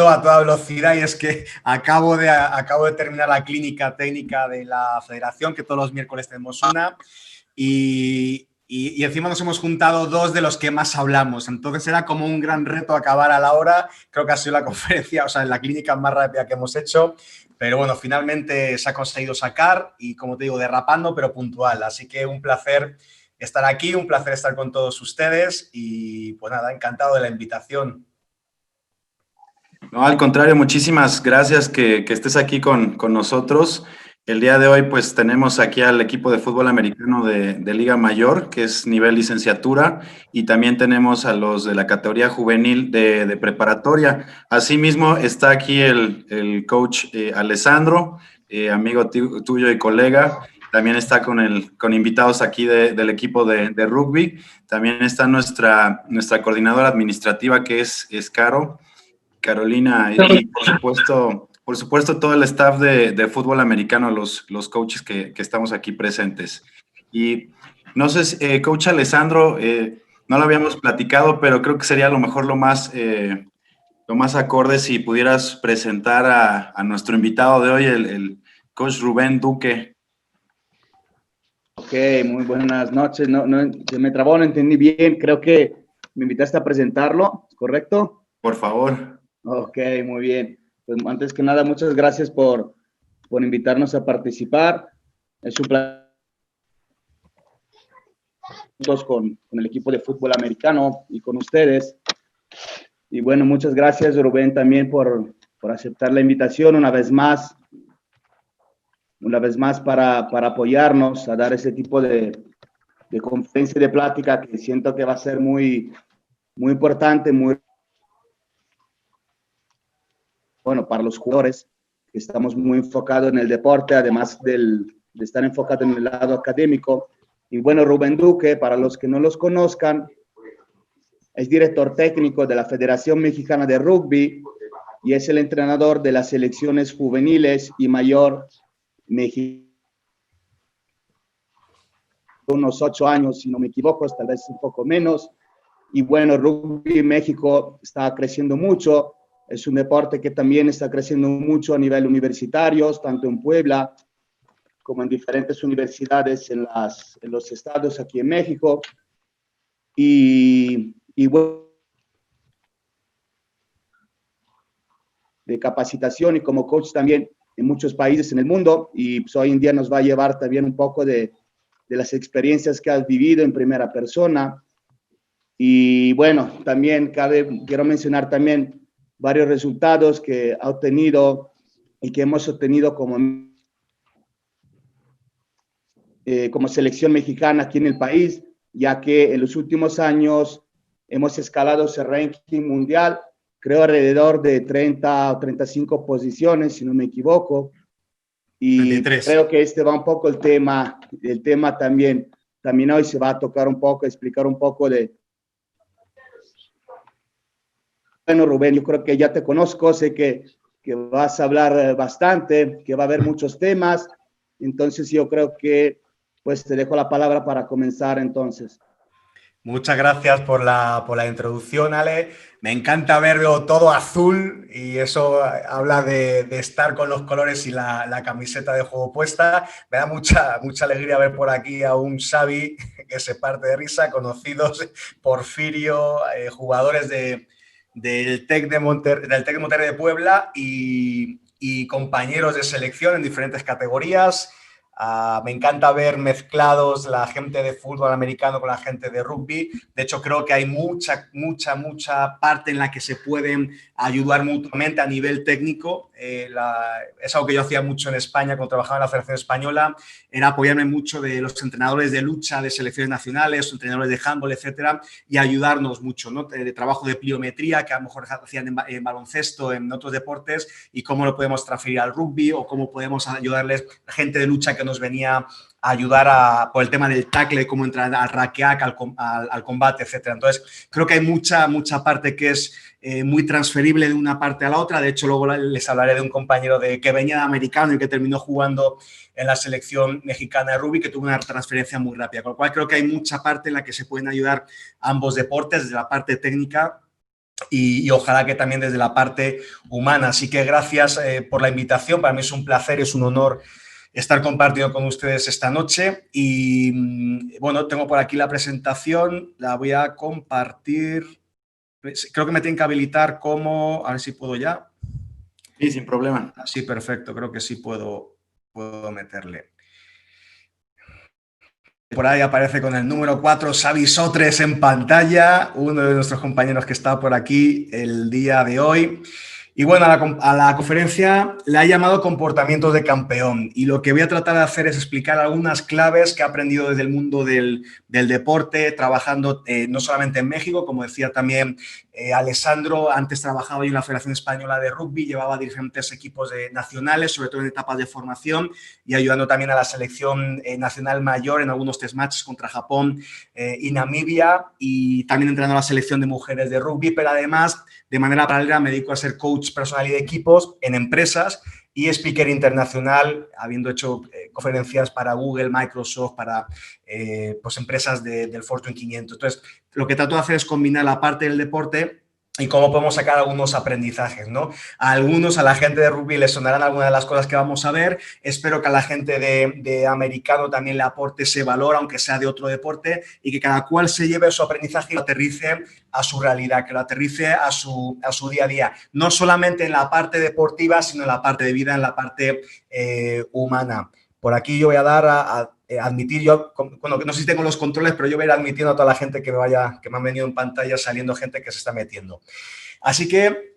hablando a toda velocidad y es que acabo de terminar la clínica técnica de la federación, que todos los miércoles tenemos una, y encima nos hemos juntado dos de los que más hablamos. Entonces era como un gran reto acabar a la hora. Creo que ha sido la conferencia, o sea, la clínica más rápida que hemos hecho. Pero bueno, finalmente se ha conseguido sacar y, como te digo, derrapando, pero puntual. Así que un placer estar aquí, un placer estar con todos ustedes y pues nada, encantado de la invitación. No, al contrario, muchísimas gracias que estés aquí con nosotros. El día de hoy, pues tenemos aquí al equipo de fútbol americano de Liga Mayor, que es nivel licenciatura, y también tenemos a los de la categoría juvenil de preparatoria. Asimismo, está aquí el coach Alessandro, amigo tuyo y colega. También está con invitados aquí del equipo de rugby. También está nuestra coordinadora administrativa, que es Caro. Carolina, y por supuesto todo el staff de fútbol americano, los coaches que estamos aquí presentes. Y no sé, coach Alessandro, no lo habíamos platicado, pero creo que sería a lo mejor lo más acorde si pudieras presentar a nuestro invitado de hoy, el coach Rubén Duque. Ok, muy buenas noches. Se me trabó, no entendí bien. Creo que me invitaste a presentarlo, ¿correcto? Por favor. Ok, muy bien. Pues antes que nada, muchas gracias por invitarnos a participar. Es un placer con el equipo de fútbol americano y con ustedes. Y bueno, muchas gracias, Rubén, también por aceptar la invitación una vez más para apoyarnos a dar ese tipo de conferencia y de plática que siento que va a ser muy, muy importante, muy bueno para los jugadores, que estamos muy enfocados en el deporte, además de estar enfocados en el lado académico. Y bueno, Rubén Duque, para los que no los conozcan, es director técnico de la Federación Mexicana de Rugby y es el entrenador de las selecciones juveniles y mayor México. Unos 8 años, si no me equivoco, tal vez un poco menos. Y bueno, Rugby en México está creciendo mucho. Es un deporte que también está creciendo mucho a nivel universitario, tanto en Puebla como en diferentes universidades en los estados aquí en México. Y bueno, de capacitación y como coach también en muchos países en el mundo. Y pues hoy en día nos va a llevar también un poco de las experiencias que has vivido en primera persona. Y bueno, también quiero mencionar también varios resultados que ha obtenido y que hemos obtenido como selección mexicana aquí en el país, ya que en los últimos años hemos escalado ese ranking mundial, creo alrededor de 30 o 35 posiciones, si no me equivoco. Y 23. Creo que este va un poco el tema también hoy se va a tocar un poco, explicar un poco de... Bueno, Rubén, yo creo que ya te conozco, sé que vas a hablar bastante, que va a haber muchos temas, entonces yo creo que pues te dejo la palabra para comenzar entonces. Muchas gracias por la introducción, Ale. Me encanta verlo todo azul y eso habla de estar con los colores y la camiseta de juego puesta. Me da mucha alegría ver por aquí a un Xavi que se parte de risa, conocidos, Porfirio, jugadores del TEC de Monterrey de Puebla y compañeros de selección en diferentes categorías. Me encanta ver mezclados la gente de fútbol americano con la gente de rugby. De hecho, creo que hay mucha parte en la que se pueden ayudar mutuamente a nivel técnico. Es algo que yo hacía mucho en España cuando trabajaba en la Federación Española, era apoyarme mucho de los entrenadores de lucha de selecciones nacionales, entrenadores de handball, etcétera, y ayudarnos mucho, ¿no? De trabajo de pliometría que a lo mejor hacían en baloncesto, en otros deportes, y cómo lo podemos transferir al rugby o cómo podemos ayudarles a gente de lucha que nos venía a ayudar por el tema del tackle, cómo entrar al raqueac, al combate, etcétera. Entonces, creo que hay mucha parte que es muy transferible de una parte a la otra. De hecho, luego les hablaré de un compañero que venía de americano y que terminó jugando en la selección mexicana de rugby, que tuvo una transferencia muy rápida. Con lo cual, creo que hay mucha parte en la que se pueden ayudar ambos deportes, desde la parte técnica y ojalá que también desde la parte humana. Así que gracias por la invitación, para mí es un placer, es un honor estar compartiendo con ustedes esta noche y bueno, tengo por aquí la presentación, la voy a compartir, creo que me tienen que habilitar como, a ver si puedo ya. Sí, sin problema. Sí, perfecto, creo que sí puedo meterle. Por ahí aparece con el número 4 Xavi Sotres en pantalla, uno de nuestros compañeros que está por aquí el día de hoy. Y bueno, a la conferencia la he llamado Comportamientos de Campeón y lo que voy a tratar de hacer es explicar algunas claves que he aprendido desde el mundo del deporte, trabajando no solamente en México, como decía también Alessandro, antes trabajaba en la Federación Española de Rugby, llevaba diferentes equipos nacionales, sobre todo en etapas de formación y ayudando también a la selección nacional mayor en algunos test matches contra Japón y Namibia y también entrenando a la selección de mujeres de rugby, pero además de manera paralela me dedico a ser coach personal y de equipos en empresas y speaker internacional, habiendo hecho conferencias para Google, Microsoft, para pues empresas del Fortune 500. Entonces, lo que trato de hacer es combinar la parte del deporte y cómo podemos sacar algunos aprendizajes, ¿no? A algunos, a la gente de rugby les sonarán algunas de las cosas que vamos a ver. Espero que a la gente de americano también le aporte ese valor, aunque sea de otro deporte, y que cada cual se lleve su aprendizaje y lo aterrice a su realidad, que lo aterrice a su día a día. No solamente en la parte deportiva, sino en la parte de vida, en la parte humana. Por aquí yo voy a dar a admitir, yo, bueno, no sé si tengo los controles, pero yo voy a ir admitiendo a toda la gente que me han venido en pantalla, saliendo gente que se está metiendo. Así que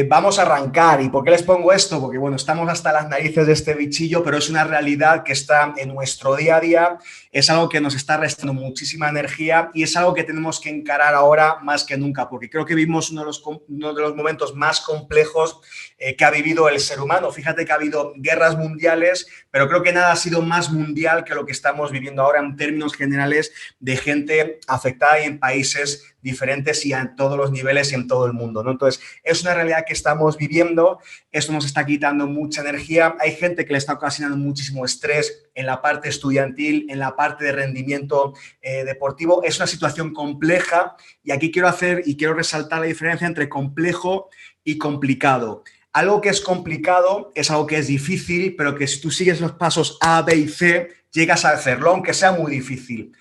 vamos a arrancar. ¿Y por qué les pongo esto? Porque, bueno, estamos hasta las narices de este bichillo, pero es una realidad que está en nuestro día a día, es algo que nos está restando muchísima energía y es algo que tenemos que encarar ahora más que nunca, porque creo que vivimos uno de los momentos más complejos que ha vivido el ser humano. Fíjate que ha habido guerras mundiales, pero creo que nada ha sido más mundial que lo que estamos viviendo ahora en términos generales de gente afectada y en países diferentes y a todos los niveles y en todo el mundo, ¿no? Entonces, es una realidad que estamos viviendo, esto nos está quitando mucha energía, hay gente que le está ocasionando muchísimo estrés en la parte estudiantil, en la parte de rendimiento deportivo, es una situación compleja y aquí quiero resaltar la diferencia entre complejo y complicado. Algo que es complicado es algo que es difícil, pero que si tú sigues los pasos A, B y C, llegas a hacerlo, aunque sea muy difícil.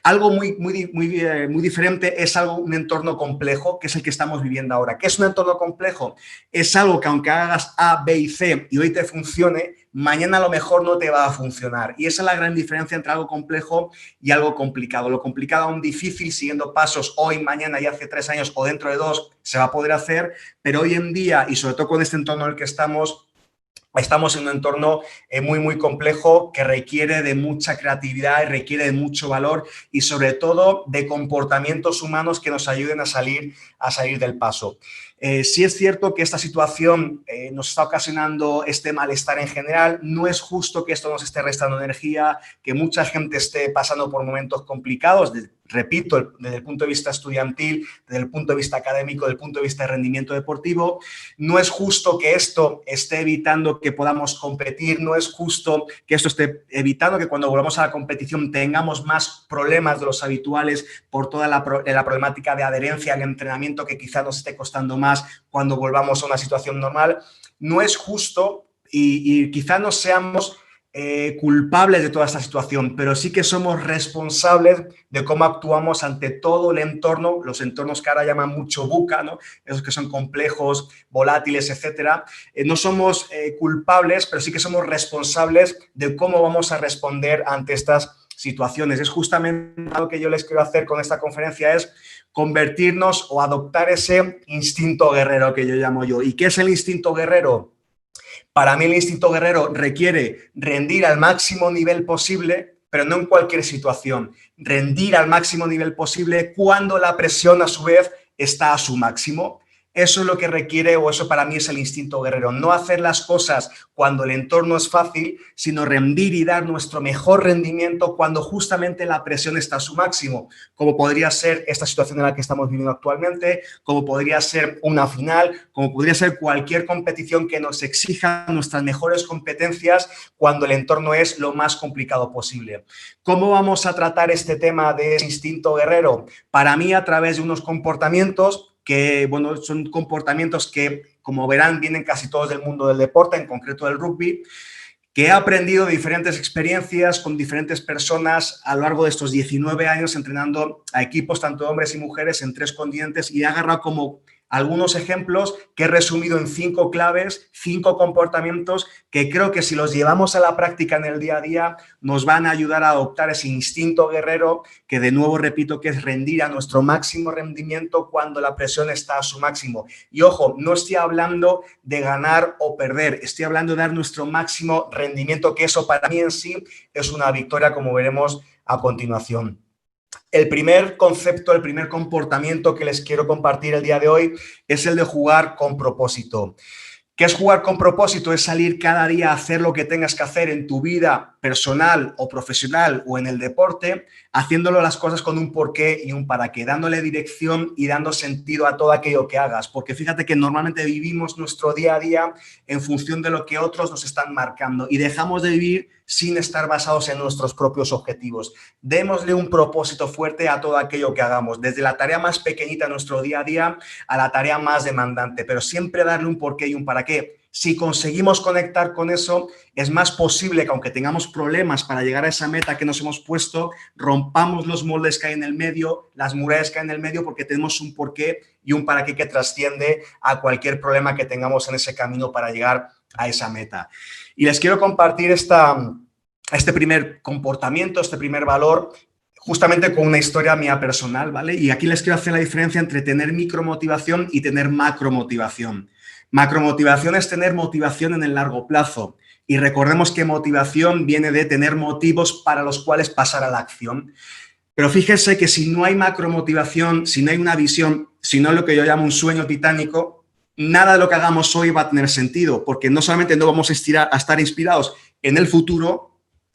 Algo muy diferente es un entorno complejo, que es el que estamos viviendo ahora. ¿Qué es un entorno complejo? Es algo que aunque hagas A, B y C y hoy te funcione, mañana a lo mejor no te va a funcionar. Y esa es la gran diferencia entre algo complejo y algo complicado. Lo complicado aún difícil, siguiendo pasos hoy, mañana y hace 3 años o dentro de 2, se va a poder hacer, pero hoy en día, y sobre todo con este entorno en el que estamos en un entorno muy complejo que requiere de mucha creatividad y requiere de mucho valor y sobre todo de comportamientos humanos que nos ayuden a salir del paso. Sí es cierto que esta situación nos está ocasionando este malestar en general. No es justo que esto nos esté restando energía, que mucha gente esté pasando por momentos complicados, repito, desde el punto de vista estudiantil, desde el punto de vista académico, desde el punto de vista de rendimiento deportivo. No es justo que esto esté evitando que podamos competir, no es justo que esto esté evitando que cuando volvamos a la competición tengamos más problemas de los habituales por toda la problemática de adherencia al entrenamiento que quizá nos esté costando más cuando volvamos a una situación normal. No es justo y quizá no seamos culpables de toda esta situación, pero sí que somos responsables de cómo actuamos ante todo el entorno, los entornos que ahora llaman mucho VUCA, ¿no? Esos que son complejos, volátiles, etcétera. No somos culpables, pero sí que somos responsables de cómo vamos a responder ante estas situaciones. Es justamente lo que yo les quiero hacer con esta conferencia, es convertirnos o adoptar ese instinto guerrero que yo llamo yo. ¿Y qué es el instinto guerrero? Para mí el instinto guerrero requiere rendir al máximo nivel posible, pero no en cualquier situación. Rendir al máximo nivel posible cuando la presión, a su vez, está a su máximo. Eso es lo que requiere, o eso para mí es el instinto guerrero. No hacer las cosas cuando el entorno es fácil, sino rendir y dar nuestro mejor rendimiento cuando justamente la presión está a su máximo, como podría ser esta situación en la que estamos viviendo actualmente, como podría ser una final, como podría ser cualquier competición que nos exija nuestras mejores competencias cuando el entorno es lo más complicado posible. ¿Cómo vamos a tratar este tema de instinto guerrero? Para mí, a través de unos comportamientos que, bueno, son comportamientos que, como verán, vienen casi todos del mundo del deporte, en concreto del rugby, que he aprendido de diferentes experiencias con diferentes personas a lo largo de estos 19 años entrenando a equipos, tanto hombres y mujeres, en 3 continentes, y he agarrado como algunos ejemplos que he resumido en 5 claves, 5 comportamientos que creo que si los llevamos a la práctica en el día a día nos van a ayudar a adoptar ese instinto guerrero que, de nuevo repito, que es rendir a nuestro máximo rendimiento cuando la presión está a su máximo. Y ojo, no estoy hablando de ganar o perder, estoy hablando de dar nuestro máximo rendimiento, que eso para mí en sí es una victoria, como veremos a continuación. El primer concepto, el primer comportamiento que les quiero compartir el día de hoy es el de jugar con propósito. ¿Qué es jugar con propósito? Es salir cada día a hacer lo que tengas que hacer en tu vida personal o profesional o en el deporte, haciéndolo las cosas con un porqué y un para qué, dándole dirección y dando sentido a todo aquello que hagas. Porque fíjate que normalmente vivimos nuestro día a día en función de lo que otros nos están marcando y dejamos de vivir sin estar basados en nuestros propios objetivos. Démosle un propósito fuerte a todo aquello que hagamos, desde la tarea más pequeñita de nuestro día a día a la tarea más demandante, pero siempre darle un porqué y un para qué. Si conseguimos conectar con eso, es más posible que, aunque tengamos problemas para llegar a esa meta que nos hemos puesto, rompamos los moldes que hay en el medio, las murallas que hay en el medio, porque tenemos un porqué y un para qué que trasciende a cualquier problema que tengamos en ese camino para llegar a esa meta. Y les quiero compartir este primer comportamiento, este primer valor, justamente con una historia mía personal, ¿vale? Y aquí les quiero hacer la diferencia entre tener micromotivación y tener macromotivación. Macromotivación es tener motivación en el largo plazo. Y recordemos que motivación viene de tener motivos para los cuales pasar a la acción. Pero fíjense que si no hay macromotivación, si no hay una visión, si no hay lo que yo llamo un sueño titánico, nada de lo que hagamos hoy va a tener sentido, porque no solamente no vamos a estar inspirados en el futuro,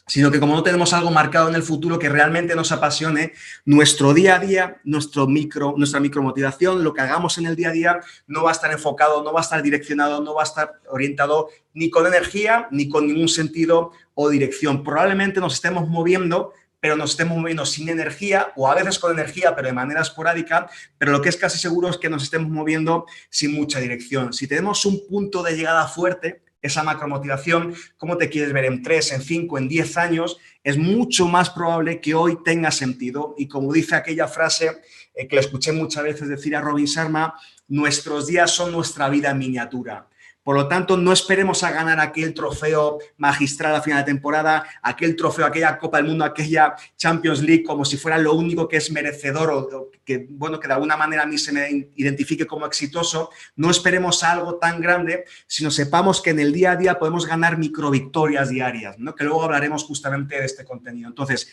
sino que como no tenemos algo marcado en el futuro que realmente nos apasione, nuestro día a día, nuestra micromotivación, lo que hagamos en el día a día, no va a estar enfocado, no va a estar direccionado, no va a estar orientado ni con energía, ni con ningún sentido o dirección. Probablemente nos estemos moviendo, pero nos estemos moviendo sin energía, o a veces con energía, pero de manera esporádica, pero lo que es casi seguro es que nos estemos moviendo sin mucha dirección. Si tenemos un punto de llegada fuerte, esa macromotivación, cómo te quieres ver en 3, en 5, en 10 años, es mucho más probable que hoy tenga sentido. Y como dice aquella frase que le escuché muchas veces decir a Robin Sharma, nuestros días son nuestra vida en miniatura. Por lo tanto, no esperemos a ganar aquel trofeo magistral a final de temporada, aquel trofeo, aquella Copa del Mundo, aquella Champions League, como si fuera lo único que es merecedor o que, bueno, que de alguna manera a mí se me identifique como exitoso. No esperemos a algo tan grande, sino sepamos que en el día a día podemos ganar microvictorias diarias, ¿no? Que luego hablaremos justamente de este contenido. Entonces,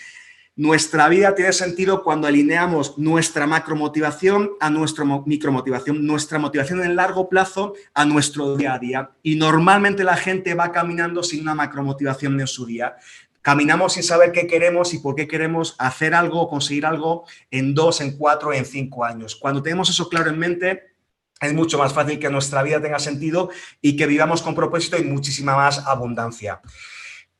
nuestra vida tiene sentido cuando alineamos nuestra macromotivación a nuestra micromotivación, nuestra motivación en el largo plazo a nuestro día a día. Y normalmente la gente va caminando sin una macromotivación en su día. Caminamos sin saber qué queremos y por qué queremos hacer algo o conseguir algo en 2, en 4, en 5 años. Cuando tenemos eso claro en mente, es mucho más fácil que nuestra vida tenga sentido y que vivamos con propósito y muchísima más abundancia.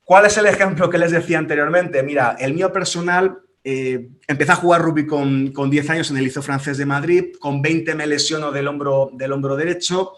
¿Cuál es el ejemplo que les decía anteriormente? Mira, el mío personal, empecé a jugar rugby con 10 años en el Liceo Francés de Madrid, con 20 me lesiono del hombro derecho,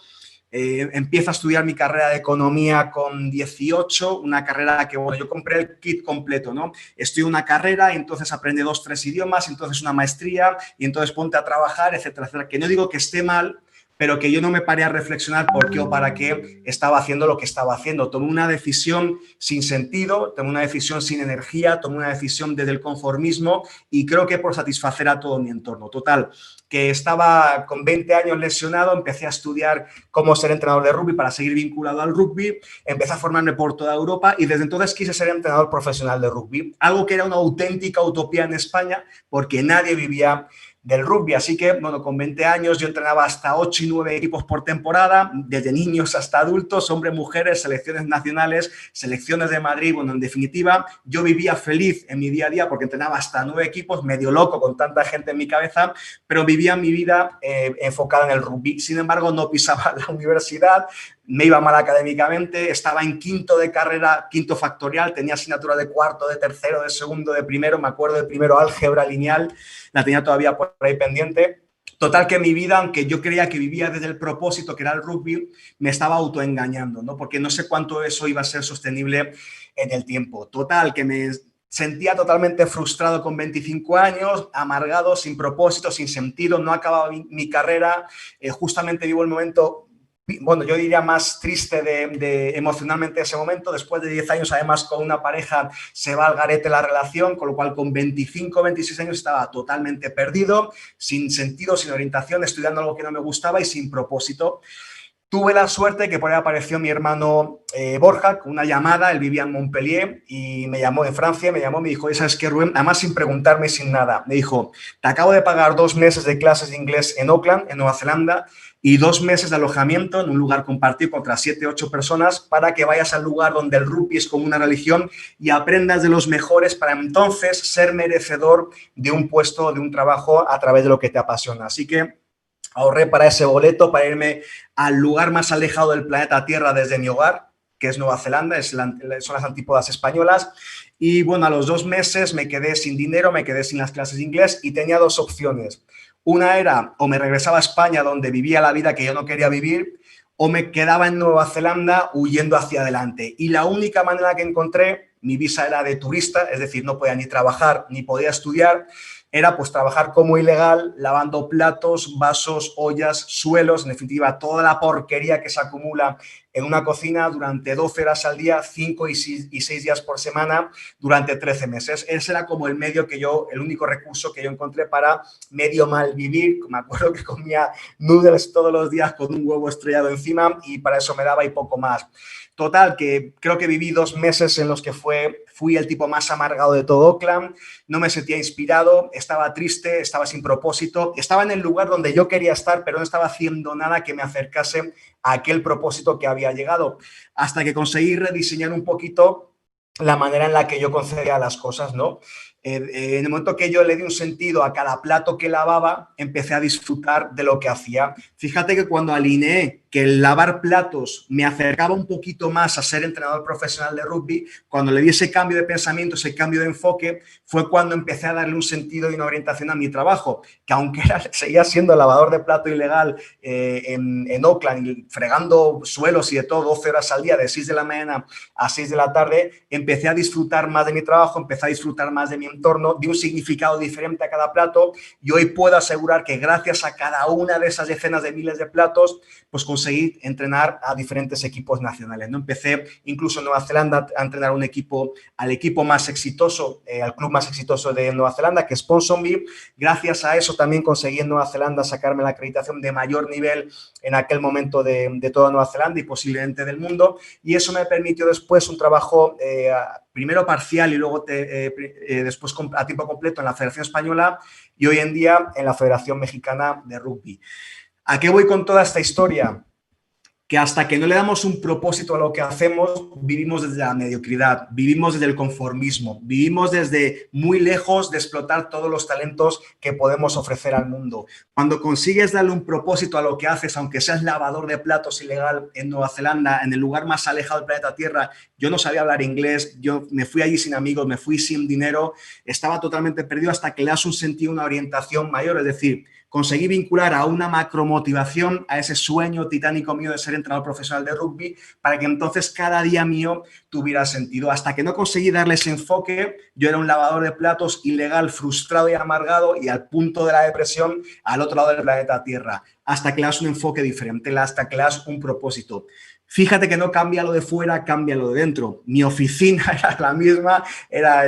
empiezo a estudiar mi carrera de economía con 18, una carrera que, bueno, yo compré el kit completo, ¿no? Estudio una carrera y entonces aprende 2, 3 idiomas, entonces una maestría y entonces ponte a trabajar, etcétera, etcétera. Que no digo que esté mal, pero que yo no me paré a reflexionar por qué o para qué estaba haciendo lo que estaba haciendo. Tomé una decisión sin sentido, tomé una decisión sin energía, tomé una decisión desde el conformismo y creo que por satisfacer a todo mi entorno. Total, que estaba con 20 años lesionado, empecé a estudiar cómo ser entrenador de rugby para seguir vinculado al rugby, empecé a formarme por toda Europa y desde entonces quise ser entrenador profesional de rugby, algo que era una auténtica utopía en España porque nadie vivía del rugby. Así que, bueno, con 20 años yo entrenaba hasta 8 y 9 equipos por temporada, desde niños hasta adultos, hombres, mujeres, selecciones nacionales, selecciones de Madrid. Bueno, en definitiva, yo vivía feliz en mi día a día porque entrenaba hasta 9 equipos, medio loco con tanta gente en mi cabeza, pero vivía mi vida enfocada en el rugby. Sin embargo, no pisaba la universidad, me iba mal académicamente, estaba en quinto de carrera, quinto factorial, tenía asignatura de cuarto, de tercero, de segundo, de primero, me acuerdo de primero álgebra lineal, la tenía todavía por ahí pendiente Total que mi vida, aunque yo creía que vivía desde el propósito que era el rugby, me estaba autoengañando, ¿no? Porque no sé cuánto eso iba a ser sostenible en el tiempo. Total, que me sentía totalmente frustrado con 25 años, amargado, sin propósito, sin sentido, no acababa mi carrera. Justamente vivo el momento, bueno, yo diría más triste emocionalmente ese momento. Después de 10 años, además, con una pareja, se va al garete la relación, con lo cual con 25, 26 años estaba totalmente perdido, sin sentido, sin orientación, estudiando algo que no me gustaba y sin propósito. Tuve la suerte que por ahí apareció mi hermano Borja con una llamada. Él vivía en Montpellier y me llamó de Francia, me dijo, ¿sabes qué, Rubén? Además, sin preguntarme, sin nada. Me dijo, te acabo de pagar 2 meses de clases de inglés en Auckland, en Nueva Zelanda, y 2 meses de alojamiento en un lugar compartido con otras 7, 8 personas para que vayas al lugar donde el rugby es como una religión y aprendas de los mejores para entonces ser merecedor de un puesto, de un trabajo a través de lo que te apasiona. Así que ahorré para ese boleto, para irme al lugar más alejado del planeta Tierra desde mi hogar, que es Nueva Zelanda, son las antípodas españolas. Y bueno, a los 2 meses me quedé sin dinero, me quedé sin las clases de inglés y tenía 2 opciones. Una era o me regresaba a España, donde vivía la vida que yo no quería vivir, o me quedaba en Nueva Zelanda huyendo hacia adelante. Y la única manera que encontré, mi visa era de turista, es decir, no podía ni trabajar ni podía estudiar, era pues trabajar como ilegal, lavando platos, vasos, ollas, suelos, en definitiva, toda la porquería que se acumula en una cocina durante 12 horas al día, 5 y 6 días por semana, durante 13 meses. Ese era como el único recurso que yo encontré para medio mal vivir. Me acuerdo que comía noodles todos los días con un huevo estrellado encima y para eso me daba y poco más. Total, que creo que viví 2 meses en los que fui el tipo más amargado de todo Auckland, no me sentía inspirado, estaba triste, estaba sin propósito, estaba en el lugar donde yo quería estar, pero no estaba haciendo nada que me acercase a aquel propósito que había llegado, hasta que conseguí rediseñar un poquito la manera en la que yo concebía las cosas, ¿no? En el momento que yo le di un sentido a cada plato que lavaba, empecé a disfrutar de lo que hacía. Fíjate que cuando alineé que el lavar platos me acercaba un poquito más a ser entrenador profesional de rugby, cuando le di ese cambio de pensamiento, ese cambio de enfoque, fue cuando empecé a darle un sentido y una orientación a mi trabajo, que aunque seguía siendo lavador de plato ilegal en Auckland, fregando suelos y de todo, 12 horas al día, de 6 de la mañana a 6 de la tarde, empecé a disfrutar más de mi trabajo, empecé a disfrutar más de mi entorno, di un significado diferente a cada plato y hoy puedo asegurar que gracias a cada una de esas decenas de miles de platos, pues conseguí entrenar a diferentes equipos nacionales, ¿no? Empecé incluso en Nueva Zelanda a entrenar al equipo más exitoso, al club más exitoso de Nueva Zelanda, que es Ponsonby. Gracias a eso también conseguí en Nueva Zelanda sacarme la acreditación de mayor nivel en aquel momento de toda Nueva Zelanda y posiblemente del mundo. Y eso me permitió después un trabajo primero parcial y luego después a tiempo completo en la Federación Española y hoy en día en la Federación Mexicana de Rugby. ¿A qué voy con toda esta historia? Que hasta que no le damos un propósito a lo que hacemos, vivimos desde la mediocridad, vivimos desde el conformismo, vivimos desde muy lejos de explotar todos los talentos que podemos ofrecer al mundo. Cuando consigues darle un propósito a lo que haces, aunque seas lavador de platos ilegal en Nueva Zelanda, en el lugar más alejado del planeta Tierra, yo no sabía hablar inglés, yo me fui allí sin amigos, me fui sin dinero, estaba totalmente perdido hasta que le das un sentido, una orientación mayor, es decir, conseguí vincular a una macromotivación a ese sueño titánico mío de ser entrenador profesional de rugby para que entonces cada día mío tuviera sentido. Hasta que no conseguí darle ese enfoque, yo era un lavador de platos ilegal, frustrado y amargado y al punto de la depresión al otro lado del planeta Tierra. Hasta que le das un enfoque diferente, hasta que le das un propósito. Fíjate que no cambia lo de fuera, cambia lo de dentro. Mi oficina era la misma, era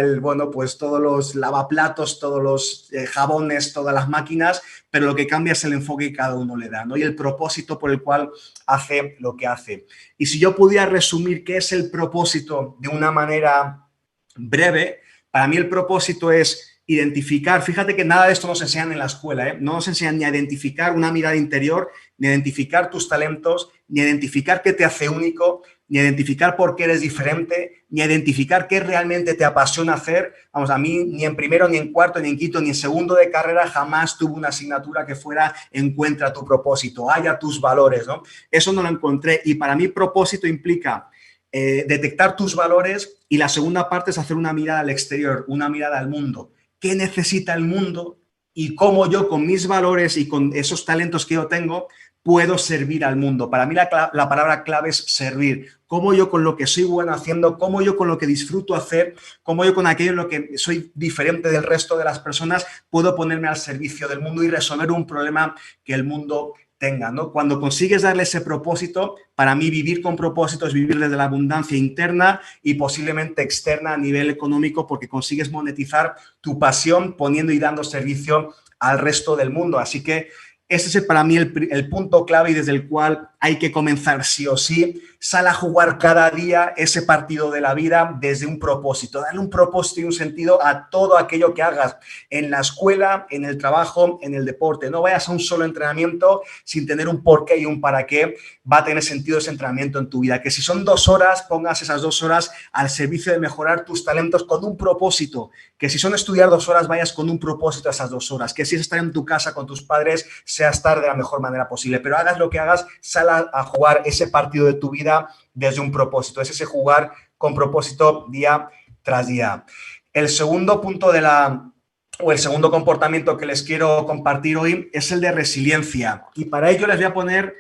pues todos los lavaplatos, todos los jabones, todas las máquinas, pero lo que cambia es el enfoque que cada uno le da, ¿no? Y el propósito por el cual hace lo que hace. Y si yo pudiera resumir qué es el propósito de una manera breve, para mí el propósito es identificar, fíjate que nada de esto nos enseñan en la escuela, no nos enseñan ni a identificar una mirada interior, ni a identificar tus talentos, ni a identificar qué te hace único, ni a identificar por qué eres diferente, ni a identificar qué realmente te apasiona hacer. Vamos, a mí ni en primero, ni en cuarto, ni en quinto, ni en segundo de carrera jamás tuve una asignatura que fuera encuentra tu propósito, halla tus valores, ¿no? Eso no lo encontré y para mí propósito implica detectar tus valores y la segunda parte es hacer una mirada al exterior, una mirada al mundo. ¿Qué necesita el mundo? y cómo yo con mis valores y con esos talentos que yo tengo puedo servir al mundo. Para mí la palabra clave es servir. Cómo yo con lo que soy bueno haciendo, cómo yo con lo que disfruto hacer, cómo yo con aquello en lo que soy diferente del resto de las personas puedo ponerme al servicio del mundo y resolver un problema que el mundo tenga, ¿no? Cuando consigues darle ese propósito, para mí vivir con propósito es vivir desde la abundancia interna y posiblemente externa a nivel económico, porque consigues monetizar tu pasión poniendo y dando servicio al resto del mundo. Así que ese es para mí el punto clave y desde el cual hay que comenzar sí o sí. Sal a jugar cada día ese partido de la vida desde un propósito. Darle un propósito y un sentido a todo aquello que hagas en la escuela, en el trabajo, en el deporte. No vayas a un solo entrenamiento sin tener un porqué y un para qué va a tener sentido ese entrenamiento en tu vida. Que si son 2 horas, pongas esas 2 horas al servicio de mejorar tus talentos con un propósito. Que si son estudiar 2 horas, vayas con un propósito a esas 2 horas. Que si es estar en tu casa con tus padres, sea estar de la mejor manera posible. Pero hagas lo que hagas, sal a jugar ese partido de tu vida desde un propósito. Es ese jugar con propósito día tras día. El segundo punto el segundo comportamiento que les quiero compartir hoy es el de resiliencia. Y para ello les voy a poner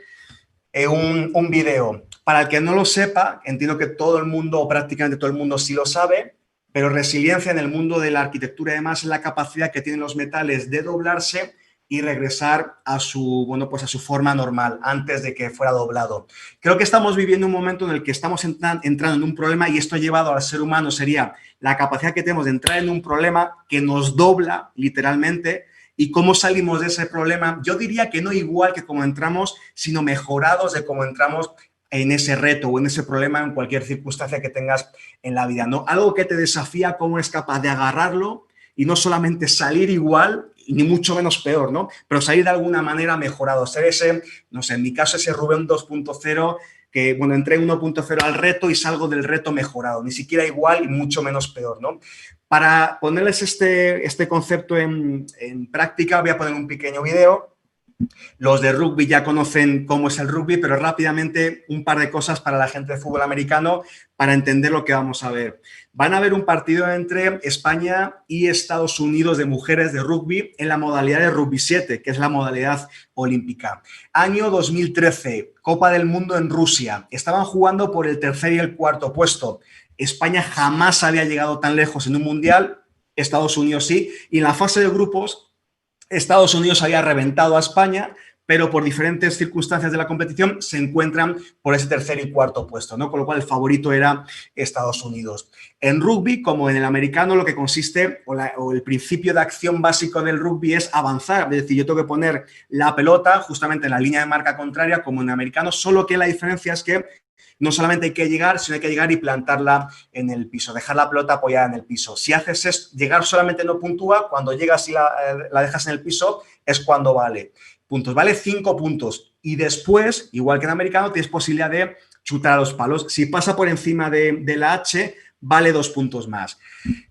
un video. Para el que no lo sepa, entiendo que todo el mundo, o prácticamente todo el mundo sí lo sabe, pero resiliencia en el mundo de la arquitectura además es la capacidad que tienen los metales de doblarse y regresar a su forma normal antes de que fuera doblado. Creo que estamos viviendo un momento en el que estamos entrando en un problema y esto ha llevado al ser humano, sería la capacidad que tenemos de entrar en un problema que nos dobla literalmente. ¿Y cómo salimos de ese problema? Yo diría que no igual que como entramos, sino mejorados de cómo entramos en ese reto o en ese problema en cualquier circunstancia que tengas en la vida, ¿no? Algo que te desafía, cómo eres capaz de agarrarlo y no solamente salir igual, ni mucho menos peor, ¿no? Pero salir de alguna manera mejorado, ser ese, no sé, en mi caso ese Rubén 2.0, que, bueno, entré en 1.0 al reto y salgo del reto mejorado, ni siquiera igual y mucho menos peor, ¿no? Para ponerles este concepto en práctica, voy a poner un pequeño video. Los de rugby ya conocen cómo es el rugby, pero rápidamente un par de cosas para la gente de fútbol americano para entender lo que vamos a ver. Van a ver un partido entre España y Estados Unidos de mujeres de rugby en la modalidad de rugby 7, que es la modalidad olímpica. Año 2013, Copa del Mundo en Rusia. Estaban jugando por el tercer y el cuarto puesto. España jamás había llegado tan lejos en un mundial, Estados Unidos sí, y en la fase de grupos Estados Unidos había reventado a España, pero por diferentes circunstancias de la competición se encuentran por ese tercer y cuarto puesto, ¿no? Con lo cual el favorito era Estados Unidos. En rugby, como en el americano, lo que consiste, o el principio de acción básico del rugby es avanzar. Es decir, yo tengo que poner la pelota justamente en la línea de marca contraria, como en el americano, solo que la diferencia es que no solamente hay que llegar, sino hay que llegar y plantarla en el piso, dejar la pelota apoyada en el piso. Si haces esto, llegar solamente no puntúa, cuando llegas y la dejas en el piso es cuando vale puntos. Vale 5 puntos. Y después, igual que en americano, tienes posibilidad de chutar a los palos. Si pasa por encima de la H, vale 2 puntos más.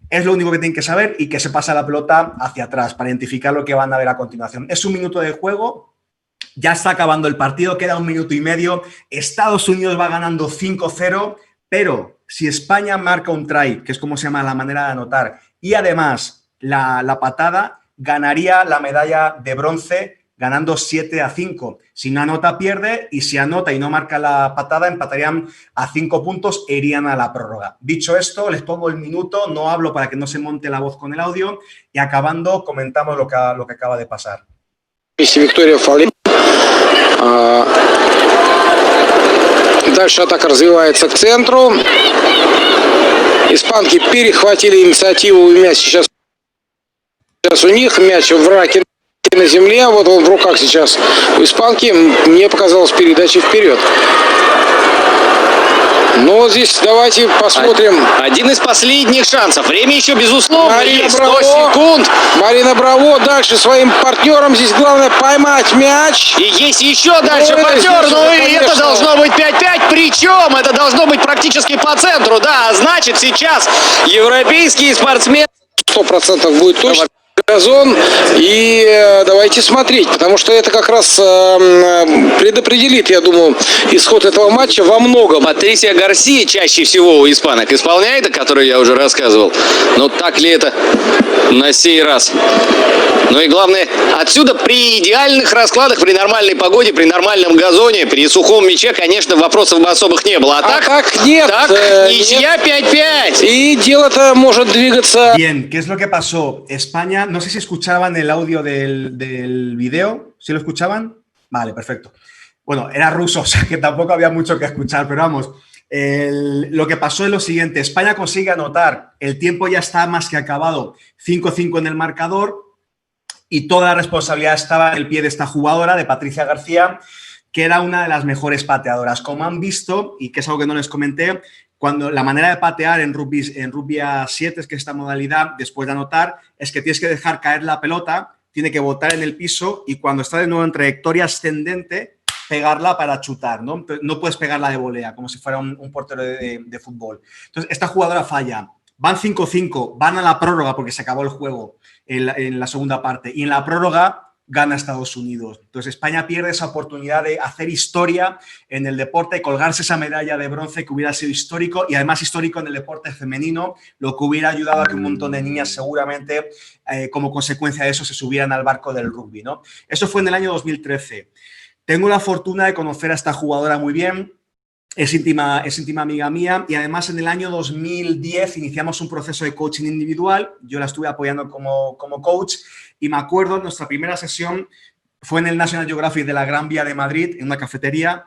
Es lo único que tienen que saber y que se pasa la pelota hacia atrás para identificar lo que van a ver a continuación. Es 1 minuto de juego. Ya está acabando el partido, queda 1 minuto y medio. Estados Unidos va ganando 5-0, pero si España marca un try, que es como se llama la manera de anotar, y además la patada, ganaría la medalla de bronce ganando 7-5. Si no anota, pierde, y si anota y no marca la patada, empatarían a 5 puntos e irían a la prórroga. Dicho esto, les pongo el minuto, no hablo para que no se monte la voz con el audio, y acabando comentamos lo que acaba de pasar. Виктория Фалин. Дальше атака развивается к центру. Испанки перехватили инициативу, и мяч сейчас у них. Мяч в раке на земле. Вот он в руках сейчас у испанки. Мне показалось передачей вперед. Но здесь давайте посмотрим. Один из последних шансов. Время еще, безусловно, Марина есть. Браво. 100 секунд. Марина Браво дальше своим партнерам. Здесь главное поймать мяч. И есть еще дальше Ну, партнер. здесь Ну уже, и конечно. это должно быть 5-5. Причем это должно быть практически по центру. Да, значит, сейчас европейские спортсмены... 100% будет точно. газон и давайте смотреть, потому что это как раз предопределит, я думаю, исход этого матча во многом. Патрисия Гарсия чаще всего у испанок исполняет, о которой я уже рассказывал. Но так ли это на сей раз? Ну и главное, отсюда при идеальных раскладах, при нормальной погоде, при нормальном газоне, при сухом мяче, конечно, вопросов особых не было. А так нет. Так, ничья 5-5. И дело-то может двигаться. Bien, ¿qué es lo que pasó? España, no sé si escuchaban el audio del video, ¿sí lo escuchaban? Vale, perfecto. Bueno, era ruso, o sea que tampoco había mucho que escuchar, pero vamos, lo que pasó es lo siguiente, España consigue anotar, el tiempo ya está más que acabado, 5-5 en el marcador y toda la responsabilidad estaba en el pie de esta jugadora, de Patricia García, que era una de las mejores pateadoras. Como han visto, y que es algo que no les comenté, cuando la manera de patear en rugby a 7, es que esta modalidad, después de anotar, es que tienes que dejar caer la pelota, tiene que botar en el piso y cuando está de nuevo en trayectoria ascendente, pegarla para chutar, ¿no? No puedes pegarla de volea, como si fuera un portero de fútbol. Entonces, esta jugadora falla. Van 5-5, van a la prórroga porque se acabó el juego en la segunda parte y en la prórroga gana Estados Unidos. Entonces España pierde esa oportunidad de hacer historia en el deporte, colgarse esa medalla de bronce que hubiera sido histórico y además histórico en el deporte femenino, lo que hubiera ayudado a que un montón de niñas seguramente como consecuencia de eso se subieran al barco del rugby, ¿no? Eso fue en el año 2013. Tengo la fortuna de conocer a esta jugadora muy bien. Es íntima amiga mía y además en el año 2010 iniciamos un proceso de coaching individual. Yo la estuve apoyando como coach y me acuerdo, nuestra primera sesión fue en el National Geographic de la Gran Vía de Madrid, en una cafetería.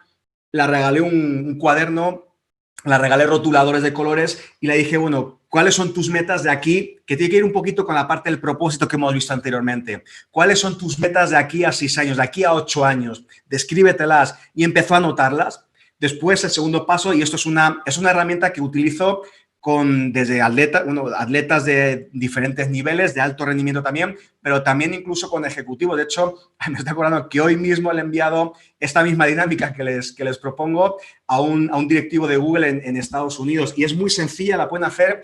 La regalé un cuaderno, la regalé rotuladores de colores y le dije, bueno, ¿cuáles son tus metas de aquí? Que tiene que ir un poquito con la parte del propósito que hemos visto anteriormente. ¿Cuáles son tus metas de aquí a 6 años, de aquí a 8 años? Descríbetelas y empezó a anotarlas. Después, el segundo paso, y esto es una herramienta que utilizo desde atletas de diferentes niveles, de alto rendimiento también, pero también incluso con ejecutivos. De hecho, me estoy acordando que hoy mismo le he enviado esta misma dinámica que les propongo a un directivo de Google en Estados Unidos. Y es muy sencilla, la pueden hacer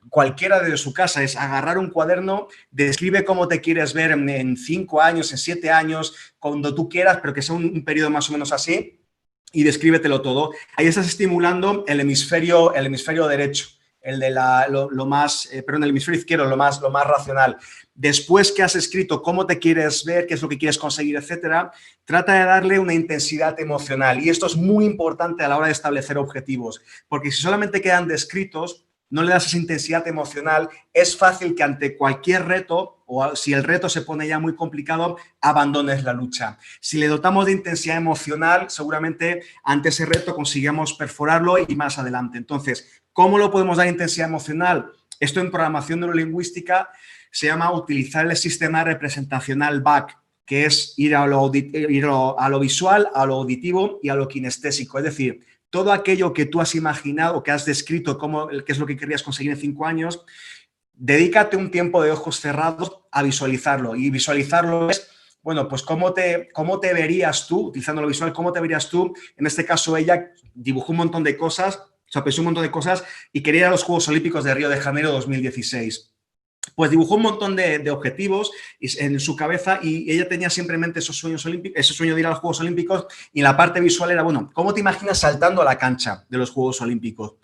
cualquiera desde su casa, es agarrar un cuaderno, describe cómo te quieres ver en 5 años, en 7 años, cuando tú quieras, pero que sea un periodo más o menos así. Y descríbetelo todo. Ahí estás estimulando el hemisferio derecho, el hemisferio izquierdo, lo más racional. Después que has escrito cómo te quieres ver, qué es lo que quieres conseguir, etcétera, trata de darle una intensidad emocional. Y esto es muy importante a la hora de establecer objetivos, porque si solamente quedan descritos, no le das esa intensidad emocional, es fácil que ante cualquier reto, o si el reto se pone ya muy complicado, abandones la lucha. Si le dotamos de intensidad emocional, seguramente ante ese reto consigamos perforarlo y más adelante. Entonces, ¿cómo lo podemos dar intensidad emocional? Esto en programación neurolingüística se llama utilizar el sistema representacional BAC, que es ir a lo visual, a lo auditivo y a lo kinestésico. Es decir, todo aquello que tú has imaginado, que has descrito, qué es lo que querías conseguir en 5 años, dedícate un tiempo de ojos cerrados a visualizarlo. Y visualizarlo es, bueno, pues cómo te verías tú, utilizando lo visual, cómo te verías tú. En este caso, ella dibujó un montón de cosas, o sea, pensó un montón de cosas y quería ir a los Juegos Olímpicos de Río de Janeiro 2016. Pues dibujó un montón de objetivos en su cabeza y ella tenía siempre en mente esos sueños olímpicos, ese sueño de ir a los Juegos Olímpicos y la parte visual era, bueno, ¿cómo te imaginas saltando a la cancha de los Juegos Olímpicos?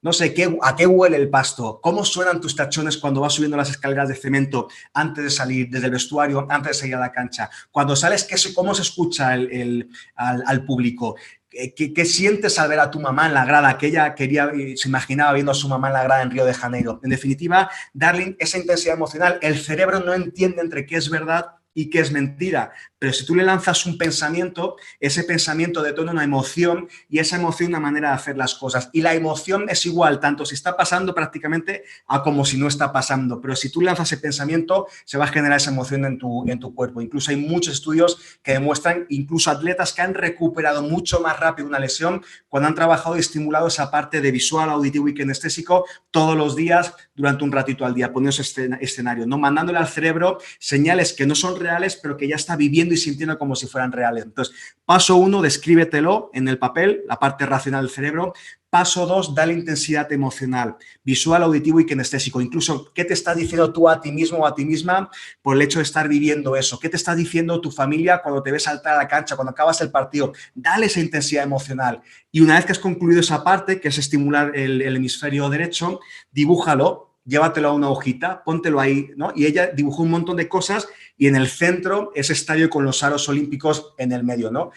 No sé, ¿a qué huele el pasto? ¿Cómo suenan tus tachones cuando vas subiendo las escaleras de cemento antes de salir desde el vestuario, antes de salir a la cancha? Cuando sales, ¿cómo se escucha al público? ¿Qué sientes al ver a tu mamá en la grada? Que ella se imaginaba viendo a su mamá en la grada en Río de Janeiro. En definitiva, darle esa intensidad emocional. El cerebro no entiende entre qué es verdad y qué es mentira, pero si tú le lanzas un pensamiento, ese pensamiento detona una emoción y esa emoción una manera de hacer las cosas. Y la emoción es igual, tanto si está pasando prácticamente a como si no está pasando, pero si tú lanzas ese pensamiento, se va a generar esa emoción en tu cuerpo. Incluso hay muchos estudios que demuestran, incluso atletas que han recuperado mucho más rápido una lesión cuando han trabajado y estimulado esa parte de visual, auditivo y kinestésico todos los días durante un ratito al día, poniendo ese escenario, ¿no? Mandándole al cerebro señales que no son reales, pero que ya está viviendo y sintiendo como si fueran reales. Entonces, paso 1, descríbetelo en el papel, la parte racional del cerebro. Paso 2, dale intensidad emocional, visual, auditivo y kinestésico. Incluso, ¿qué te estás diciendo tú a ti mismo o a ti misma por el hecho de estar viviendo eso? ¿Qué te está diciendo tu familia cuando te ves saltar a la cancha, cuando acabas el partido? Dale esa intensidad emocional. Y una vez que has concluido esa parte, que es estimular el hemisferio derecho, dibújalo, llévatelo a una hojita, póntelo ahí, ¿no? Y ella dibujó un montón de cosas y en el centro ese estadio con los aros olímpicos en el medio, ¿no?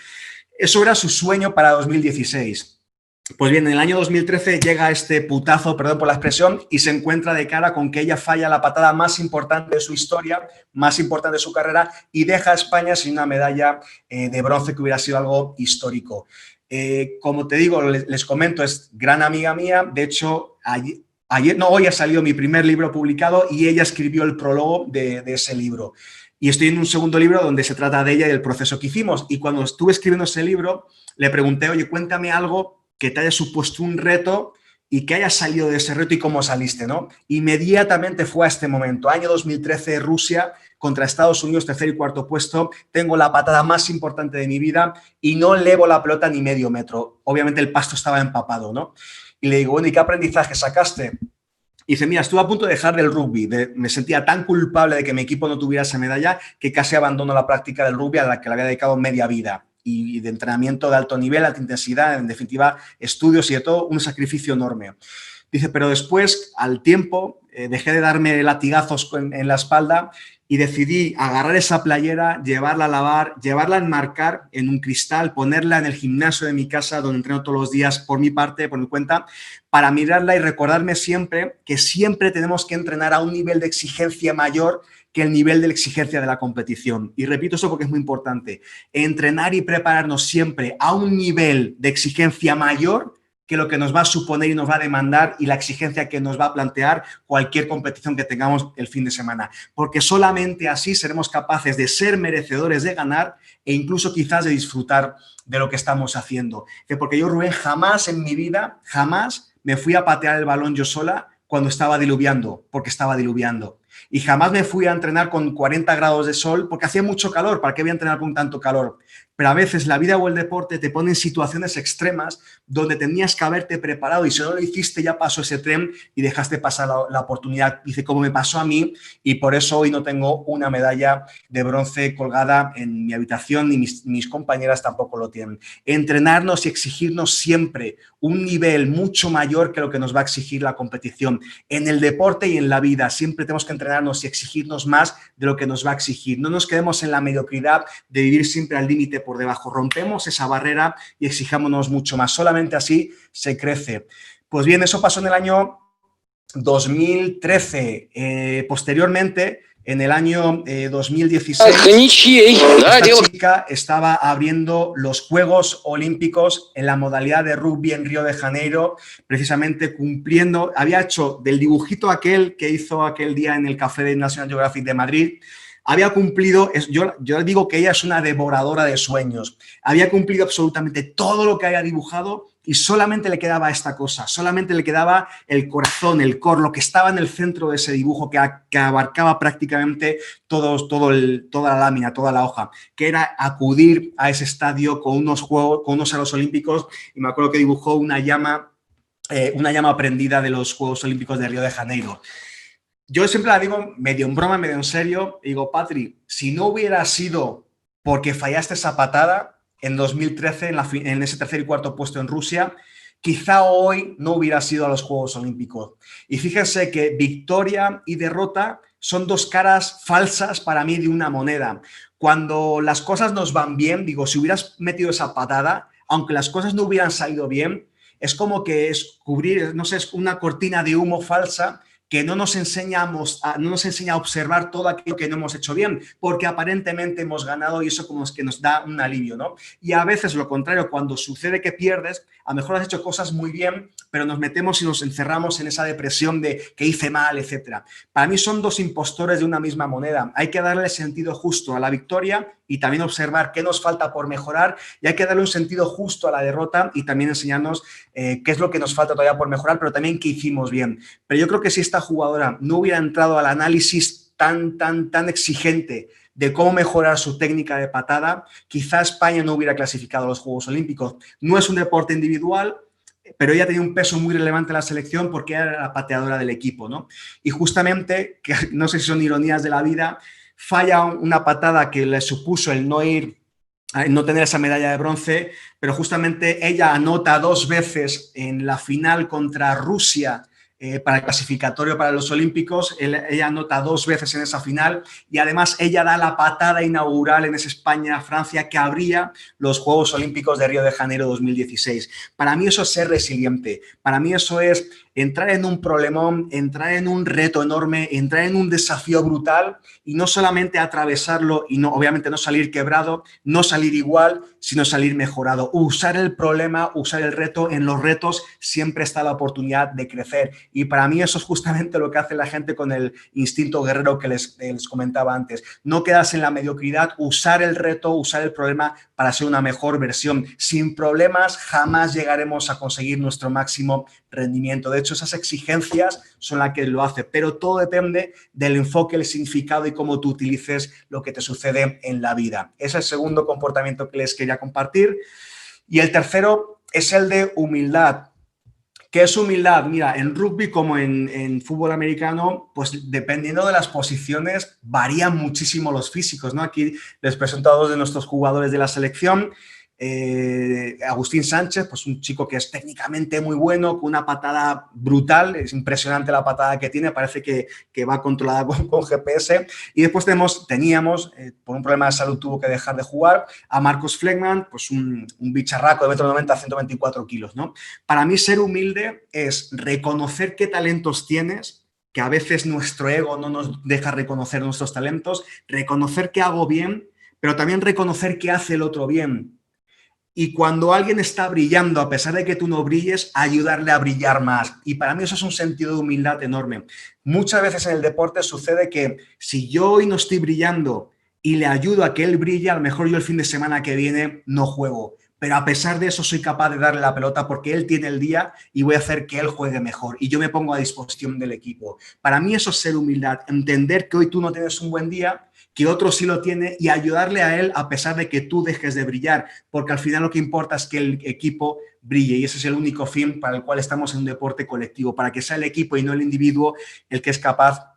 Eso era su sueño para 2016. Pues bien, en el año 2013 llega este putazo, perdón por la expresión, y se encuentra de cara con que ella falla la patada más importante de su historia, más importante de su carrera, y deja a España sin una medalla de bronce, que hubiera sido algo histórico. Como te digo, les comento, es gran amiga mía. De hecho, hoy ha salido mi primer libro publicado y ella escribió el prólogo de ese libro. Y estoy en un segundo libro donde se trata de ella y del proceso que hicimos. Y cuando estuve escribiendo ese libro, le pregunté, oye, cuéntame algo que te haya supuesto un reto y que hayas salido de ese reto y cómo saliste, ¿no? Inmediatamente fue a este momento, año 2013, Rusia contra Estados Unidos, tercer y cuarto puesto. Tengo la patada más importante de mi vida y no elevo la pelota ni medio metro. Obviamente el pasto estaba empapado, ¿no? Y le digo, bueno, ¿y qué aprendizaje sacaste? Y dice, mira, estuve a punto de dejar del rugby. Me sentía tan culpable de que mi equipo no tuviera esa medalla que casi abandono la práctica del rugby, a la que le había dedicado media vida. Y de entrenamiento de alto nivel, alta intensidad, en definitiva, estudios y de todo, un sacrificio enorme. Dice, pero después, al tiempo, dejé de darme latigazos en la espalda y decidí agarrar esa playera, llevarla a lavar, llevarla a enmarcar en un cristal, ponerla en el gimnasio de mi casa, donde entreno todos los días por mi parte, por mi cuenta, para mirarla y recordarme siempre que siempre tenemos que entrenar a un nivel de exigencia mayor que el nivel de la exigencia de la competición. Y repito eso porque es muy importante. Entrenar y prepararnos siempre a un nivel de exigencia mayor que lo que nos va a suponer y nos va a demandar y la exigencia que nos va a plantear cualquier competición que tengamos el fin de semana. Porque solamente así seremos capaces de ser merecedores de ganar e incluso quizás de disfrutar de lo que estamos haciendo. Porque yo, Rubén, jamás en mi vida, jamás me fui a patear el balón yo sola cuando estaba diluviando, porque estaba diluviando. Y jamás me fui a entrenar con 40 grados de sol porque hacía mucho calor. ¿Para qué voy a entrenar con tanto calor? Pero a veces la vida o el deporte te pone en situaciones extremas donde tenías que haberte preparado y si no lo hiciste ya pasó ese tren y dejaste pasar la oportunidad. Dice, como me pasó a mí, y por eso hoy no tengo una medalla de bronce colgada en mi habitación ni mis compañeras tampoco lo tienen. Entrenarnos y exigirnos siempre un nivel mucho mayor que lo que nos va a exigir la competición. En el deporte y en la vida siempre tenemos que entrenarnos y exigirnos más de lo que nos va a exigir. No nos quedemos en la mediocridad de vivir siempre al límite por debajo. Rompemos esa barrera y exijámonos mucho más. Solamente así se crece. Pues bien, eso pasó en el año 2013. Posteriormente, en el año 2016, esta chica estaba abriendo los Juegos Olímpicos en la modalidad de rugby en Río de Janeiro, precisamente cumpliendo, había hecho del dibujito aquel que hizo aquel día en el Café de National Geographic de Madrid, había cumplido, yo digo que ella es una devoradora de sueños, había cumplido absolutamente todo lo que había dibujado y solamente le quedaba esta cosa, solamente le quedaba el corazón, el core, lo que estaba en el centro de ese dibujo que abarcaba prácticamente toda la lámina, toda la hoja, que era acudir a ese estadio con unos aros olímpicos y me acuerdo que dibujó una llama prendida de los Juegos Olímpicos de Río de Janeiro. Yo siempre la digo medio en broma, medio en serio, digo, Patri, si no hubiera sido porque fallaste esa patada en 2013 en ese tercer y cuarto puesto en Rusia, quizá hoy no hubiera sido a los Juegos Olímpicos. Y fíjense que victoria y derrota son dos caras falsas para mí de una moneda. Cuando las cosas nos van bien, digo, si hubieras metido esa patada, aunque las cosas no hubieran salido bien, es como que es cubrir, no sé, es una cortina de humo falsa que no nos enseña a observar todo aquello que no hemos hecho bien, porque aparentemente hemos ganado y eso como es que nos da un alivio, ¿no? Y a veces lo contrario, cuando sucede que pierdes, a lo mejor has hecho cosas muy bien, pero nos metemos y nos encerramos en esa depresión de que hice mal, etc. Para mí son dos impostores de una misma moneda. Hay que darle sentido justo a la victoria y también observar qué nos falta por mejorar y hay que darle un sentido justo a la derrota y también enseñarnos qué es lo que nos falta todavía por mejorar, pero también qué hicimos bien. Pero yo creo que si esta jugadora no hubiera entrado al análisis tan exigente de cómo mejorar su técnica de patada, quizá España no hubiera clasificado a los Juegos Olímpicos. No es un deporte individual, pero ella tenía un peso muy relevante en la selección porque era la pateadora del equipo, ¿no? Y justamente, que no sé si son ironías de la vida, falla una patada que le supuso el no tener esa medalla de bronce, pero justamente ella anota 2 veces en la final contra Rusia para el clasificatorio para los Olímpicos. Ella anota 2 veces en esa final y además ella da la patada inaugural en ese España-Francia que abría los Juegos Olímpicos de Río de Janeiro 2016. Para mí eso es ser resiliente, para mí eso es entrar en un problemón, entrar en un reto enorme, entrar en un desafío brutal y no solamente atravesarlo y no, obviamente no salir quebrado, no salir igual, sino salir mejorado. Usar el problema, usar el reto. En los retos siempre está la oportunidad de crecer y para mí eso es justamente lo que hace la gente con el instinto guerrero que les comentaba antes. No quedarse en la mediocridad, usar el reto, usar el problema para ser una mejor versión. Sin problemas jamás llegaremos a conseguir nuestro máximo rendimiento. De hecho, esas exigencias son las que lo hace, pero todo depende del enfoque, el significado y cómo tú utilices lo que te sucede en la vida. Ese es el segundo comportamiento que les quería compartir. Y el tercero es el de humildad. ¿Qué es humildad? Mira, en rugby como en fútbol americano, pues dependiendo de las posiciones varían muchísimo los físicos, ¿no? Aquí les presento a 2 de nuestros jugadores de la selección. Agustín Sánchez, pues un chico que es técnicamente muy bueno, con una patada brutal, es impresionante la patada que tiene, parece que va controlada con GPS. Y después teníamos, por un problema de salud tuvo que dejar de jugar, a Marcos Fleckman, pues un bicharraco de 1,90 m a 124 kilos, ¿no? Para mí ser humilde es reconocer qué talentos tienes, que a veces nuestro ego no nos deja reconocer nuestros talentos, reconocer qué hago bien, pero también reconocer qué hace el otro bien. Y cuando alguien está brillando, a pesar de que tú no brilles, ayudarle a brillar más. Y para mí eso es un sentido de humildad enorme. Muchas veces en el deporte sucede que si yo hoy no estoy brillando y le ayudo a que él brille, a lo mejor yo el fin de semana que viene no juego. Pero a pesar de eso soy capaz de darle la pelota porque él tiene el día y voy a hacer que él juegue mejor. Y yo me pongo a disposición del equipo. Para mí eso es ser humildad. Entender que hoy tú no tienes un buen día, que otro sí lo tiene y ayudarle a él a pesar de que tú dejes de brillar, porque al final lo que importa es que el equipo brille y ese es el único fin para el cual estamos en un deporte colectivo, para que sea el equipo y no el individuo el que es capaz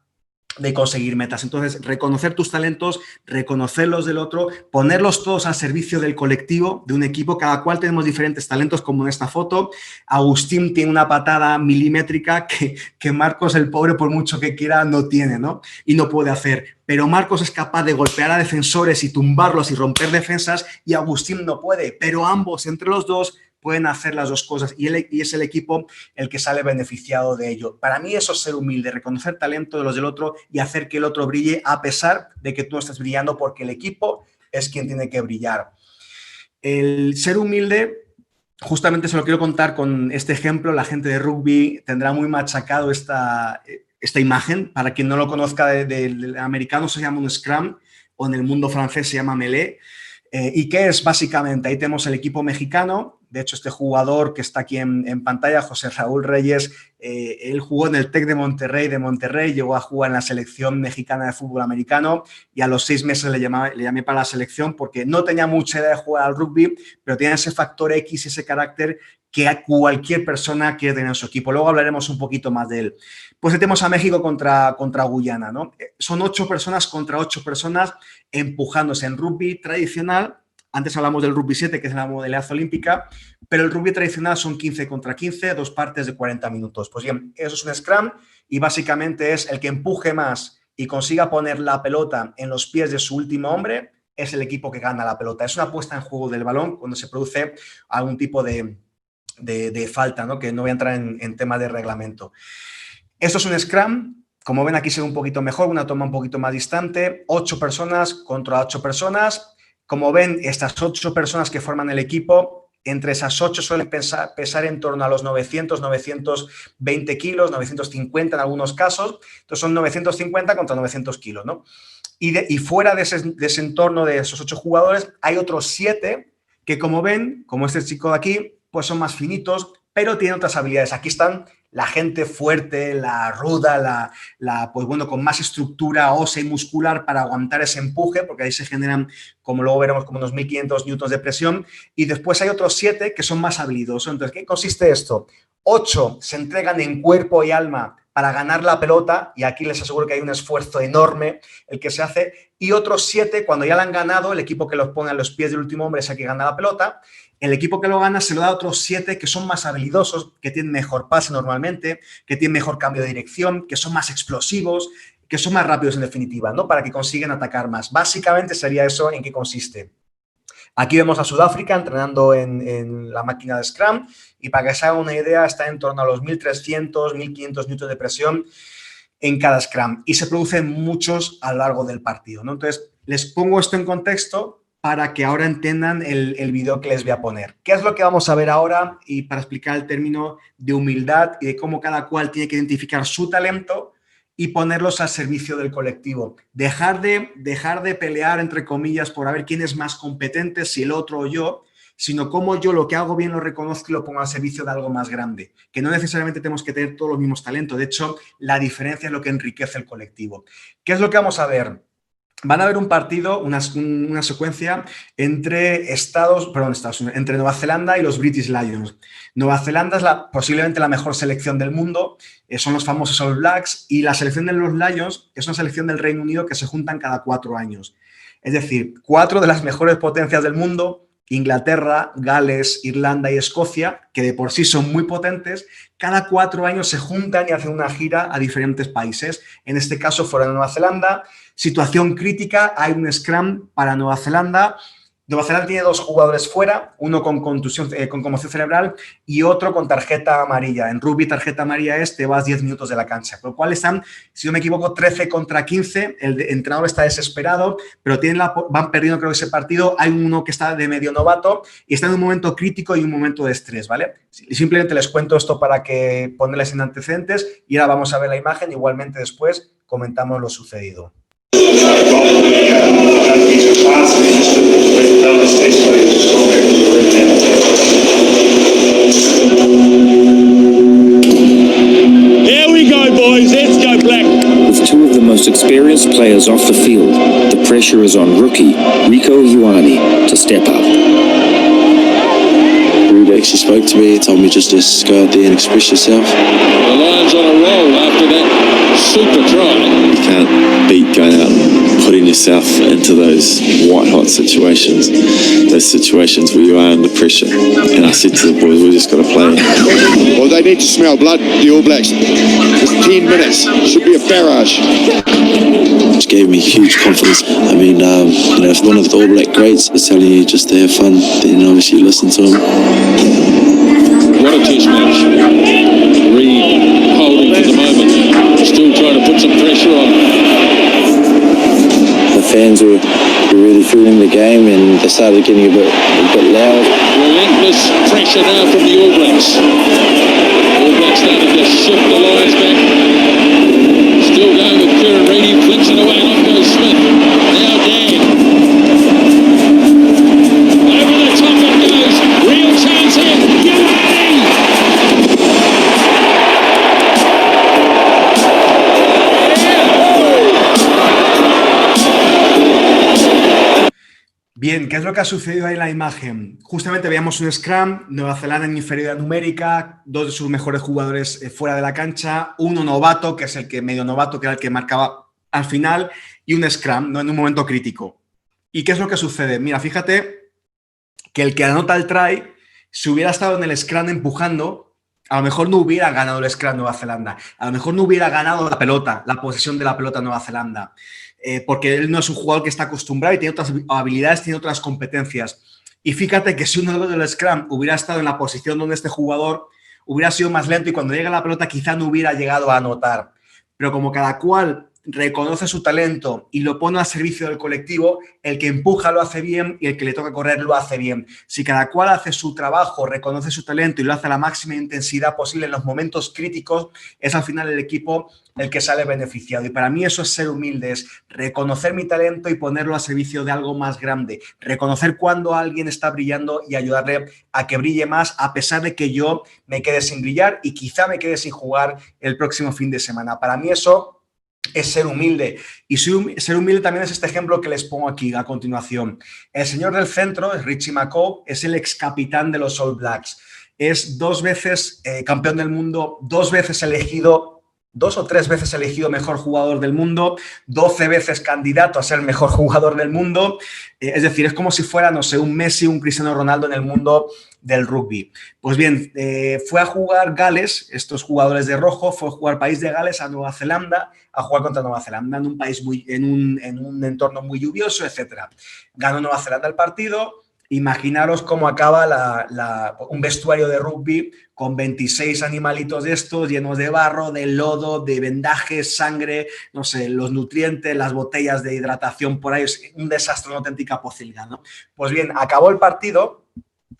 de conseguir metas. Entonces, reconocer tus talentos, reconocer los del otro, ponerlos todos al servicio del colectivo, de un equipo, cada cual tenemos diferentes talentos, como en esta foto. Agustín tiene una patada milimétrica que Marcos, el pobre, por mucho que quiera, no tiene, ¿no? Y no puede hacer. Pero Marcos es capaz de golpear a defensores y tumbarlos y romper defensas y Agustín no puede, pero ambos, entre los dos, pueden hacer las dos cosas y es el equipo el que sale beneficiado de ello. Para mí eso es ser humilde, reconocer talento de los del otro y hacer que el otro brille a pesar de que tú no estés brillando porque el equipo es quien tiene que brillar. El ser humilde, justamente se lo quiero contar con este ejemplo. La gente de rugby tendrá muy machacado esta imagen. Para quien no lo conozca, del americano se llama un scrum o en el mundo francés se llama mêlée. ¿Y qué es básicamente? Ahí tenemos el equipo mexicano. De hecho, este jugador que está aquí en pantalla, José Raúl Reyes, él jugó en el TEC de Monterrey, llegó a jugar en la selección mexicana de fútbol americano y a los 6 meses le llamé para la selección porque no tenía mucha idea de jugar al rugby, pero tenía ese factor X, ese carácter que cualquier persona quiere tener en su equipo. Luego hablaremos un poquito más de él. Pues tenemos a México contra Guyana, ¿no? Son 8 personas contra 8 personas empujándose en rugby tradicional. Antes hablamos del rugby 7, que es la modalidad olímpica, pero el rugby tradicional son 15 contra 15, 2 partes de 40 minutos. Pues bien, eso es un scrum y básicamente es el que empuje más y consiga poner la pelota en los pies de su último hombre, es el equipo que gana la pelota. Es una puesta en juego del balón cuando se produce algún tipo de falta, ¿no? Que no voy a entrar en tema de reglamento. Esto es un scrum. Como ven, aquí se ve un poquito mejor, una toma un poquito más distante. 8 personas contra 8 personas. Como ven, estas 8 personas que forman el equipo, entre esas 8 suelen pesar en torno a los 900, 920 kilos, 950 en algunos casos. Entonces son 950 contra 900 kilos, ¿no? Y fuera de ese entorno de esos 8 jugadores hay otros 7 que, como ven, como este chico de aquí, pues son más finitos, pero tienen otras habilidades. Aquí están la gente fuerte, la ruda, pues bueno, con más estructura ósea y muscular para aguantar ese empuje, porque ahí se generan, como luego veremos, como unos 1500 newtons de presión, y después hay otros 7 que son más habilidosos. Entonces, ¿qué consiste esto? 8 se entregan en cuerpo y alma para ganar la pelota, y aquí les aseguro que hay un esfuerzo enorme el que se hace, y otros 7, cuando ya la han ganado, el equipo que los pone a los pies del último hombre es el que gana la pelota. El equipo que lo gana se lo da a otros 7 que son más habilidosos, que tienen mejor pase normalmente, que tienen mejor cambio de dirección, que son más explosivos, que son más rápidos en definitiva, ¿no? Para que consigan atacar más. Básicamente sería eso en qué consiste. Aquí vemos a Sudáfrica entrenando en la máquina de Scrum, y para que se haga una idea está en torno a los 1300, 1500 newtons de presión en cada Scrum, y se producen muchos a lo largo del partido, ¿no? Entonces, les pongo esto en contexto para que ahora entiendan el vídeo que les voy a poner. ¿Qué es lo que vamos a ver ahora? Y para explicar el término de humildad y de cómo cada cual tiene que identificar su talento y ponerlos al servicio del colectivo. Dejar de pelear, entre comillas, por a ver quién es más competente, si el otro o yo, sino cómo yo lo que hago bien lo reconozco y lo pongo al servicio de algo más grande. Que no necesariamente tenemos que tener todos los mismos talentos. De hecho, la diferencia es lo que enriquece el colectivo. ¿Qué es lo que vamos a ver? Van a ver un partido, una secuencia entre entre Nueva Zelanda y los British Lions. Nueva Zelanda es posiblemente la mejor selección del mundo, son los famosos All Blacks, y la selección de los Lions es una selección del Reino Unido que se juntan cada 4 años. Es decir, 4 de las mejores potencias del mundo, Inglaterra, Gales, Irlanda y Escocia, que de por sí son muy potentes, cada 4 años se juntan y hacen una gira a diferentes países. En este caso fueron Nueva Zelanda. Situación crítica, hay un scrum para Nueva Zelanda. Nueva Zelanda tiene 2 jugadores fuera, uno con contusión, con conmoción cerebral, y otro con tarjeta amarilla. En rugby, tarjeta amarilla es te vas 10 minutos de la cancha, por lo cual están, si no me equivoco, 13 contra 15. El entrenador está desesperado, pero van perdiendo, creo, ese partido. Hay uno que está de medio novato y está en un momento crítico y un momento de estrés, ¿vale? Simplemente les cuento esto para que ponerles en antecedentes, y ahora vamos a ver la imagen. Igualmente después comentamos lo sucedido. Here we go, boys. Let's go black. With 2 of the most experienced players off the field, the pressure is on rookie Rico Ioane to step up. Rude actually spoke to me, told me just to go out there and express yourself. The Lions on a roll after that super try. You can't beat going out and putting yourself into those white-hot situations, those situations where you are under pressure. And I said to the boys, we just got to play. Well, they need to smell blood, the All Blacks. It's 10 minutes. Should be a barrage. Which gave me huge confidence. I mean, if one of the All Black greats is telling you just to have fun, then obviously you listen to him. What a test match. Reed holding for the moment. Still trying to put some pressure on. The fans were really feeling the game, and they started getting a bit loud. Relentless pressure now from the All Blacks. All Blacks starting to shift the Lions back. Still going with Kieran Reedy, flicks it away, and off goes Smith. Now Dan. Over the top it goes. Real chance here. Ioane! Bien, ¿qué es lo que ha sucedido ahí en la imagen? Justamente veíamos un scrum, Nueva Zelanda en inferioridad numérica, 2 de sus mejores jugadores fuera de la cancha, uno novato, que es el que medio novato, que era el que marcaba al final, y un scrum, ¿no? En un momento crítico. ¿Y qué es lo que sucede? Mira, fíjate que el que anota el try, si hubiera estado en el scrum empujando, a lo mejor no hubiera ganado el scrum Nueva Zelanda, a lo mejor no hubiera ganado la pelota, la posesión de la pelota Nueva Zelanda. Porque él no es un jugador que está acostumbrado y tiene otras habilidades, tiene otras competencias. Y fíjate que si uno del scrum hubiera estado en la posición donde este jugador, hubiera sido más lento y cuando llega la pelota quizá no hubiera llegado a anotar. Pero como cada cual reconoce su talento y lo pone al servicio del colectivo, el que empuja lo hace bien y el que le toca correr lo hace bien. Si cada cual hace su trabajo, reconoce su talento y lo hace a la máxima intensidad posible en los momentos críticos, es al final el equipo el que sale beneficiado. Y para mí eso es ser humilde, es reconocer mi talento y ponerlo al servicio de algo más grande, reconocer cuando alguien está brillando y ayudarle a que brille más, a pesar de que yo me quede sin brillar y quizá me quede sin jugar el próximo fin de semana. Para mí eso es ser humilde. Y ser humilde también es este ejemplo que les pongo aquí a continuación. El señor del centro, Richie McCaw, es el ex capitán de los All Blacks. Es 2 veces campeón del mundo, 2 veces elegido, 2 o 3 veces elegido mejor jugador del mundo, 12 veces candidato a ser mejor jugador del mundo. Es decir, es como si fuera, no sé, un Messi, un Cristiano Ronaldo en el mundo del rugby. Pues bien, fue a jugar Gales, estos jugadores de rojo, fue a jugar país de Gales a Nueva Zelanda, a jugar contra Nueva Zelanda en un país en un entorno muy lluvioso, etc. Ganó Nueva Zelanda el partido. Imaginaros cómo acaba un vestuario de rugby con 26 animalitos de estos llenos de barro, de lodo, de vendajes, sangre, no sé, los nutrientes, las botellas de hidratación por ahí. Es un desastre, una auténtica pocilga, ¿no? Pues bien, acabó el partido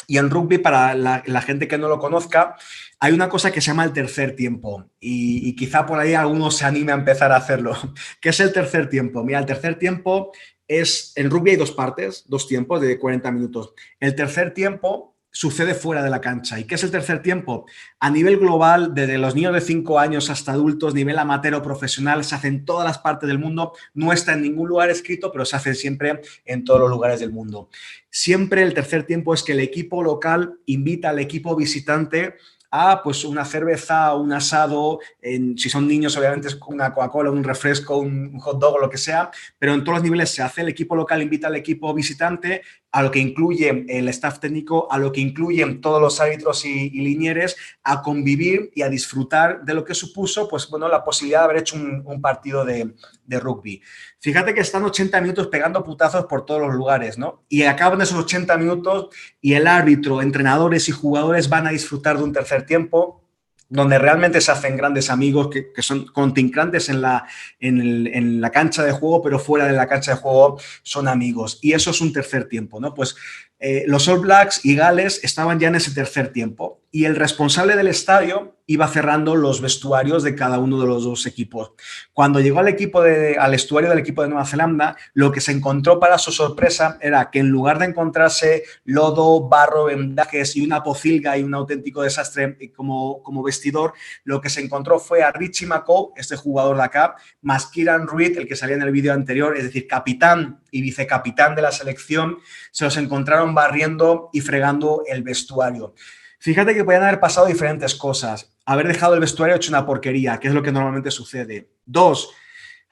y en rugby, para la gente que no lo conozca, hay una cosa que se llama el tercer tiempo y quizá por ahí alguno se anime a empezar a hacerlo. ¿Qué es el tercer tiempo? Mira, el tercer tiempo es, en rugby hay 2 partes, 2 tiempos de 40 minutos. El tercer tiempo sucede fuera de la cancha. ¿Y qué es el tercer tiempo? A nivel global, desde los niños de 5 años hasta adultos, nivel amateur o profesional, se hace en todas las partes del mundo. No está en ningún lugar escrito, pero se hace siempre en todos los lugares del mundo. Siempre el tercer tiempo es que el equipo local invita al equipo visitante a pues una cerveza, un asado, si son niños obviamente es una Coca-Cola, un refresco, un hot dog o lo que sea, pero en todos los niveles se hace. El equipo local invita al equipo visitante, a lo que incluye el staff técnico, a lo que incluyen todos los árbitros y linieres, a convivir y a disfrutar de lo que supuso, pues bueno, la posibilidad de haber hecho un partido de rugby. Fíjate que están 80 minutos pegando putazos por todos los lugares, ¿no? Y acaban esos 80 minutos y el árbitro, entrenadores y jugadores van a disfrutar de un tercer tiempo donde realmente se hacen grandes amigos que son contrincantes en la cancha de juego, pero fuera de la cancha de juego son amigos. Y eso es un tercer tiempo, ¿no? Pues los All Blacks y Gales estaban ya en ese tercer tiempo y el responsable del estadio iba cerrando los vestuarios de cada uno de los 2 equipos. Cuando llegó al vestuario del equipo de Nueva Zelanda, lo que se encontró para su sorpresa era que en lugar de encontrarse lodo, barro, vendajes y una pocilga y un auténtico desastre como vestidor, lo que se encontró fue a Richie McCaw, este jugador de acá, más Kieran Reid, el que salía en el vídeo anterior, es decir, capitán y vicecapitán de la selección, se los encontraron barriendo y fregando el vestuario. Fíjate que podían haber pasado diferentes cosas. Haber dejado el vestuario hecho una porquería, que es lo que normalmente sucede. 2,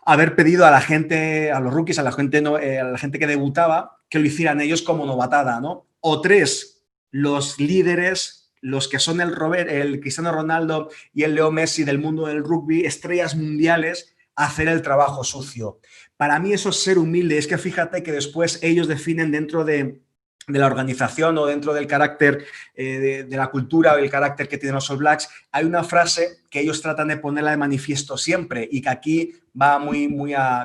haber pedido a la gente, a los rookies, a la gente que debutaba, que lo hicieran ellos como novatada, ¿no? O 3, los líderes, los que son el Cristiano Ronaldo y el Leo Messi del mundo del rugby, estrellas mundiales, hacer el trabajo sucio. Para mí eso es ser humilde. Es que fíjate que después ellos definen dentro de la organización o dentro del carácter de la cultura o el carácter que tienen los All Blacks, hay una frase que ellos tratan de ponerla de manifiesto siempre y que aquí va muy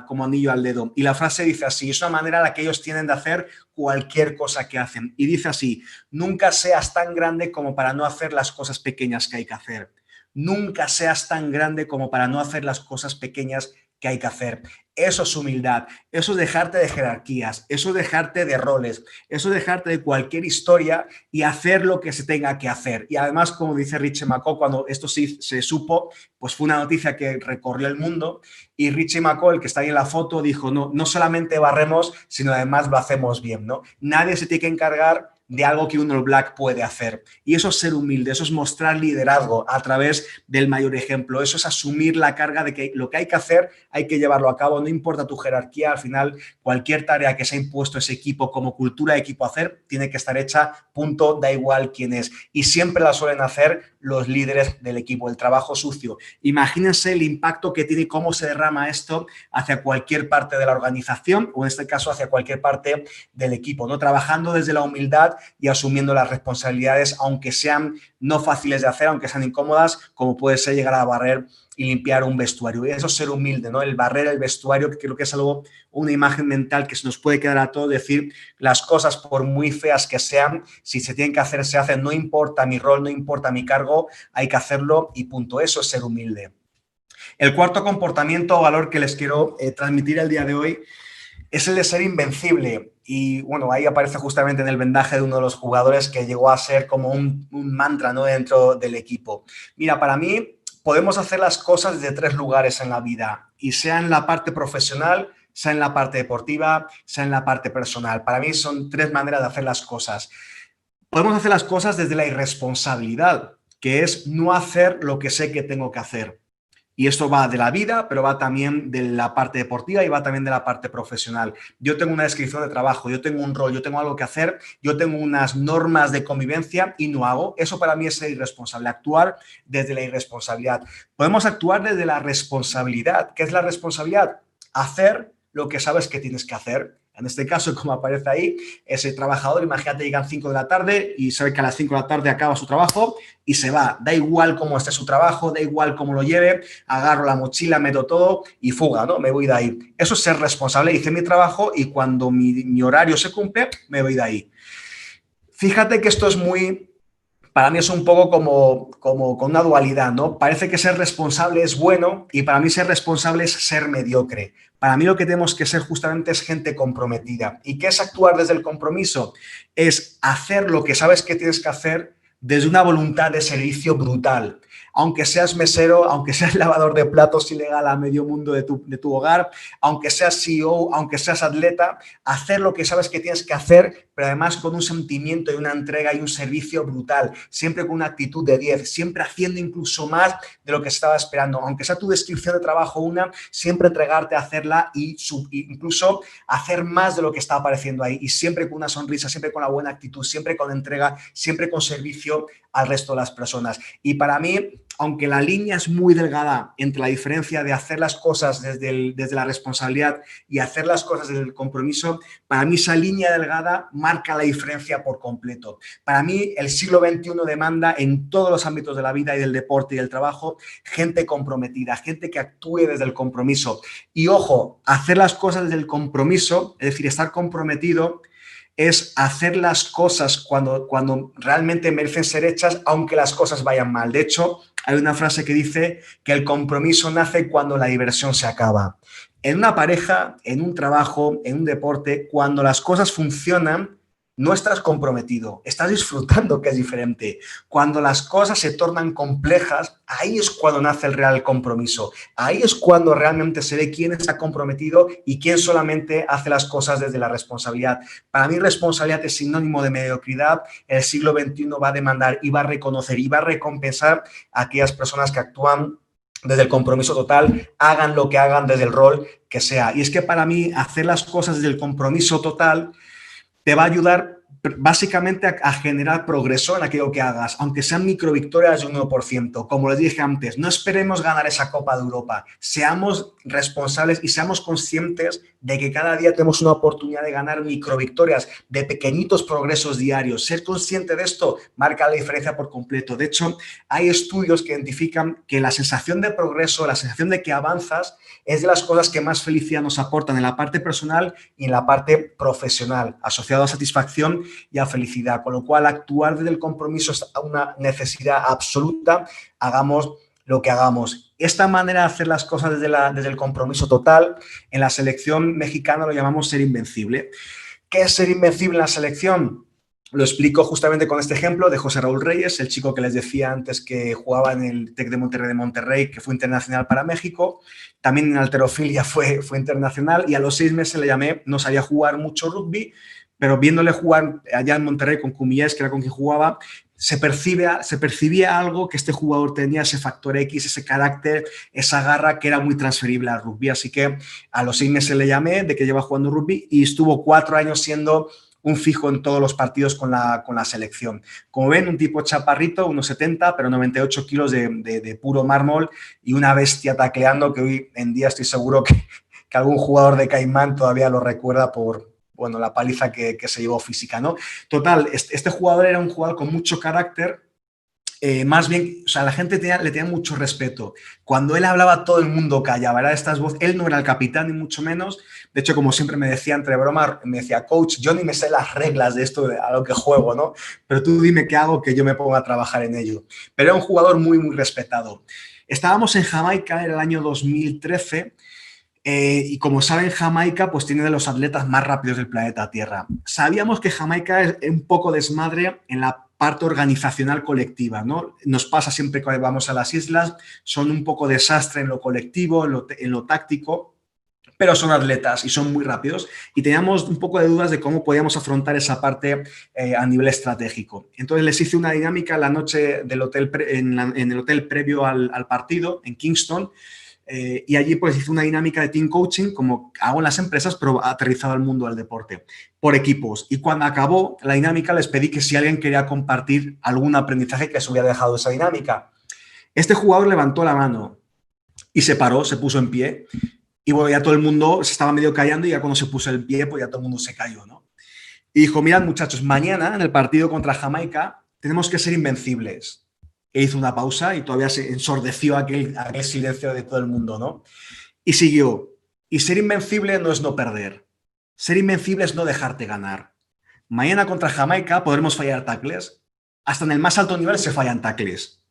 como anillo al dedo. Y la frase dice así, es una manera en la que ellos tienen de hacer cualquier cosa que hacen. Y dice así, nunca seas tan grande como para no hacer las cosas pequeñas que hay que hacer. Nunca seas tan grande como para no hacer las cosas pequeñas que hay que hacer. Eso es humildad, eso es dejarte de jerarquías, eso es dejarte de roles, eso es dejarte de cualquier historia y hacer lo que se tenga que hacer. Y además, como dice Richie McCaw, cuando esto se supo, pues fue una noticia que recorrió el mundo y Richie McCaw, el que está ahí en la foto, dijo, no solamente barremos, sino además lo hacemos bien, ¿no? Nadie se tiene que encargar de algo que un All Black puede hacer. Y eso es ser humilde, eso es mostrar liderazgo a través del mayor ejemplo, eso es asumir la carga de que lo que hay que hacer hay que llevarlo a cabo, no importa tu jerarquía, al final cualquier tarea que se ha impuesto ese equipo como cultura de equipo hacer, tiene que estar hecha, punto, da igual quién es. Y siempre la suelen hacer los líderes del equipo, el trabajo sucio. Imagínense el impacto que tiene y cómo se derrama esto hacia cualquier parte de la organización o en este caso hacia cualquier parte del equipo, ¿no? Trabajando desde la humildad y asumiendo las responsabilidades, aunque sean no fáciles de hacer, aunque sean incómodas, como puede ser llegar a barrer y limpiar un vestuario. Y eso es ser humilde, ¿no? El barrer el vestuario, que creo que es algo, una imagen mental que se nos puede quedar a todos, decir las cosas por muy feas que sean, si se tienen que hacer, se hacen, no importa mi rol, no importa mi cargo, hay que hacerlo y punto. Eso es ser humilde. El cuarto comportamiento o valor que les quiero transmitir el día de hoy es el de ser invencible. Y bueno, ahí aparece justamente en el vendaje de uno de los jugadores que llegó a ser como un mantra, ¿no? Dentro del equipo. Mira, para mí podemos hacer las cosas desde 3 lugares en la vida, y sea en la parte profesional, sea en la parte deportiva, sea en la parte personal. Para mí son 3 maneras de hacer las cosas. Podemos hacer las cosas desde la irresponsabilidad, que es no hacer lo que sé que tengo que hacer. Y esto va de la vida, pero va también de la parte deportiva y va también de la parte profesional. Yo tengo una descripción de trabajo, yo tengo un rol, yo tengo algo que hacer, yo tengo unas normas de convivencia y no hago. Eso para mí es ser irresponsable, actuar desde la irresponsabilidad. Podemos actuar desde la responsabilidad. ¿Qué es la responsabilidad? Hacer lo que sabes que tienes que hacer. En este caso, como aparece ahí, ese trabajador, imagínate, llegan 5 de la tarde y sabe que a las 5 de la tarde acaba su trabajo y se va. Da igual cómo esté su trabajo, da igual cómo lo lleve, agarro la mochila, meto todo y fuga, ¿no? Me voy de ahí. Eso es ser responsable. Hice mi trabajo y cuando mi horario se cumple, me voy de ahí. Fíjate que esto es muy... Para mí es un poco como con una dualidad, ¿no? Parece que ser responsable es bueno y para mí ser responsable es ser mediocre. Para mí lo que tenemos que ser justamente es gente comprometida. ¿Y qué es actuar desde el compromiso? Es hacer lo que sabes que tienes que hacer desde una voluntad de servicio brutal. Aunque seas mesero, aunque seas lavador de platos ilegal a medio mundo de tu hogar, aunque seas CEO, aunque seas atleta, hacer lo que sabes que tienes que hacer, pero además con un sentimiento y una entrega y un servicio brutal, siempre con una actitud de 10, siempre haciendo incluso más de lo que se estaba esperando. Aunque sea tu descripción de trabajo siempre entregarte a hacerla y incluso hacer más de lo que está apareciendo ahí. Y siempre con una sonrisa, siempre con la buena actitud, siempre con entrega, siempre con servicio al resto de las personas. Y para mí, aunque la línea es muy delgada entre la diferencia de hacer las cosas desde la responsabilidad y hacer las cosas desde el compromiso, para mí esa línea delgada marca la diferencia por completo. Para mí el siglo XXI demanda en todos los ámbitos de la vida y del deporte y del trabajo gente comprometida, gente que actúe desde el compromiso. Y ojo, hacer las cosas desde el compromiso, es decir, estar comprometido, es hacer las cosas cuando realmente merecen ser hechas, aunque las cosas vayan mal. De hecho, hay una frase que dice que el compromiso nace cuando la diversión se acaba. En una pareja, en un trabajo, en un deporte, cuando las cosas funcionan, no estás comprometido, estás disfrutando, que es diferente. Cuando las cosas se tornan complejas, ahí es cuando nace el real compromiso. Ahí es cuando realmente se ve quién está comprometido y quién solamente hace las cosas desde la responsabilidad. Para mí, responsabilidad es sinónimo de mediocridad. El siglo XXI va a demandar y va a reconocer y va a recompensar a aquellas personas que actúan desde el compromiso total, hagan lo que hagan desde el rol que sea. Y es que para mí, hacer las cosas desde el compromiso total te va a ayudar básicamente a generar progreso en aquello que hagas, aunque sean microvictorias de un 1%. Como les dije antes, no esperemos ganar esa Copa de Europa. Seamos responsables y seamos conscientes de que cada día tenemos una oportunidad de ganar microvictorias, de pequeñitos progresos diarios. Ser consciente de esto marca la diferencia por completo. De hecho, hay estudios que identifican que la sensación de progreso, la sensación de que avanzas, es de las cosas que más felicidad nos aportan en la parte personal y en la parte profesional, asociado a satisfacción y a felicidad. Con lo cual, actuar desde el compromiso es una necesidad absoluta, hagamos lo que hagamos. Esta manera de hacer las cosas desde el compromiso total, en la selección mexicana lo llamamos ser invencible. ¿Qué es ser invencible en la selección? Lo explico justamente con este ejemplo de José Raúl Reyes, el chico que les decía antes que jugaba en el TEC de Monterrey, que fue internacional para México. También en halterofilia fue internacional y a los 6 meses le llamé, no sabía jugar mucho rugby, pero viéndole jugar allá en Monterrey con Cumillés, que era con quien jugaba, se percibía algo que este jugador tenía, ese factor X, ese carácter, esa garra que era muy transferible al rugby. Así que a los 6 meses le llamé de que lleva jugando rugby y estuvo 4 años siendo un fijo en todos los partidos con la selección. Como ven, un tipo chaparrito, unos 70, pero 98 kilos de puro mármol y una bestia tacleando que hoy en día estoy seguro que algún jugador de Caimán todavía lo recuerda por, bueno, la paliza que se llevó física, ¿no? Total, este jugador era un jugador con mucho carácter. Más bien, o sea, la gente le tenía mucho respeto. Cuando él hablaba, todo el mundo callaba. Era estas voces. Él no era el capitán, ni mucho menos. De hecho, como siempre me decía entre broma, me decía, coach, yo ni me sé las reglas de esto, a lo que juego, ¿no? Pero tú dime qué hago, que yo me pongo a trabajar en ello. Pero era un jugador muy, muy respetado. Estábamos en Jamaica, era el año 2013. Y como saben, Jamaica pues tiene de los atletas más rápidos del planeta Tierra. Sabíamos que Jamaica es un poco desmadre en la parte organizacional colectiva, ¿no? Nos pasa siempre que vamos a las islas, son un poco desastre en lo colectivo, en lo táctico, pero son atletas y son muy rápidos y teníamos un poco de dudas de cómo podíamos afrontar esa parte a nivel estratégico. Entonces les hice una dinámica la noche del hotel en el hotel previo al partido en Kingston. Y allí pues hice una dinámica de team coaching como hago en las empresas, pero aterrizado al mundo del deporte, por equipos. Y cuando acabó la dinámica les pedí que si alguien quería compartir algún aprendizaje que se hubiera dejado esa dinámica. Este jugador levantó la mano y se paró, se puso en pie y bueno, ya todo el mundo se estaba medio callando y ya cuando se puso en pie pues ya todo el mundo se cayó, ¿no? Y dijo, mirad muchachos, mañana en el partido contra Jamaica tenemos que ser invencibles. E hizo una pausa y todavía se ensordeció aquel silencio de todo el mundo, ¿no? Y siguió. Y ser invencible no es no perder. Ser invencible es no dejarte ganar. Mañana contra Jamaica podremos fallar tackles. Hasta en el más alto nivel se fallan tackles.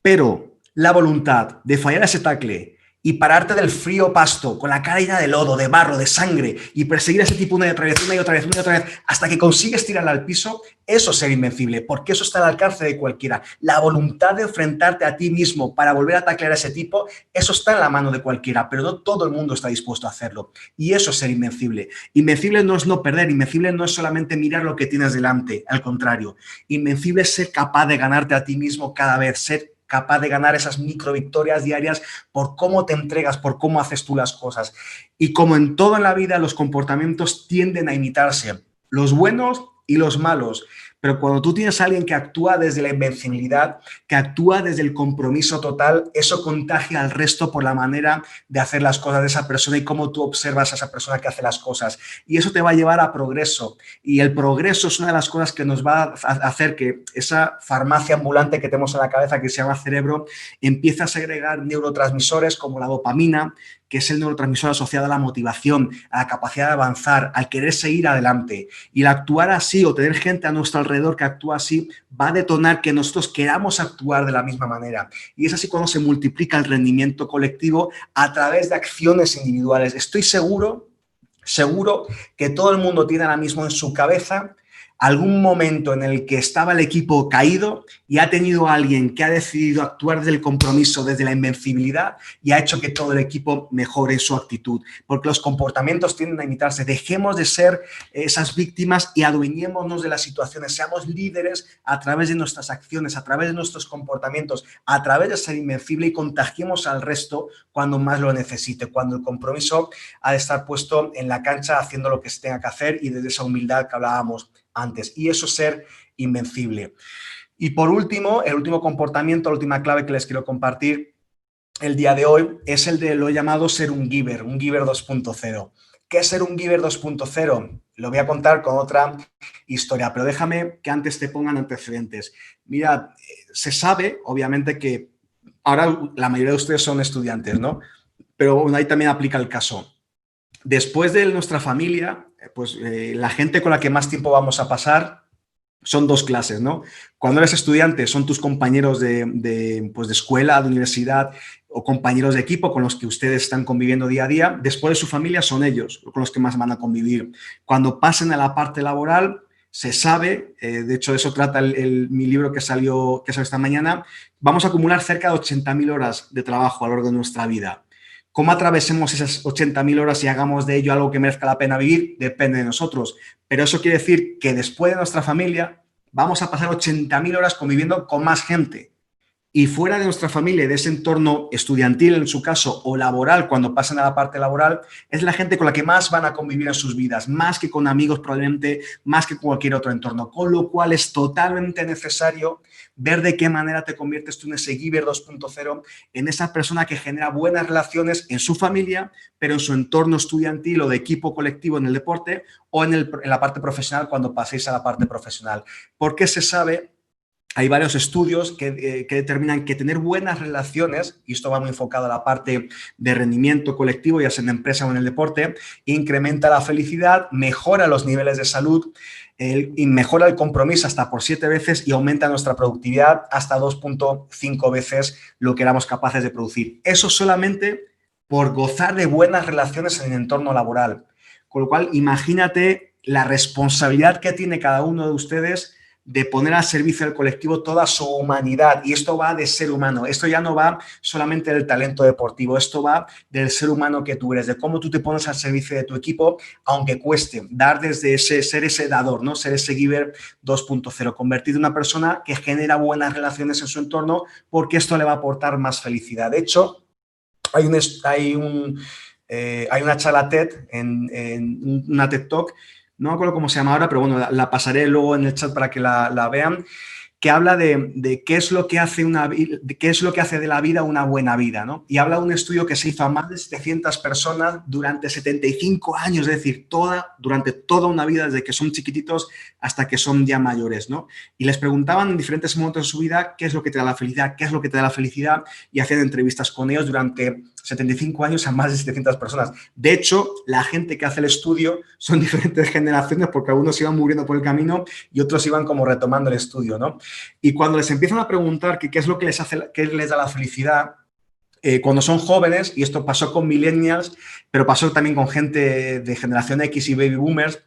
Pero la voluntad de fallar ese tackle y pararte del frío pasto con la cara llena de lodo, de barro, de sangre y perseguir a ese tipo una y otra vez, una y otra vez, una y otra vez, hasta que consigues tirarla al piso, eso es ser invencible, porque eso está al alcance de cualquiera. La voluntad de enfrentarte a ti mismo para volver a taclear a ese tipo, eso está en la mano de cualquiera, pero no todo el mundo está dispuesto a hacerlo. Y eso es ser invencible. Invencible no es no perder, invencible no es solamente mirar lo que tienes delante, al contrario. Invencible es ser capaz de ganarte a ti mismo cada vez, ser capaz de ganar esas micro victorias diarias por cómo te entregas, por cómo haces tú las cosas. Y como en todo en la vida, los comportamientos tienden a imitarse, los buenos y los malos. Pero cuando tú tienes a alguien que actúa desde la invencibilidad, que actúa desde el compromiso total, eso contagia al resto por la manera de hacer las cosas de esa persona y cómo tú observas a esa persona que hace las cosas. Y eso te va a llevar a progreso. Y el progreso es una de las cosas que nos va a hacer que esa farmacia ambulante que tenemos en la cabeza, que se llama cerebro, empiece a segregar neurotransmisores como la dopamina, que es el neurotransmisor asociado a la motivación, a la capacidad de avanzar, al querer seguir adelante. Y el actuar así o tener gente a nuestro alrededor que actúa así va a detonar que nosotros queramos actuar de la misma manera. Y es así cuando se multiplica el rendimiento colectivo a través de acciones individuales. Estoy seguro que todo el mundo tiene ahora mismo en su cabeza algún momento en el que estaba el equipo caído y ha tenido a alguien que ha decidido actuar desde el compromiso, desde la invencibilidad y ha hecho que todo el equipo mejore su actitud, porque los comportamientos tienden a imitarse. Dejemos de ser esas víctimas y adueñémonos de las situaciones, seamos líderes a través de nuestras acciones, a través de nuestros comportamientos, a través de ser invencible y contagiemos al resto cuando más lo necesite, cuando el compromiso ha de estar puesto en la cancha haciendo lo que se tenga que hacer y desde esa humildad que hablábamos antes, y eso es ser invencible. Y por último, el último comportamiento, la última clave que les quiero compartir el día de hoy es el de lo llamado ser un giver 2.0. ¿Qué es ser un giver 2.0? Lo voy a contar con otra historia, pero déjame que antes te pongan antecedentes. Mira, se sabe, obviamente, que ahora la mayoría de ustedes son estudiantes, ¿no? Pero ahí también aplica el caso. Después de nuestra familia, pues la gente con la que más tiempo vamos a pasar son dos clases, ¿no? Cuando eres estudiante son tus compañeros de escuela, de universidad o compañeros de equipo con los que ustedes están conviviendo día a día. Después de su familia son ellos con los que más van a convivir. Cuando pasen a la parte laboral, se sabe, de hecho de eso trata mi libro que salió esta mañana, vamos a acumular cerca de 80.000 horas de trabajo a lo largo de nuestra vida. ¿Cómo atravesemos esas 80.000 horas y hagamos de ello algo que merezca la pena vivir? Depende de nosotros. Pero eso quiere decir que después de nuestra familia vamos a pasar 80.000 horas conviviendo con más gente. Y fuera de nuestra familia, de ese entorno estudiantil en su caso, o laboral, cuando pasan a la parte laboral, es la gente con la que más van a convivir en sus vidas, más que con amigos probablemente, más que con cualquier otro entorno. Con lo cual es totalmente necesario ver de qué manera te conviertes tú en ese giver 2.0, en esa persona que genera buenas relaciones en su familia, pero en su entorno estudiantil o de equipo colectivo en el deporte o en la parte profesional cuando paséis a la parte profesional. Porque se sabe... Hay varios estudios que determinan que tener buenas relaciones, y esto va muy enfocado a la parte de rendimiento colectivo, ya sea en empresa o en el deporte, incrementa la felicidad, mejora los niveles de salud y mejora el compromiso hasta por 7 veces y aumenta nuestra productividad hasta 2.5 veces lo que éramos capaces de producir. Eso solamente por gozar de buenas relaciones en el entorno laboral. Con lo cual, imagínate la responsabilidad que tiene cada uno de ustedes de poner al servicio del colectivo toda su humanidad. Y esto va de ser humano. Esto ya no va solamente del talento deportivo. Esto va del ser humano que tú eres, de cómo tú te pones al servicio de tu equipo, aunque cueste. Dar desde ser ese dador, ¿no? Ser ese giver 2.0. Convertirte en una persona que genera buenas relaciones en su entorno porque esto le va a aportar más felicidad. De hecho, hay una charla TED, en una TED Talk, no me acuerdo cómo se llama ahora, pero bueno, la pasaré luego en el chat para que la vean, que habla de qué es lo que hace de la vida una buena vida, ¿no? Y habla de un estudio que se hizo a más de 700 personas durante 75 años, es decir, durante toda una vida, desde que son chiquititos hasta que son ya mayores, ¿no? Y les preguntaban en diferentes momentos de su vida qué es lo que te da la felicidad, qué es lo que te da la felicidad, y hacían entrevistas con ellos durante 75 años a más de 700 personas. De hecho, la gente que hace el estudio son diferentes generaciones porque algunos iban muriendo por el camino y otros iban como retomando el estudio, ¿no? Y cuando les empiezan a preguntar qué es lo que les da la felicidad, cuando son jóvenes, y esto pasó con millennials, pero pasó también con gente de generación X y baby boomers,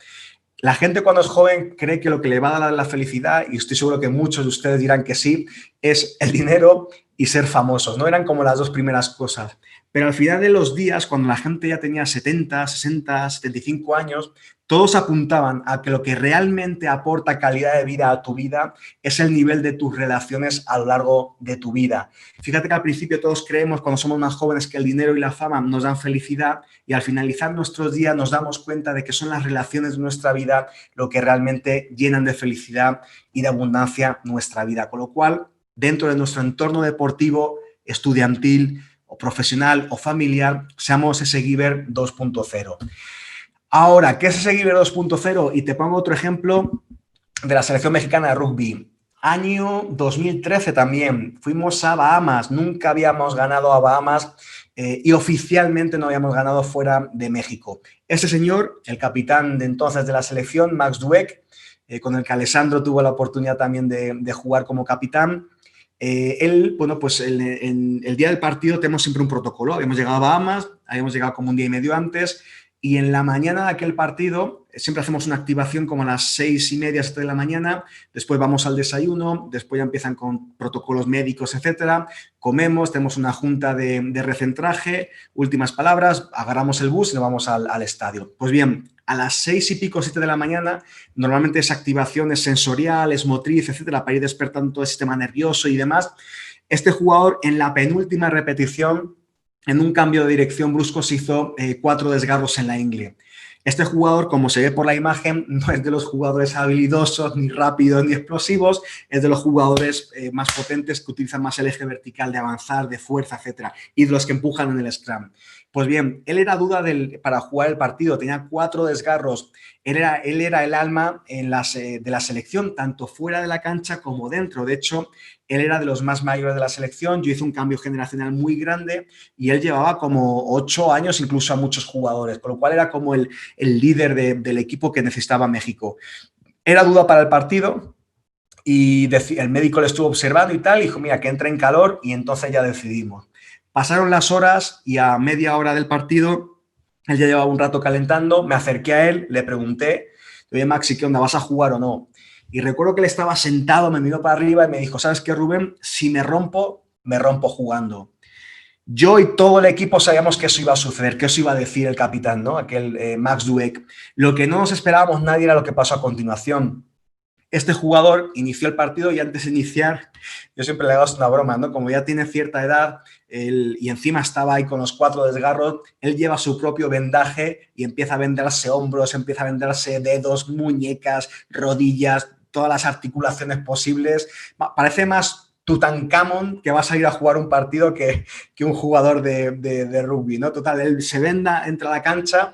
la gente cuando es joven cree que lo que le va a dar la felicidad, y estoy seguro que muchos de ustedes dirán que sí, es el dinero y ser famosos, ¿no? Eran como las dos primeras cosas. Pero al final de los días, cuando la gente ya tenía 70, 60, 75 años, todos apuntaban a que lo que realmente aporta calidad de vida a tu vida es el nivel de tus relaciones a lo largo de tu vida. Fíjate que al principio todos creemos, cuando somos más jóvenes, que el dinero y la fama nos dan felicidad, y al finalizar nuestros días nos damos cuenta de que son las relaciones de nuestra vida lo que realmente llenan de felicidad y de abundancia nuestra vida. Con lo cual, dentro de nuestro entorno deportivo, estudiantil, o profesional o familiar, seamos ese giver 2.0. Ahora, ¿qué es ese giver 2.0? Y te pongo otro ejemplo de la selección mexicana de rugby. Año 2013 también, fuimos a Bahamas, nunca habíamos ganado a Bahamas y oficialmente no habíamos ganado fuera de México. Ese señor, el capitán de entonces de la selección, Max Dweck, con el que Alessandro tuvo la oportunidad también de jugar como capitán, él, bueno, pues en el día del partido tenemos siempre un protocolo. Habíamos llegado a Bahamas, habíamos llegado como un día y medio antes, y en la mañana de aquel partido siempre hacemos una activación como a las 6:30, 7 de la mañana, después vamos al desayuno, después ya empiezan con protocolos médicos, etcétera, comemos, tenemos una junta de recentraje, últimas palabras, agarramos el bus y nos vamos al estadio. Pues bien, a las 6 y pico, 7 de la mañana, normalmente esa activación es sensorial, es motriz, etcétera, para ir despertando todo el sistema nervioso y demás. Este jugador, en la penúltima repetición, en un cambio de dirección brusco, se hizo 4 desgarros en la ingle. Este jugador, como se ve por la imagen, no es de los jugadores habilidosos, ni rápidos, ni explosivos, es de los jugadores más potentes que utilizan más el eje vertical de avanzar, de fuerza, etcétera, y de los que empujan en el scrum. Pues bien, él era duda para jugar el partido, tenía 4 desgarros, él era el alma de la selección, tanto fuera de la cancha como dentro. De hecho, él era de los más mayores de la selección, yo hice un cambio generacional muy grande y él llevaba como 8 años incluso a muchos jugadores, con lo cual era como el líder del equipo que necesitaba México. Era duda para el partido y el médico le estuvo observando y tal, y dijo, mira, que entre en calor, y entonces ya decidimos. Pasaron las horas y a media hora del partido, él ya llevaba un rato calentando, me acerqué a él, le pregunté, oye Maxi, ¿qué onda? ¿Vas a jugar o no? Y recuerdo que él estaba sentado, me miró para arriba y me dijo, ¿sabes qué, Rubén? Si me rompo jugando. Yo y todo el equipo sabíamos que eso iba a suceder, que eso iba a decir el capitán, ¿no? Aquel Max Dweck. Lo que no nos esperábamos nadie era lo que pasó a continuación. Este jugador inició el partido y antes de iniciar, yo siempre le hago una broma, ¿no? Como ya tiene cierta edad y encima estaba ahí con los 4 desgarros, él lleva su propio vendaje y empieza a vendarse hombros, empieza a vendarse dedos, muñecas, rodillas, todas las articulaciones posibles. Parece más Tutankamón que va a salir a jugar un partido que un jugador de rugby, ¿no? Total, él se venda, entra a la cancha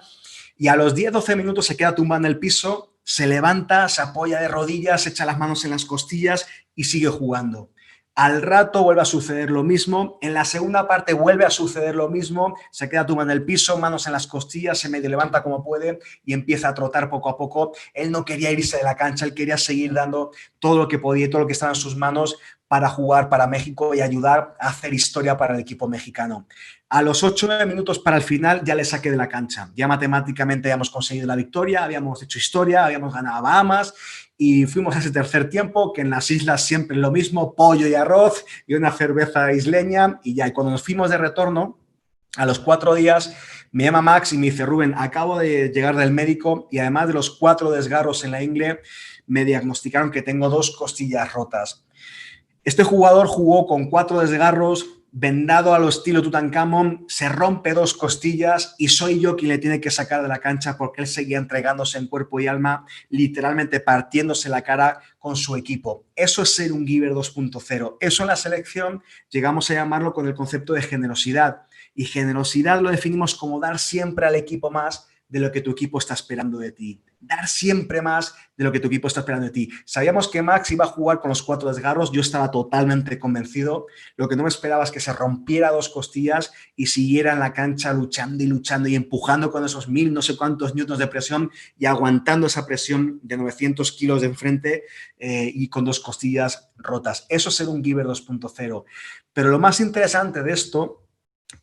y a los 10-12 minutos se queda tumbado en el piso, se levanta, se apoya de rodillas, echa las manos en las costillas y sigue jugando. Al rato vuelve a suceder lo mismo, en la segunda parte vuelve a suceder lo mismo, se queda tumbado en el piso, manos en las costillas, se medio levanta como puede y empieza a trotar poco a poco. Él no quería irse de la cancha, él quería seguir dando todo lo que podía, todo lo que estaba en sus manos para jugar para México y ayudar a hacer historia para el equipo mexicano. A los 8-9 minutos para el final ya le saqué de la cancha. Ya matemáticamente habíamos conseguido la victoria, habíamos hecho historia, habíamos ganado a Bahamas y fuimos a ese tercer tiempo, que en las islas siempre lo mismo, pollo y arroz y una cerveza isleña y ya. Y cuando nos fuimos de retorno, a los 4 días, me llama Max y me dice: Rubén, acabo de llegar del médico y además de los 4 desgarros en la ingle, me diagnosticaron que tengo 2 costillas rotas. Este jugador jugó con 4 desgarros, vendado a lo estilo Tutankamón, se rompe 2 costillas y soy yo quien le tiene que sacar de la cancha porque él seguía entregándose en cuerpo y alma, literalmente partiéndose la cara con su equipo. Eso es ser un giver 2.0. Eso en la selección llegamos a llamarlo con el concepto de generosidad. Y generosidad lo definimos como dar siempre al equipo más de lo que tu equipo está esperando de ti. Dar siempre más de lo que tu equipo está esperando de ti. Sabíamos que Max iba a jugar con los 4 desgarros, yo estaba totalmente convencido. Lo que no me esperaba es que se rompiera 2 costillas y siguiera en la cancha luchando y luchando y empujando con esos 1000 no sé cuántos newtons de presión y aguantando esa presión de 900 kilos de enfrente y con 2 costillas rotas. Eso es ser un giver 2.0. Pero lo más interesante de esto,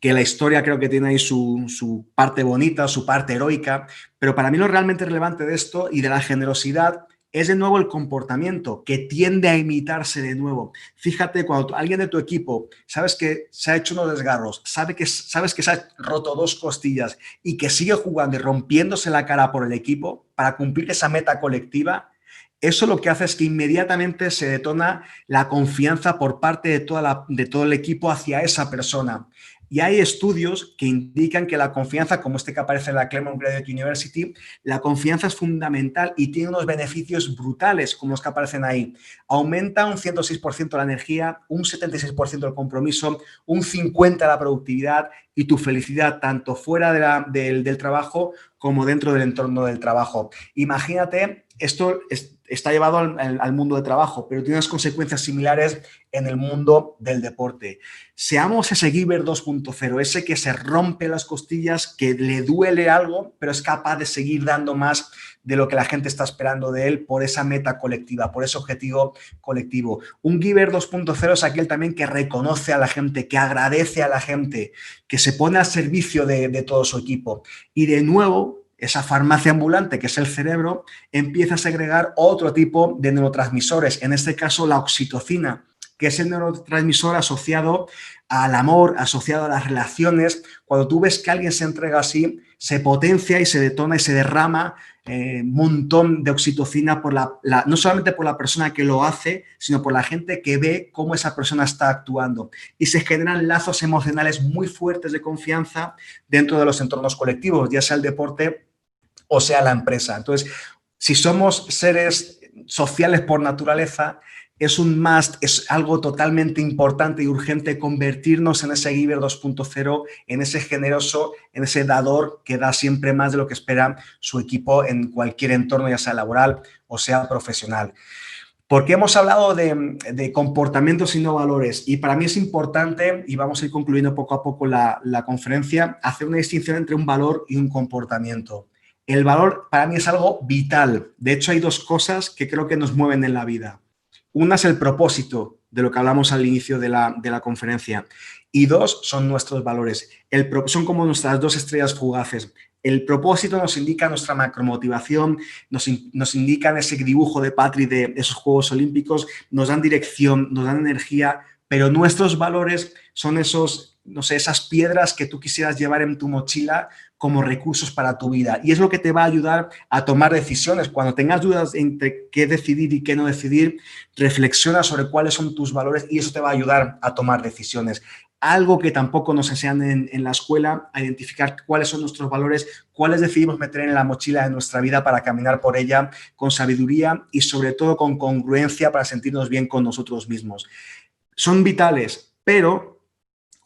que la historia creo que tiene ahí su parte bonita, su parte heroica, pero para mí lo realmente relevante de esto y de la generosidad es de nuevo el comportamiento que tiende a imitarse de nuevo. Fíjate, cuando alguien de tu equipo sabes que se ha hecho unos desgarros, sabes que se ha roto 2 costillas y que sigue jugando y rompiéndose la cara por el equipo para cumplir esa meta colectiva, eso lo que hace es que inmediatamente se detona la confianza por parte de todo el equipo hacia esa persona. Y hay estudios que indican que la confianza, como este que aparece en la Claremont Graduate University, la confianza es fundamental y tiene unos beneficios brutales, como los que aparecen ahí. Aumenta un 106% la energía, un 76% el compromiso, un 50% la productividad y tu felicidad, tanto fuera del trabajo como dentro del entorno del trabajo. Imagínate, esto está llevado al mundo de trabajo, pero tiene unas consecuencias similares en el mundo del deporte. Seamos ese giver 2.0, ese que se rompe las costillas, que le duele algo, pero es capaz de seguir dando más de lo que la gente está esperando de él por esa meta colectiva, por ese objetivo colectivo. Un giver 2.0 es aquel también que reconoce a la gente, que agradece a la gente, que se pone al servicio de todo su equipo. Y de nuevo, esa farmacia ambulante, que es el cerebro, empieza a segregar otro tipo de neurotransmisores, en este caso la oxitocina, que es el neurotransmisor asociado al amor, asociado a las relaciones. Cuando tú ves que alguien se entrega así, se potencia y se detona y se derrama un montón de oxitocina no solamente por la persona que lo hace, sino por la gente que ve cómo esa persona está actuando. Y se generan lazos emocionales muy fuertes de confianza dentro de los entornos colectivos, ya sea el deporte o sea la empresa. Entonces, si somos seres sociales por naturaleza, es un must, es algo totalmente importante y urgente convertirnos en ese giver 2.0, en ese generoso, en ese dador que da siempre más de lo que espera su equipo en cualquier entorno, ya sea laboral o sea profesional. Porque hemos hablado de comportamientos y no valores, y para mí es importante, y vamos a ir concluyendo poco a poco la conferencia, hacer una distinción entre un valor y un comportamiento. El valor para mí es algo vital. De hecho, hay 2 cosas que creo que nos mueven en la vida. Una es el propósito, de lo que hablamos al inicio de la conferencia, y 2 son nuestros valores. Son como nuestras 2 estrellas fugaces. El propósito nos indica nuestra macromotivación, nos indican ese dibujo de Patrick de esos Juegos Olímpicos, nos dan dirección, nos dan energía, pero nuestros valores son esos no sé, esas piedras que tú quisieras llevar en tu mochila como recursos para tu vida. Y es lo que te va a ayudar a tomar decisiones. Cuando tengas dudas entre qué decidir y qué no decidir, reflexiona sobre cuáles son tus valores y eso te va a ayudar a tomar decisiones. Algo que tampoco nos enseñan en la escuela, a identificar cuáles son nuestros valores, cuáles decidimos meter en la mochila de nuestra vida para caminar por ella con sabiduría y sobre todo con congruencia para sentirnos bien con nosotros mismos. Son vitales, pero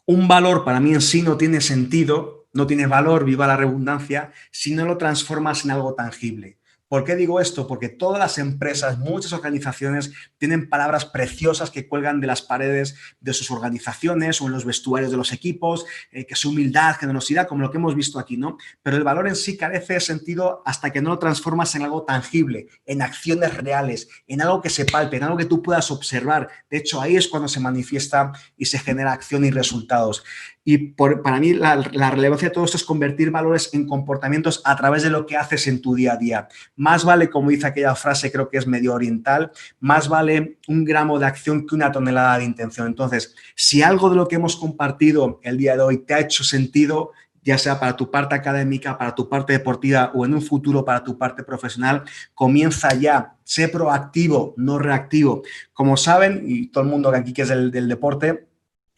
un valor para mí en sí no tiene sentido, no tiene valor, viva la redundancia, si no lo transformas en algo tangible. ¿Por qué digo esto? Porque todas las empresas, muchas organizaciones tienen palabras preciosas que cuelgan de las paredes de sus organizaciones o en los vestuarios de los equipos, que es humildad, generosidad, como lo que hemos visto aquí, ¿no? Pero el valor en sí carece de sentido hasta que no lo transformas en algo tangible, en acciones reales, en algo que se palpe, en algo que tú puedas observar. De hecho, ahí es cuando se manifiesta y se genera acción y resultados. Y para mí la relevancia de todo esto es convertir valores en comportamientos a través de lo que haces en tu día a día. Más vale, como dice aquella frase, creo que es medio oriental, más vale un gramo de acción que una tonelada de intención. Entonces, si algo de lo que hemos compartido el día de hoy te ha hecho sentido, ya sea para tu parte académica, para tu parte deportiva o en un futuro para tu parte profesional, comienza ya. Sé proactivo, no reactivo. Como saben, y todo el mundo que aquí que es del deporte,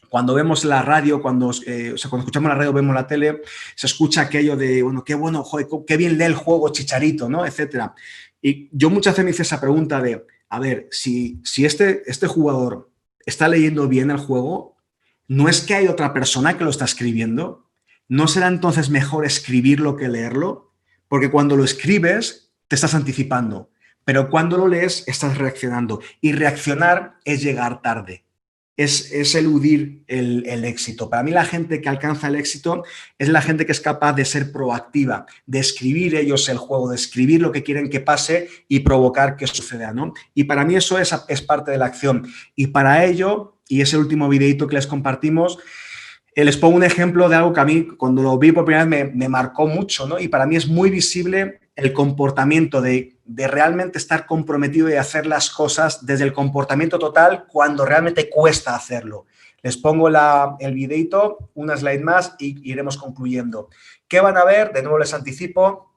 cuando vemos la radio, cuando escuchamos la radio, vemos la tele, se escucha aquello de, bueno, joder, qué bien lee el juego Chicharito, ¿no? Etcétera. Y yo muchas veces me hice esa pregunta de, a ver, si este jugador está leyendo bien el juego, ¿no es que hay otra persona que lo está escribiendo? ¿No será entonces mejor escribirlo que leerlo? Porque cuando lo escribes, te estás anticipando, pero cuando lo lees, estás reaccionando. Y reaccionar es llegar tarde. Es eludir el éxito. Para mí la gente que alcanza el éxito es la gente que es capaz de ser proactiva, de escribir ellos el juego, de escribir lo que quieren que pase y provocar que suceda, ¿no? Y para mí eso es parte de la acción. Y para ello, y es el último videito que les compartimos, les pongo un ejemplo de algo que a mí cuando lo vi por primera vez me marcó mucho, ¿no? Y para mí es muy visible el comportamiento de realmente estar comprometido y hacer las cosas desde el comportamiento total cuando realmente cuesta hacerlo. Les pongo el videito, una slide más y iremos concluyendo. ¿Qué van a ver? De nuevo les anticipo.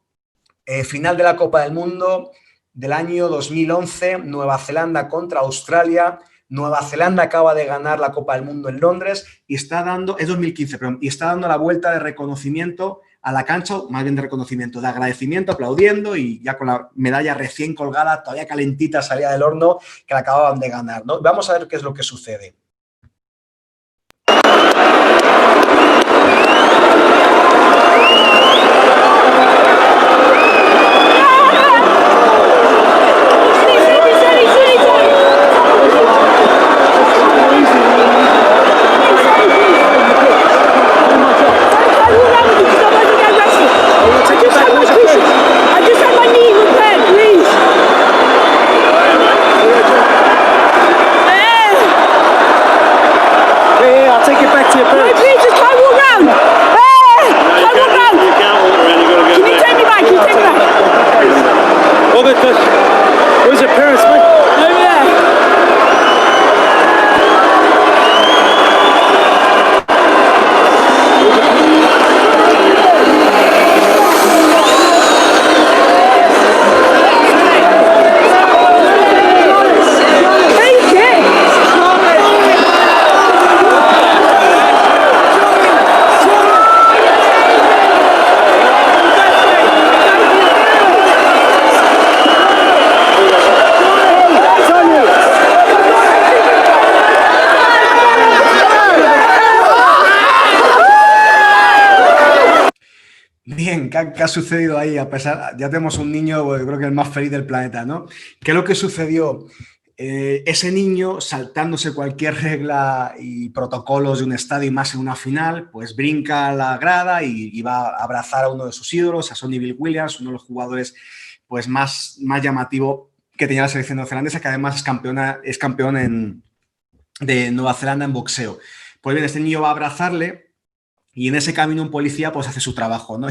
Final de la Copa del Mundo del año 2011, Nueva Zelanda contra Australia. Nueva Zelanda acaba de ganar la Copa del Mundo en Londres y es 2015, perdón, y está dando la vuelta de reconocimiento a la cancha, más bien de reconocimiento, de agradecimiento, aplaudiendo y ya con la medalla recién colgada, todavía calentita, salida del horno, que la acababan de ganar, ¿no? Vamos a ver qué es lo que sucede. ¿Qué ha sucedido ahí? A pesar, ya tenemos un niño, yo creo que el más feliz del planeta, ¿no? ¿Qué es lo que sucedió? Ese niño, saltándose cualquier regla y protocolos de un estadio y más en una final, pues brinca a la grada y va a abrazar a uno de sus ídolos, a Sonny Bill Williams, uno de los jugadores pues, más llamativo que tenía la selección neozelandesa, que además es campeón de Nueva Zelanda en boxeo. Pues bien, este niño va a abrazarle Y en ese camino un policía pues hace su trabajo, ¿no?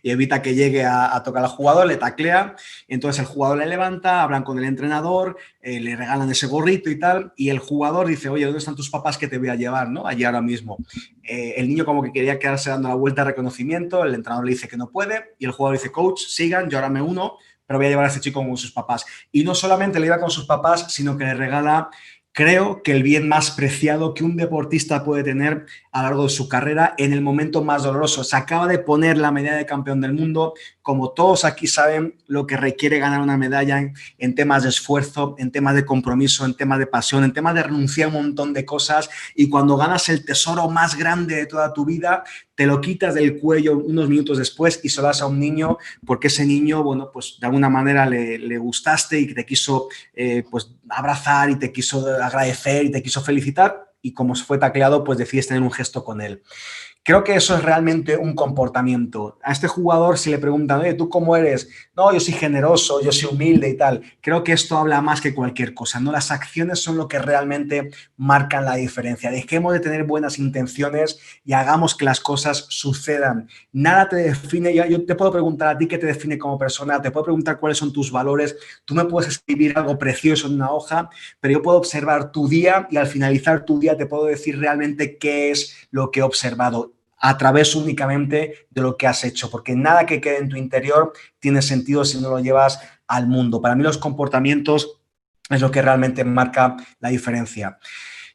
Y evita que llegue a tocar al jugador, le taclea, entonces el jugador le levanta, hablan con el entrenador, le regalan ese gorrito y tal, y el jugador dice, oye, ¿dónde están tus papás que te voy a llevar, ¿no? Allí ahora mismo. El niño como que quería quedarse dando la vuelta de reconocimiento, el entrenador le dice que no puede, y el jugador dice, coach, sigan, yo ahora me uno, pero voy a llevar a este chico con sus papás. Y no solamente le lleva con sus papás, sino que le regala, creo que el bien más preciado que un deportista puede tener a lo largo de su carrera en el momento más doloroso. Se acaba de poner la medalla de campeón del mundo. Como todos aquí saben lo que requiere ganar una medalla en temas de esfuerzo, en temas de compromiso, en temas de pasión, en temas de renunciar a un montón de cosas. Y cuando ganas el tesoro más grande de toda tu vida, te lo quitas del cuello unos minutos después y se lo das a un niño porque ese niño, bueno, pues de alguna manera le gustaste y te quiso pues abrazar y te quiso agradecer y te quiso felicitar, y como fue tacleado, pues decides tener un gesto con él. Creo que eso es realmente un comportamiento. A este jugador, si le preguntan, oye, ¿tú cómo eres? No, yo soy generoso, yo soy humilde y tal. Creo que esto habla más que cualquier cosa, ¿no? Las acciones son lo que realmente marcan la diferencia. Dejemos de tener buenas intenciones y hagamos que las cosas sucedan. Nada te define. Yo te puedo preguntar a ti qué te define como persona, te puedo preguntar cuáles son tus valores. Tú me puedes escribir algo precioso en una hoja, pero yo puedo observar tu día y al finalizar tu día te puedo decir realmente qué es lo que he observado, a través únicamente de lo que has hecho, porque nada que quede en tu interior tiene sentido si no lo llevas al mundo. Para mí los comportamientos es lo que realmente marca la diferencia.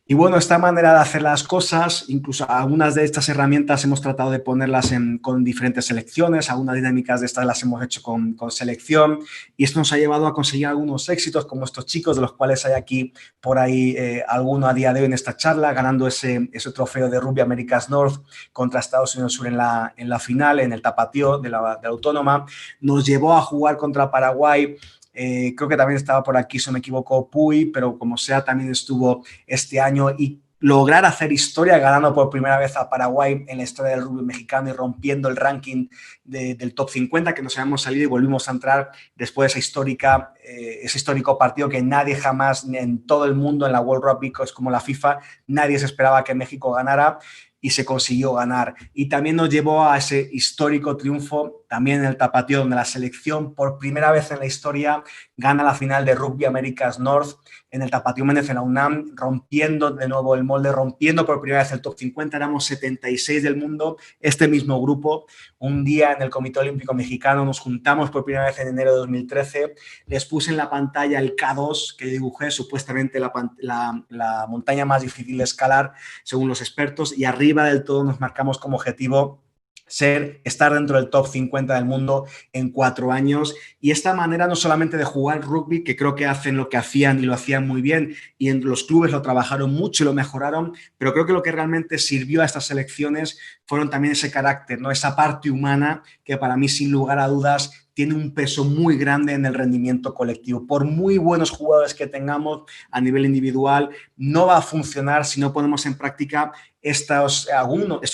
Y bueno, esta manera de hacer las cosas, incluso algunas de estas herramientas hemos tratado de ponerlas con diferentes selecciones, algunas dinámicas de estas las hemos hecho con selección, y esto nos ha llevado a conseguir algunos éxitos como estos chicos, de los cuales hay aquí por ahí alguno a día de hoy en esta charla, ganando ese trofeo de Rugby Americas North contra Estados Unidos Sur en la final, en el tapatío de la Autónoma. Nos llevó a jugar contra Paraguay. Creo que también estaba por aquí, si no me equivoco, Puy, pero como sea, también estuvo este año, y lograr hacer historia ganando por primera vez a Paraguay en la historia del rugby mexicano y rompiendo el ranking del top 50, que nos habíamos salido y volvimos a entrar después de ese histórico partido que nadie jamás en todo el mundo, en la World Rugby, es como la FIFA, nadie se esperaba que México ganara, y se consiguió ganar. Y también nos llevó a ese histórico triunfo también en el tapatío, donde la selección por primera vez en la historia gana la final de Rugby Americas North en el tapatío Méndez en la UNAM, rompiendo de nuevo el molde, rompiendo por primera vez el top 50. Éramos 76 del mundo, este mismo grupo. Un día en el Comité Olímpico Mexicano nos juntamos por primera vez en enero de 2013, les puse en la pantalla el K2 que dibujé, supuestamente la montaña más difícil de escalar según los expertos, y arriba del todo nos marcamos como objetivo estar dentro del top 50 del mundo en 4 años. Y esta manera no solamente de jugar rugby, que creo que hacen lo que hacían y lo hacían muy bien, y en los clubes lo trabajaron mucho y lo mejoraron, pero creo que lo que realmente sirvió a estas selecciones fueron también ese carácter, ¿no? Esa parte humana que para mí, sin lugar a dudas, tiene un peso muy grande en el rendimiento colectivo. Por muy buenos jugadores que tengamos a nivel individual, no va a funcionar si no ponemos en práctica estos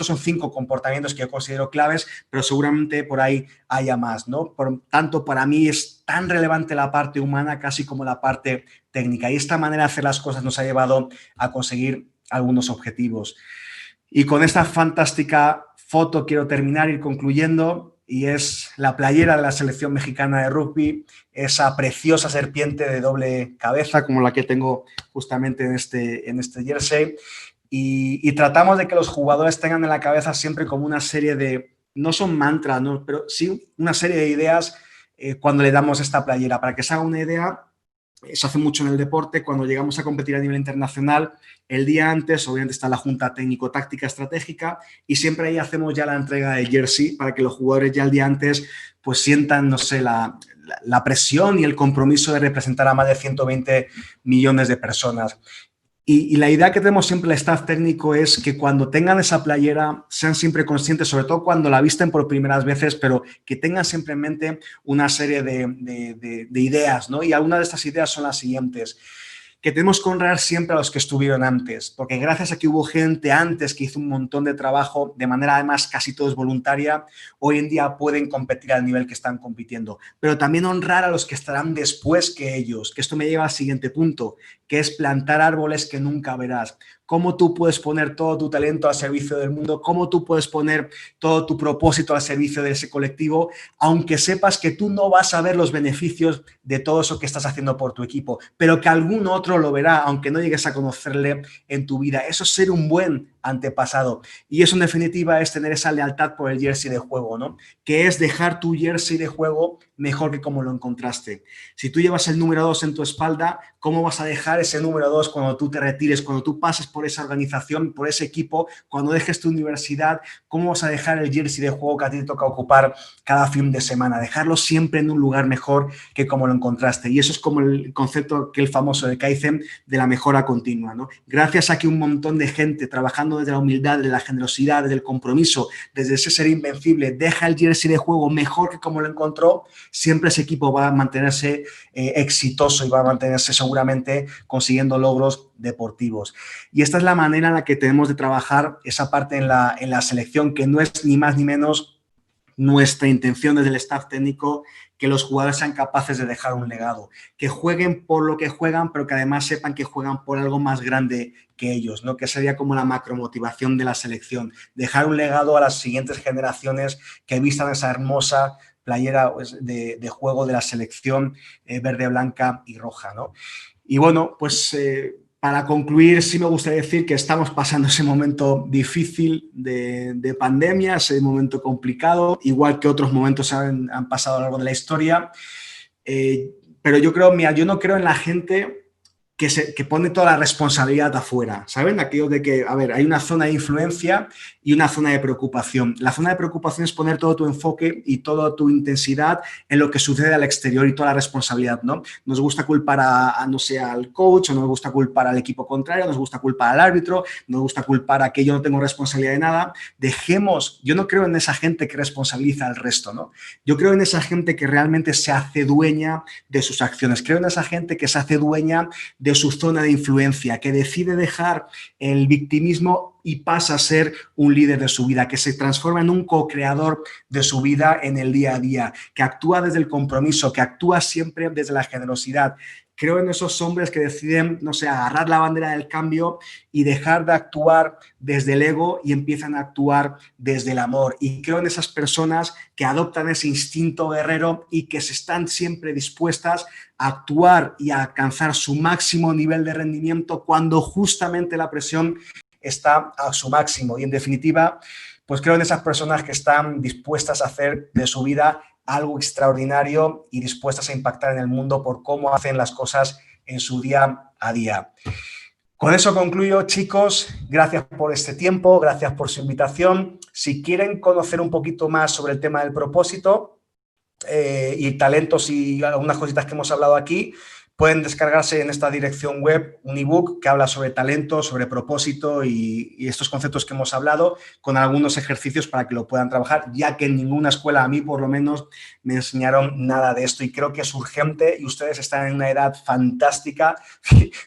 son 5 comportamientos que yo considero claves, pero seguramente por ahí haya más, ¿no? Por tanto, para mí es tan relevante la parte humana casi como la parte técnica, y esta manera de hacer las cosas nos ha llevado a conseguir algunos objetivos. Y con esta fantástica foto quiero terminar, ir concluyendo, y es la playera de la selección mexicana de rugby, esa preciosa serpiente de doble cabeza como la que tengo justamente en este jersey. Y tratamos de que los jugadores tengan en la cabeza siempre como una serie de, no son mantras, ¿no? Pero sí una serie de ideas cuando le damos esta playera. Para que se haga una idea, se hace mucho en el deporte, cuando llegamos a competir a nivel internacional, el día antes obviamente está la junta técnico-táctica estratégica, y siempre ahí hacemos ya la entrega de jersey para que los jugadores ya el día antes pues sientan, no sé, la presión y el compromiso de representar a más de 120 millones de personas. Y la idea que tenemos siempre el staff técnico es que cuando tengan esa playera sean siempre conscientes, sobre todo cuando la visten por primeras veces, pero que tengan siempre en mente una serie de ideas, ¿no? Y algunas de estas ideas son las siguientes: que tenemos que honrar siempre a los que estuvieron antes, porque gracias a que hubo gente antes que hizo un montón de trabajo, de manera además casi todo es voluntaria, hoy en día pueden competir al nivel que están compitiendo. Pero también honrar a los que estarán después que ellos, que esto me lleva al siguiente punto, que es plantar árboles que nunca verás. cómo tú puedes poner todo tu talento al servicio del mundo, cómo tú puedes poner todo tu propósito al servicio de ese colectivo, aunque sepas que tú no vas a ver los beneficios de todo eso que estás haciendo por tu equipo, pero que algún otro lo verá, aunque no llegues a conocerle en tu vida. Eso es ser un buen antepasado. Y eso en definitiva es tener esa lealtad por el jersey de juego, ¿no? Que es dejar tu jersey de juego mejor que como lo encontraste. Si tú llevas el número 2 en tu espalda, ¿cómo vas a dejar ese número 2 cuando tú te retires, cuando tú pases por esa organización, por ese equipo, cuando dejes tu universidad? ¿Cómo vas a dejar el jersey de juego que a ti te toca ocupar cada fin de semana? Dejarlo siempre en un lugar mejor que como lo encontraste. Y eso es como el concepto que el famoso de Kaizen de la mejora continua, ¿no? Gracias a que un montón de gente trabajando desde la humildad, desde la generosidad, desde el compromiso, desde ese ser invencible, deja el jersey de juego mejor que como lo encontró, siempre ese equipo va a mantenerse exitoso y va a mantenerse seguramente consiguiendo logros deportivos. Y esta es la manera en la que tenemos de trabajar esa parte en la selección, que no es ni más ni menos nuestra intención desde el staff técnico, que los jugadores sean capaces de dejar un legado, que jueguen por lo que juegan, pero que además sepan que juegan por algo más grande que ellos, ¿no? Que sería como la macromotivación de la selección, dejar un legado a las siguientes generaciones que vistan esa hermosa playera de juego de la selección verde, blanca y roja, ¿no? Y bueno, pues para concluir, sí me gustaría decir que estamos pasando ese momento difícil de pandemia, ese momento complicado, igual que otros momentos han pasado a lo largo de la historia. Pero yo creo, mira, yo no creo en la gente que pone toda la responsabilidad afuera, ¿saben? Aquello de que, a ver, hay una zona de influencia y una zona de preocupación. La zona de preocupación es poner todo tu enfoque y toda tu intensidad en lo que sucede al exterior y toda la responsabilidad, ¿no? Nos gusta culpar no sé, al coach, o nos gusta culpar al equipo contrario, nos gusta culpar al árbitro, nos gusta culpar a que yo no tengo responsabilidad de nada. Dejemos, yo no creo en esa gente que responsabiliza al resto, ¿no? Yo creo en esa gente que realmente se hace dueña de sus acciones. Creo en esa gente que se hace dueña de su zona de influencia, que decide dejar el victimismo y pasa a ser un líder de su vida, que se transforma en un co-creador de su vida en el día a día, que actúa desde el compromiso, que actúa siempre desde la generosidad. Creo en esos hombres que deciden, no sé, agarrar la bandera del cambio y dejar de actuar desde el ego y empiezan a actuar desde el amor. Y creo en esas personas que adoptan ese instinto guerrero y que se están siempre dispuestas a actuar y a alcanzar su máximo nivel de rendimiento cuando justamente la presión está a su máximo. Y en definitiva, pues creo en esas personas que están dispuestas a hacer de su vida algo extraordinario y dispuestas a impactar en el mundo por cómo hacen las cosas en su día a día. Con eso concluyo, chicos. Gracias por este tiempo, gracias por su invitación. Si quieren conocer un poquito más sobre el tema del propósito y talentos y algunas cositas que hemos hablado aquí, pueden descargarse en esta dirección web un ebook que habla sobre talento, sobre propósito y estos conceptos que hemos hablado, con algunos ejercicios para que lo puedan trabajar, ya que en ninguna escuela, a mí por lo menos, me enseñaron nada de esto y creo que es urgente y ustedes están en una edad fantástica.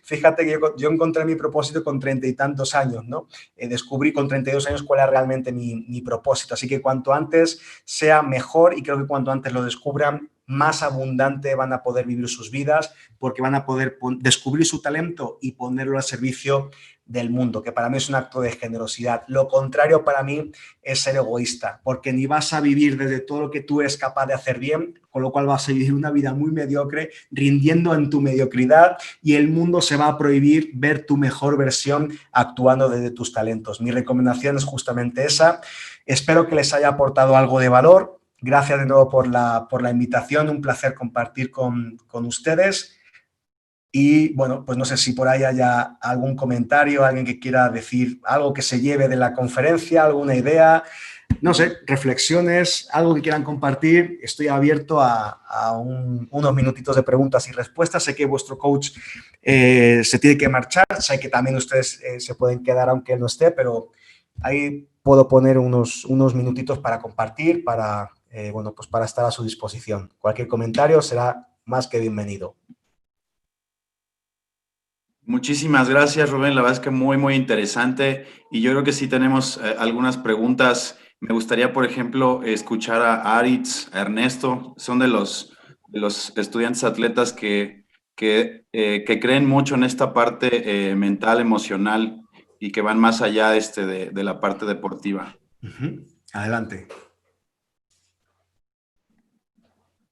Fíjate que yo encontré mi propósito con 30 y tantos años, ¿no? Descubrí con 32 años cuál era realmente mi propósito, así que cuanto antes sea mejor y creo que cuanto antes lo descubran, más abundante van a poder vivir sus vidas porque van a poder descubrir su talento y ponerlo al servicio del mundo, que para mí es un acto de generosidad. Lo contrario para mí es ser egoísta, porque ni vas a vivir desde todo lo que tú eres capaz de hacer bien, con lo cual vas a vivir una vida muy mediocre, rindiendo en tu mediocridad y el mundo se va a prohibir ver tu mejor versión actuando desde tus talentos. Mi recomendación es justamente esa. Espero que les haya aportado algo de valor. Gracias de nuevo por la invitación, un placer compartir con ustedes y bueno, pues no sé si por ahí haya algún comentario, alguien que quiera decir algo que se lleve de la conferencia, alguna idea, no sé, reflexiones, algo que quieran compartir. Estoy abierto a unos minutitos de preguntas y respuestas. Sé que vuestro coach se tiene que marchar, sé que también ustedes se pueden quedar aunque él no esté, pero ahí puedo poner unos minutitos para compartir, bueno, pues para estar a su disposición. Cualquier comentario será más que bienvenido. Muchísimas gracias, Rubén. La verdad es que muy, muy interesante. Y yo creo que sí tenemos algunas preguntas. Me gustaría, por ejemplo, escuchar a Aritz, a Ernesto. Son de los estudiantes atletas que creen mucho en esta parte mental, emocional. y que van más allá de la parte deportiva. Adelante.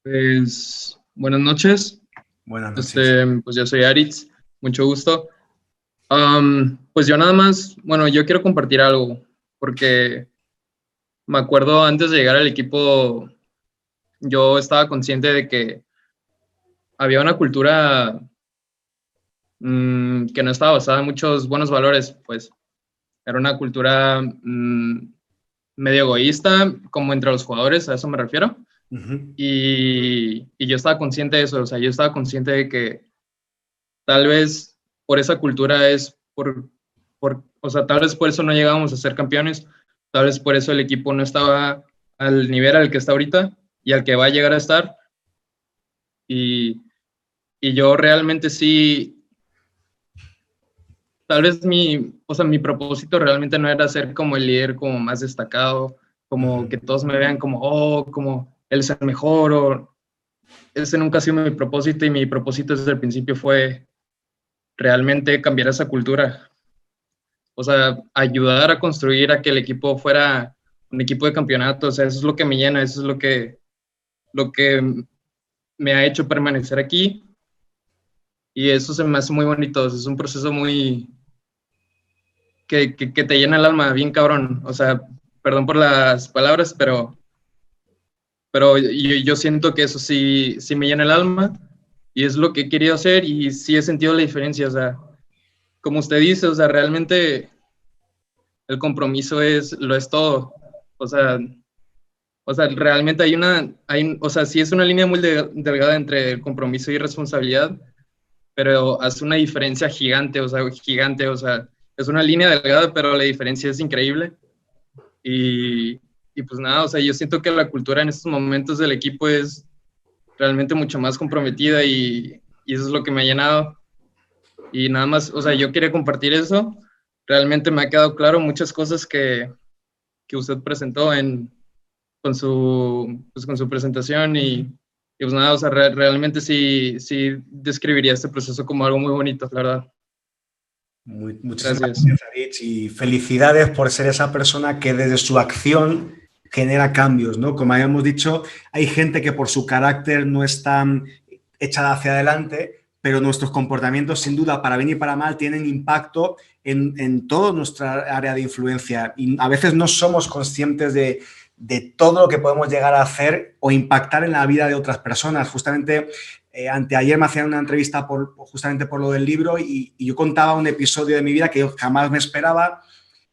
Pues buenas noches. Buenas noches. Pues yo soy Aritz, mucho gusto. Pues yo nada más, bueno, yo quiero compartir algo, porque me acuerdo antes de llegar al equipo, yo estaba consciente de que había una cultura que no estaba basada en muchos buenos valores, pues era una cultura medio egoísta, como entre los jugadores, a eso me refiero. Y yo estaba consciente de eso, o sea, yo estaba consciente de que tal vez por esa cultura o sea, tal vez por eso no llegábamos a ser campeones, tal vez por eso el equipo no estaba al nivel al que está ahorita y al que va a llegar a estar. Y yo realmente sí, tal vez mi propósito realmente no era ser como el líder como más destacado, como que todos me vean como, como él es el mejor, o ese nunca ha sido mi propósito, y mi propósito desde el principio fue realmente cambiar esa cultura. O sea, ayudar a construir a que el equipo fuera un equipo de campeonato. O sea, eso es lo que me llena, eso es lo que me ha hecho permanecer aquí, y eso se me hace muy bonito. Es un proceso muy que te llena el alma, bien cabrón. O sea, perdón por las palabras, pero yo siento que eso sí me llena el alma, y es lo que he querido hacer, y sí he sentido la diferencia. O sea, como usted dice, o sea, realmente el compromiso lo es todo. O sea, realmente o sea, sí es una línea muy delgada entre el compromiso y responsabilidad, pero hace una diferencia gigante, o sea, es una línea delgada, pero la diferencia es increíble. Y pues nada, o sea, yo siento que la cultura en estos momentos del equipo es realmente mucho más comprometida, y eso es lo que me ha llenado. Y nada más, o sea, yo quería compartir eso. Realmente me ha quedado claro muchas cosas que usted presentó con su presentación, y pues nada, o sea, realmente sí describiría este proceso como algo muy bonito, la verdad. Muchísimas gracias, Aritz, y felicidades por ser esa persona que desde su acción genera cambios, ¿no? Como habíamos dicho, hay gente que por su carácter no es tan echada hacia adelante, pero nuestros comportamientos, sin duda, para bien y para mal, tienen impacto en toda nuestra área de influencia, y a veces no somos conscientes de todo lo que podemos llegar a hacer o impactar en la vida de otras personas. Justamente anteayer me hacían una entrevista justamente por lo del libro, y yo contaba un episodio de mi vida que yo jamás me esperaba.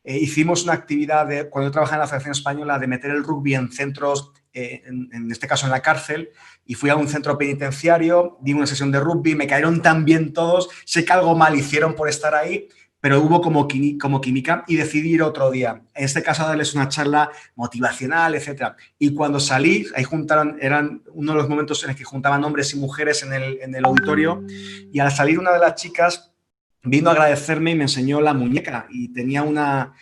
Hicimos una actividad cuando yo trabajaba en la Federación Española, de meter el rugby en centros, en este caso en la cárcel, y fui a un centro penitenciario, di una sesión de rugby, me cayeron tan bien todos, sé que algo mal hicieron por estar ahí, pero hubo como química, y decidí ir otro día. En este caso, darles una charla motivacional, etc. Y cuando salí, ahí eran uno de los momentos en los que juntaban hombres y mujeres en el auditorio, y al salir una de las chicas vino a agradecerme y me enseñó la muñeca, y tenía una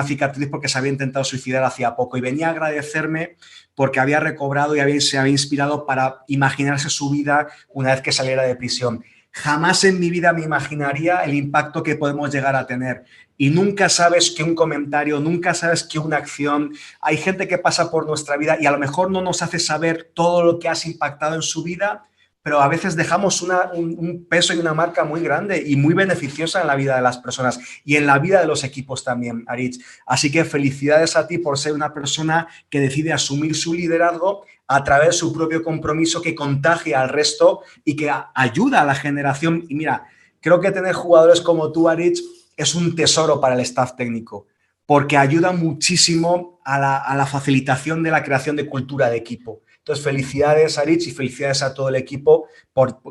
cicatriz porque se había intentado suicidar hacía poco, y venía a agradecerme porque había recobrado y se había inspirado para imaginarse su vida una vez que saliera de prisión. Jamás en mi vida me imaginaría el impacto que podemos llegar a tener, y nunca sabes que un comentario, nunca sabes que una acción, hay gente que pasa por nuestra vida y a lo mejor no nos hace saber todo lo que has impactado en su vida, pero a veces dejamos un peso y una marca muy grande y muy beneficiosa en la vida de las personas y en la vida de los equipos también, Aritz. Así que felicidades a ti por ser una persona que decide asumir su liderazgo a través de su propio compromiso, que contagia al resto y que ayuda a la generación. Y mira, creo que tener jugadores como tú, Aritz, es un tesoro para el staff técnico, porque ayuda muchísimo a la facilitación de la creación de cultura de equipo. Entonces, felicidades, Aritz, y felicidades a todo el equipo.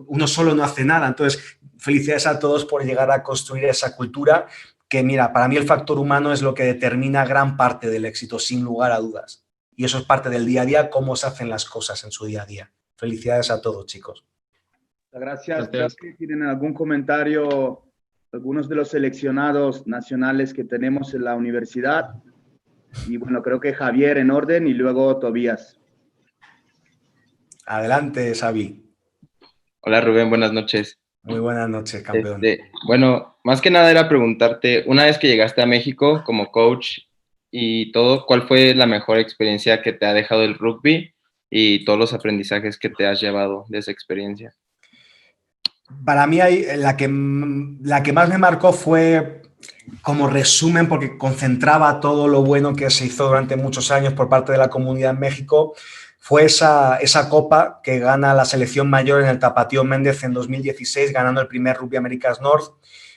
Uno solo no hace nada. Entonces, felicidades a todos por llegar a construir esa cultura que, mira, para mí el factor humano es lo que determina gran parte del éxito, sin lugar a dudas. Y eso es parte del día a día, cómo se hacen las cosas en su día a día. Felicidades a todos, chicos. Gracias. Creo que tienen algún comentario algunos de los seleccionados nacionales que tenemos en la universidad. Y bueno, creo que Javier en orden y luego Tobías. Adelante, Xavi. Hola Rubén, buenas noches. Muy buenas noches, campeón. Bueno, más que nada era preguntarte, una vez que llegaste a México como coach y todo, ¿cuál fue la mejor experiencia que te ha dejado el rugby y todos los aprendizajes que te has llevado de esa experiencia? Para mí la que más me marcó fue como resumen, porque concentraba todo lo bueno que se hizo durante muchos años por parte de la comunidad en México, fue esa copa que gana la selección mayor en el Tapatío Méndez en 2016, ganando el primer Rugby Americas North.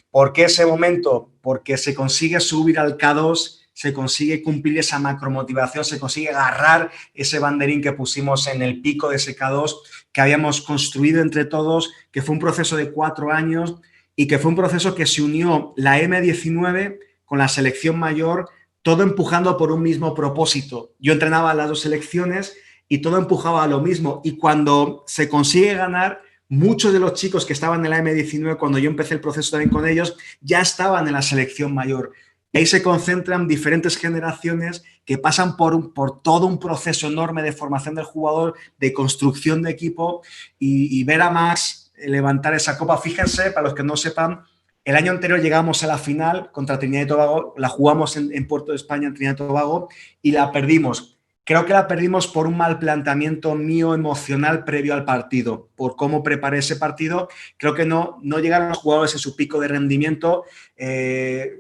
¿Por qué ese momento? Porque se consigue subir al K2, se consigue cumplir esa macromotivación, se consigue agarrar ese banderín que pusimos en el pico de ese K2, que habíamos construido entre todos, que fue un proceso de 4 años y que fue un proceso que se unió la M19 con la selección mayor, todo empujando por un mismo propósito. Yo entrenaba las 2 selecciones y todo empujaba a lo mismo. Y cuando se consigue ganar, muchos de los chicos que estaban en la M19, cuando yo empecé el proceso también con ellos, ya estaban en la selección mayor. Y ahí se concentran diferentes generaciones que pasan por todo un proceso enorme de formación del jugador, de construcción de equipo y ver a Max levantar esa copa. Fíjense, para los que no sepan, el año anterior llegamos a la final contra Trinidad y Tobago, la jugamos en Puerto de España, en Trinidad y Tobago, y la perdimos. Creo que la perdimos por un mal planteamiento mío emocional previo al partido, por cómo preparé ese partido. Creo que no llegaron los jugadores en su pico de rendimiento,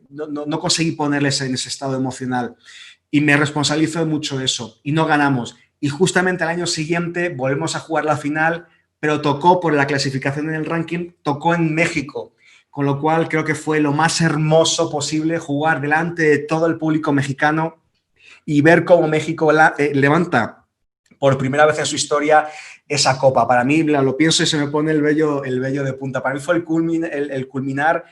no conseguí ponerles en ese estado emocional y me responsabilizo de mucho de eso y no ganamos. Y justamente al año siguiente volvemos a jugar la final, pero tocó por la clasificación en el ranking, tocó en México, con lo cual creo que fue lo más hermoso posible jugar delante de todo el público mexicano y ver cómo México levanta por primera vez en su historia esa copa. Para mí, lo pienso y se me pone el vello de punta. Para mí fue el culminar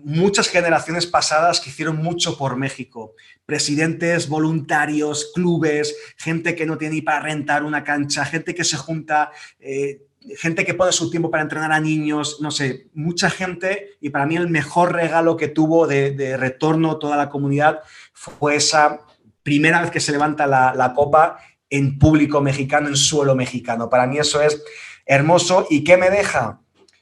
muchas generaciones pasadas que hicieron mucho por México. Presidentes, voluntarios, clubes, gente que no tiene ni para rentar una cancha, gente que se junta, gente que pone su tiempo para entrenar a niños, no sé, mucha gente. Y para mí el mejor regalo que tuvo de retorno toda la comunidad fue esa primera vez que se levanta la copa en público mexicano, en suelo mexicano. Para mí eso es hermoso. ¿Y qué me deja?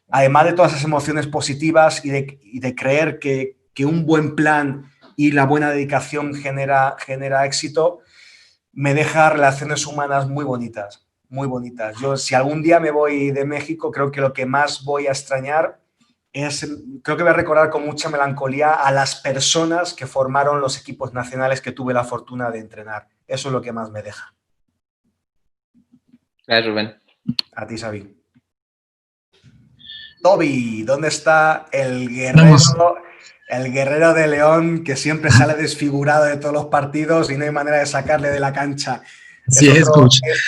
Además de todas esas emociones positivas y de creer que un buen plan y la buena dedicación genera éxito, me deja relaciones humanas muy bonitas, muy bonitas. Yo, si algún día me voy de México, creo que lo que más voy a extrañar creo que voy a recordar con mucha melancolía a las personas que formaron los equipos nacionales que tuve la fortuna de entrenar. Eso es lo que más me deja. Gracias, Rubén. A ti, Xavi. Toby, ¿dónde está el guerrero de León que siempre sale desfigurado de todos los partidos y no hay manera de sacarle de la cancha? Sí, es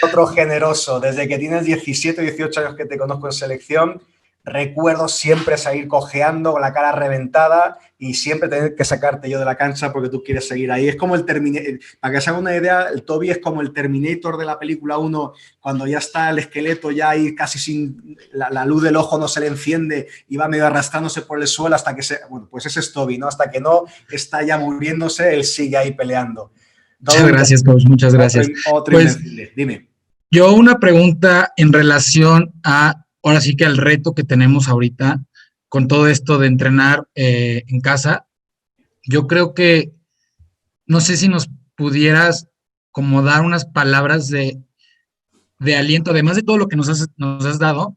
otro generoso. Desde que tienes 17 o 18 años que te conozco en selección, recuerdo siempre salir cojeando con la cara reventada y siempre tener que sacarte yo de la cancha porque tú quieres seguir ahí. Es como el Terminator, para que se haga una idea, el Toby es como el Terminator de la película 1, cuando ya está el esqueleto ya ahí casi sin la luz del ojo no se le enciende y va medio arrastrándose por el suelo hasta que bueno, pues ese es Toby, ¿no? Hasta que no está ya muriéndose, él sigue ahí peleando. Muchas gracias, coach, muchas gracias. Otro invencible. Dime. Yo una pregunta en relación a ahora sí que al reto que tenemos ahorita con todo esto de entrenar en casa. Yo creo que, no sé si nos pudieras como dar unas palabras de aliento, además de todo lo que nos has dado,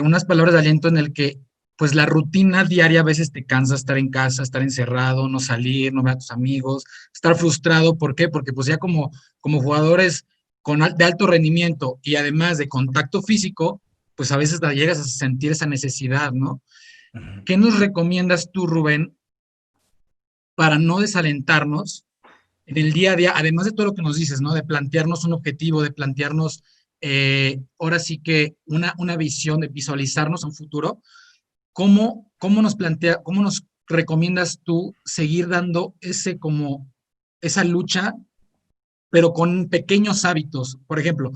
unas palabras de aliento en el que pues la rutina diaria a veces te cansa estar en casa, estar encerrado, no salir, no ver a tus amigos, estar frustrado. ¿Por qué? Porque pues ya como jugadores de alto rendimiento y además de contacto físico, pues a veces llegas a sentir esa necesidad, ¿no? Uh-huh. ¿Qué nos recomiendas tú, Rubén, para no desalentarnos en el día a día, además de todo lo que nos dices, ¿no? De plantearnos un objetivo, de plantearnos, ahora sí que una visión, de visualizarnos un futuro. ¿Cómo nos recomiendas tú seguir dando esa lucha, pero con pequeños hábitos? Por ejemplo,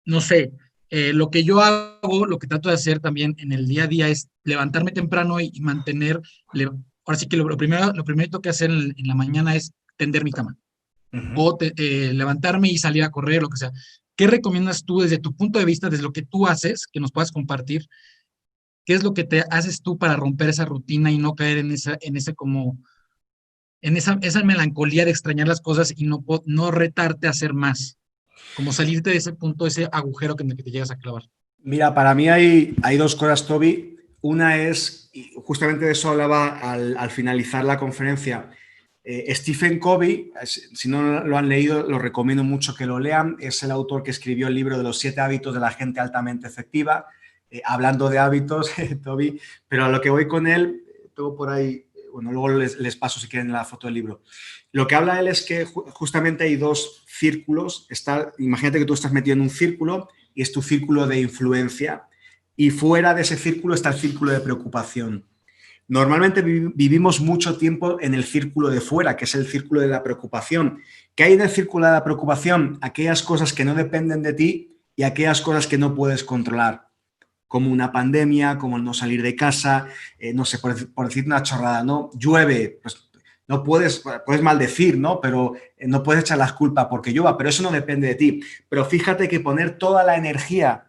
no sé, lo que yo hago, lo que trato de hacer también en el día a día es levantarme temprano y mantener, ahora sí que lo primero que hacer en la mañana es tender mi cama. Uh-huh. O levantarme y salir a correr, lo que sea. ¿Qué recomiendas tú desde tu punto de vista, desde lo que tú haces, que nos puedas compartir, ¿qué es lo que te haces tú para romper esa rutina y no caer en esa melancolía de extrañar las cosas y no retarte a hacer más? Como salirte de ese punto, ese agujero en el que te llegas a clavar. Mira, para mí hay dos cosas, Toby. Una es, y justamente de eso hablaba al finalizar la conferencia, Stephen Covey, si no lo han leído, lo recomiendo mucho que lo lean. Es el autor que escribió el libro de los 7 hábitos de la gente altamente efectiva. Hablando de hábitos, Toby, pero a lo que voy con él, tengo por ahí, bueno, luego les paso si quieren la foto del libro. Lo que habla él es que justamente hay 2 círculos. Imagínate que tú estás metido en un círculo y es tu círculo de influencia, y fuera de ese círculo está el círculo de preocupación. Normalmente vivimos mucho tiempo en el círculo de fuera, que es el círculo de la preocupación. ¿Qué hay en el círculo de la preocupación? Aquellas cosas que no dependen de ti y aquellas cosas que no puedes controlar, como una pandemia, como el no salir de casa, no sé, por decir una chorrada, ¿no? Llueve, pues no puedes maldecir, ¿no? Pero no puedes echar las culpas porque llueva, pero eso no depende de ti. Pero fíjate que poner toda la energía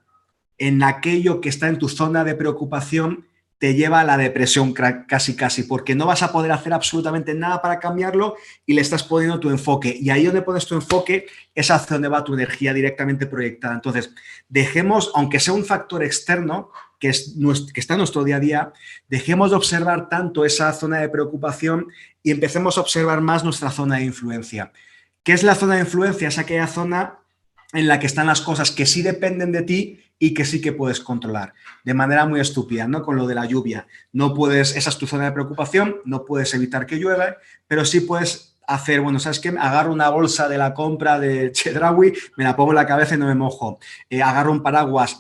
en aquello que está en tu zona de preocupación te lleva a la depresión casi, porque no vas a poder hacer absolutamente nada para cambiarlo y le estás poniendo tu enfoque. Y ahí donde pones tu enfoque es hacia donde va tu energía directamente proyectada. Entonces, dejemos, aunque sea un factor externo, que está en nuestro día a día, dejemos de observar tanto esa zona de preocupación y empecemos a observar más nuestra zona de influencia. ¿Qué es la zona de influencia? Es aquella zona en la que están las cosas que sí dependen de ti y que sí que puedes controlar, de manera muy estúpida, ¿no? Con lo de la lluvia. No puedes, esa es tu zona de preocupación, no puedes evitar que llueva, pero sí puedes hacer, bueno, ¿sabes qué? Agarro una bolsa de la compra de Chedraui, me la pongo en la cabeza y no me mojo. Agarro un paraguas,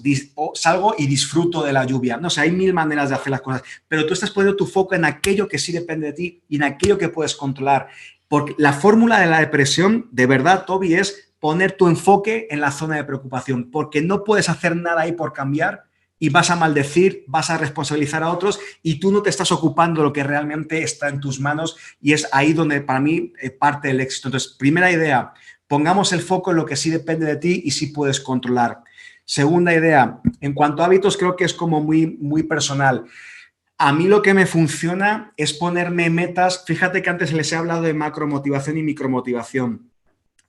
salgo y disfruto de la lluvia. No sé, hay 1000 maneras de hacer las cosas, pero tú estás poniendo tu foco en aquello que sí depende de ti y en aquello que puedes controlar. Porque la fórmula de la depresión, de verdad, Toby, es poner tu enfoque en la zona de preocupación, porque no puedes hacer nada ahí por cambiar y vas a maldecir, vas a responsabilizar a otros y tú no te estás ocupando de lo que realmente está en tus manos, y es ahí donde para mí parte el éxito. Entonces, primera idea, pongamos el foco en lo que sí depende de ti y sí puedes controlar. Segunda idea, en cuanto a hábitos, creo que es como muy, muy personal. A mí lo que me funciona es ponerme metas. Fíjate que antes les he hablado de macromotivación y micromotivación.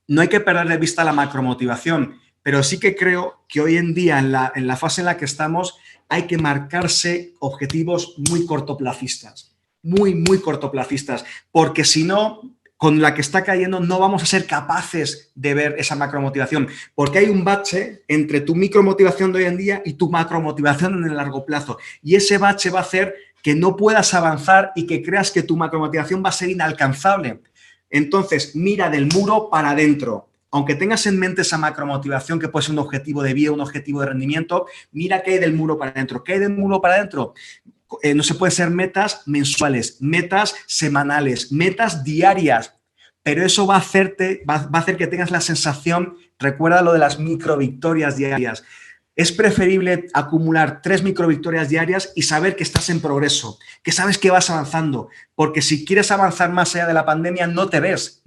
No hay que perder de vista la macromotivación, pero sí que creo que hoy en día, en la fase en la que estamos, hay que marcarse objetivos muy cortoplacistas, muy, muy cortoplacistas, porque si no, con la que está cayendo, no vamos a ser capaces de ver esa macromotivación, porque hay un bache entre tu micromotivación de hoy en día y tu macromotivación en el largo plazo, y ese bache va a hacer que no puedas avanzar y que creas que tu macromotivación va a ser inalcanzable. Entonces, mira del muro para adentro. Aunque tengas en mente esa macromotivación que puede ser un objetivo de vida, un objetivo de rendimiento, mira qué hay del muro para adentro. ¿Qué hay del muro para adentro? No se pueden ser metas mensuales, metas semanales, metas diarias, pero eso va a hacer que tengas la sensación, recuerda lo de las microvictorias diarias. Es preferible acumular 3 microvictorias diarias y saber que estás en progreso, que sabes que vas avanzando, porque si quieres avanzar más allá de la pandemia no te ves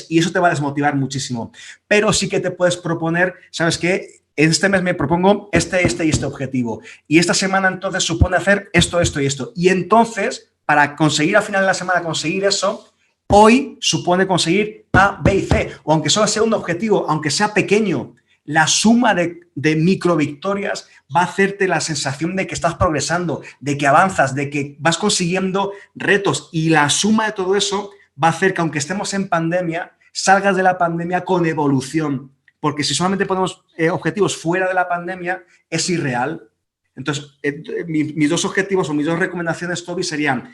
y eso te va a desmotivar muchísimo. Pero sí que te puedes proponer, ¿sabes qué? Este mes me propongo este y este objetivo, y esta semana entonces supone hacer esto y esto. Y entonces, para conseguir al final de la semana conseguir eso, hoy supone conseguir A, B y C, o aunque solo sea un objetivo, aunque sea pequeño, la suma de microvictorias va a hacerte la sensación de que estás progresando, de que avanzas, de que vas consiguiendo retos, y la suma de todo eso va a hacer que, aunque estemos en pandemia, salgas de la pandemia con evolución, porque si solamente ponemos objetivos fuera de la pandemia es irreal. Entonces, mis 2 objetivos o mis 2 recomendaciones, Toby, serían: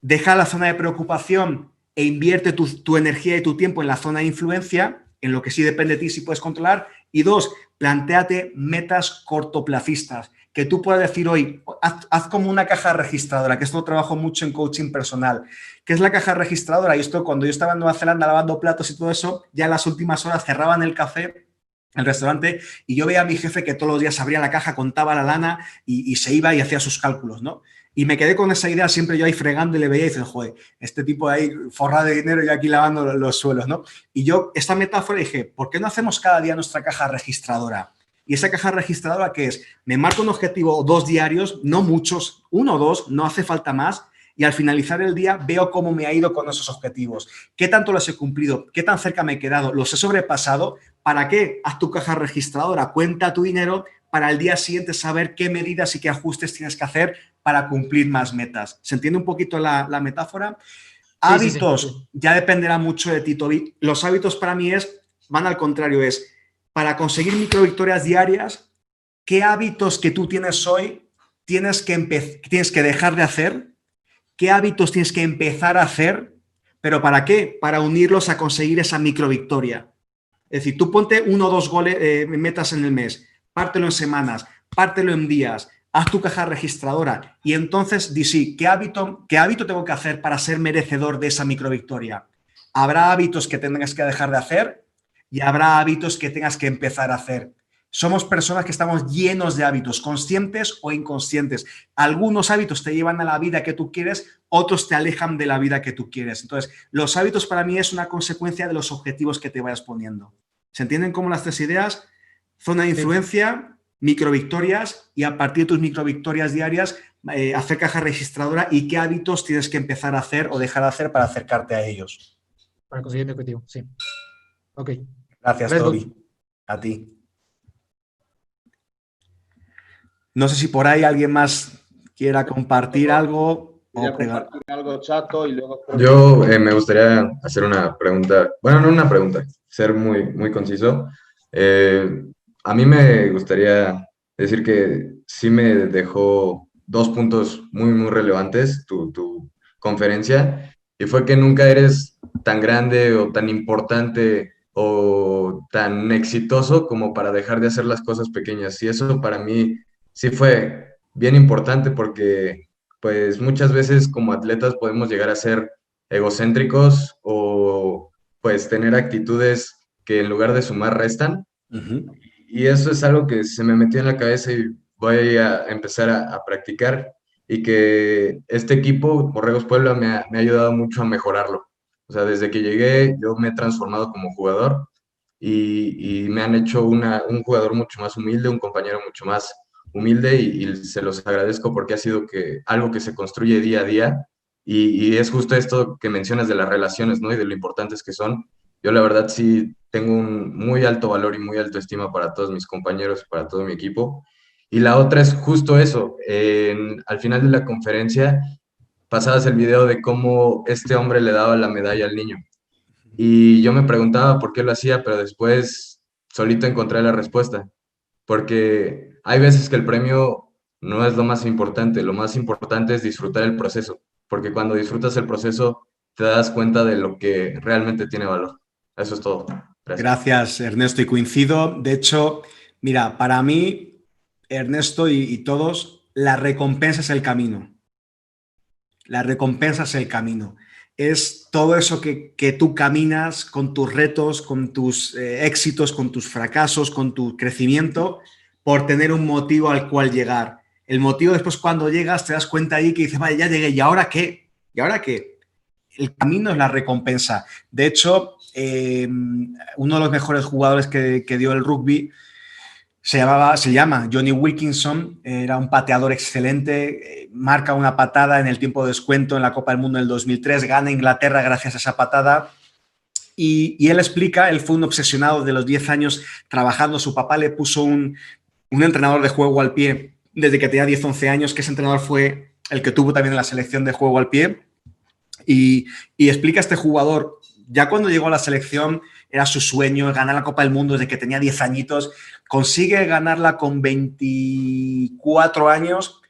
deja la zona de preocupación e invierte tu energía y tu tiempo en la zona de influencia, en lo que sí depende de ti, si puedes controlar. Y 2, plantéate metas cortoplacistas, que tú puedas decir hoy, haz como una caja registradora, que esto lo trabajo mucho en coaching personal. ¿Qué es la caja registradora? Y esto, cuando yo estaba en Nueva Zelanda lavando platos y todo eso, ya en las últimas horas cerraban el café, el restaurante, y yo veía a mi jefe que todos los días abría la caja, contaba la lana y se iba y hacía sus cálculos, ¿no? Y me quedé con esa idea, siempre yo ahí fregando, y le veía y diciendo, joder, este tipo ahí forrado de dinero y aquí lavando los suelos, ¿no? Y yo, esta metáfora, dije, ¿por qué no hacemos cada día nuestra caja registradora? ¿Y esa caja registradora qué es? Me marco un objetivo 2 diarios, no muchos, 1 o 2, no hace falta más, y al finalizar el día veo cómo me ha ido con esos objetivos. ¿Qué tanto los he cumplido? ¿Qué tan cerca me he quedado? ¿Los he sobrepasado? ¿Para qué? Haz tu caja registradora, cuenta tu dinero para el día siguiente saber qué medidas y qué ajustes tienes que hacer para cumplir más metas. ¿Se entiende un poquito la metáfora? Hábitos, sí. Ya dependerá mucho de ti, Toby. Los hábitos para mí van al contrario, es para conseguir microvictorias diarias, ¿qué hábitos que tú tienes hoy tienes que dejar de hacer? ¿Qué hábitos tienes que empezar a hacer? ¿Pero para qué? Para unirlos a conseguir esa microvictoria. Es decir, tú ponte 1 o 2 metas en el mes, pártelo en semanas, pártelo en días, haz tu caja registradora y entonces di sí, ¿qué hábito tengo que hacer para ser merecedor de esa microvictoria? Habrá hábitos que tengas que dejar de hacer y habrá hábitos que tengas que empezar a hacer. Somos personas que estamos llenos de hábitos, conscientes o inconscientes. Algunos hábitos te llevan a la vida que tú quieres, otros te alejan de la vida que tú quieres. Entonces, los hábitos para mí es una consecuencia de los objetivos que te vayas poniendo. ¿Se entienden como las 3 ideas? Zona de influencia, microvictorias y a partir de tus microvictorias diarias, hacer caja registradora y qué hábitos tienes que empezar a hacer o dejar de hacer para acercarte a ellos. Para conseguir el objetivo, sí. Ok. Gracias, Toby. A ti. No sé si por ahí alguien más quiera compartir algo. Compartir algo, Chato, y luego... Yo me gustaría hacer una pregunta, bueno, no una pregunta, ser muy conciso. A mí me gustaría decir que sí me dejó 2 puntos muy relevantes tu conferencia, y fue que nunca eres tan grande o tan importante o tan exitoso como para dejar de hacer las cosas pequeñas. Y eso para mí sí fue bien importante porque pues muchas veces como atletas podemos llegar a ser egocéntricos o pues tener actitudes que en lugar de sumar restan. Y eso es algo que se me metió en la cabeza y voy a empezar a practicar, y que este equipo, Borregos Puebla, me ha ayudado mucho a mejorarlo. O sea, desde que llegué yo me he transformado como jugador y me han hecho un jugador mucho más humilde, un compañero mucho más humilde, y se los agradezco porque ha sido algo que se construye día a día, y es justo esto que mencionas de las relaciones, ¿no? Y de lo importantes que son. Yo la verdad sí tengo un muy alto valor y muy alta estima para todos mis compañeros, para todo mi equipo. Y la otra es justo eso, al final de la conferencia pasabas el video de cómo este hombre le daba la medalla al niño. Y yo me preguntaba por qué lo hacía, pero después solito encontré la respuesta. Porque hay veces que el premio no es lo más importante es disfrutar el proceso, porque cuando disfrutas el proceso te das cuenta de lo que realmente tiene valor. Eso es todo. Gracias, Ernesto, y coincido. De hecho, mira, para mí, Ernesto y todos, la recompensa es el camino. La recompensa es el camino. Es todo eso que tú caminas con tus retos, con tus éxitos, con tus fracasos, con tu crecimiento, por tener un motivo al cual llegar. El motivo después cuando llegas te das cuenta ahí que dices, vale, ya llegué, ¿y ahora qué? ¿Y ahora qué? El camino es la recompensa. De hecho, uno de los mejores jugadores que dio el rugby se llama Johnny Wilkinson, era un pateador excelente, marca una patada en el tiempo de descuento en la Copa del Mundo del 2003, gana Inglaterra gracias a esa patada, y él explica, él fue un obsesionado de los 10 años trabajando, su papá le puso un entrenador de juego al pie desde que tenía 10, 11 años, que ese entrenador fue el que tuvo también la selección de juego al pie, y explica a este jugador, ya cuando llegó a la selección era su sueño ganar la Copa del Mundo desde que tenía 10 añitos, consigue ganarla con 24 años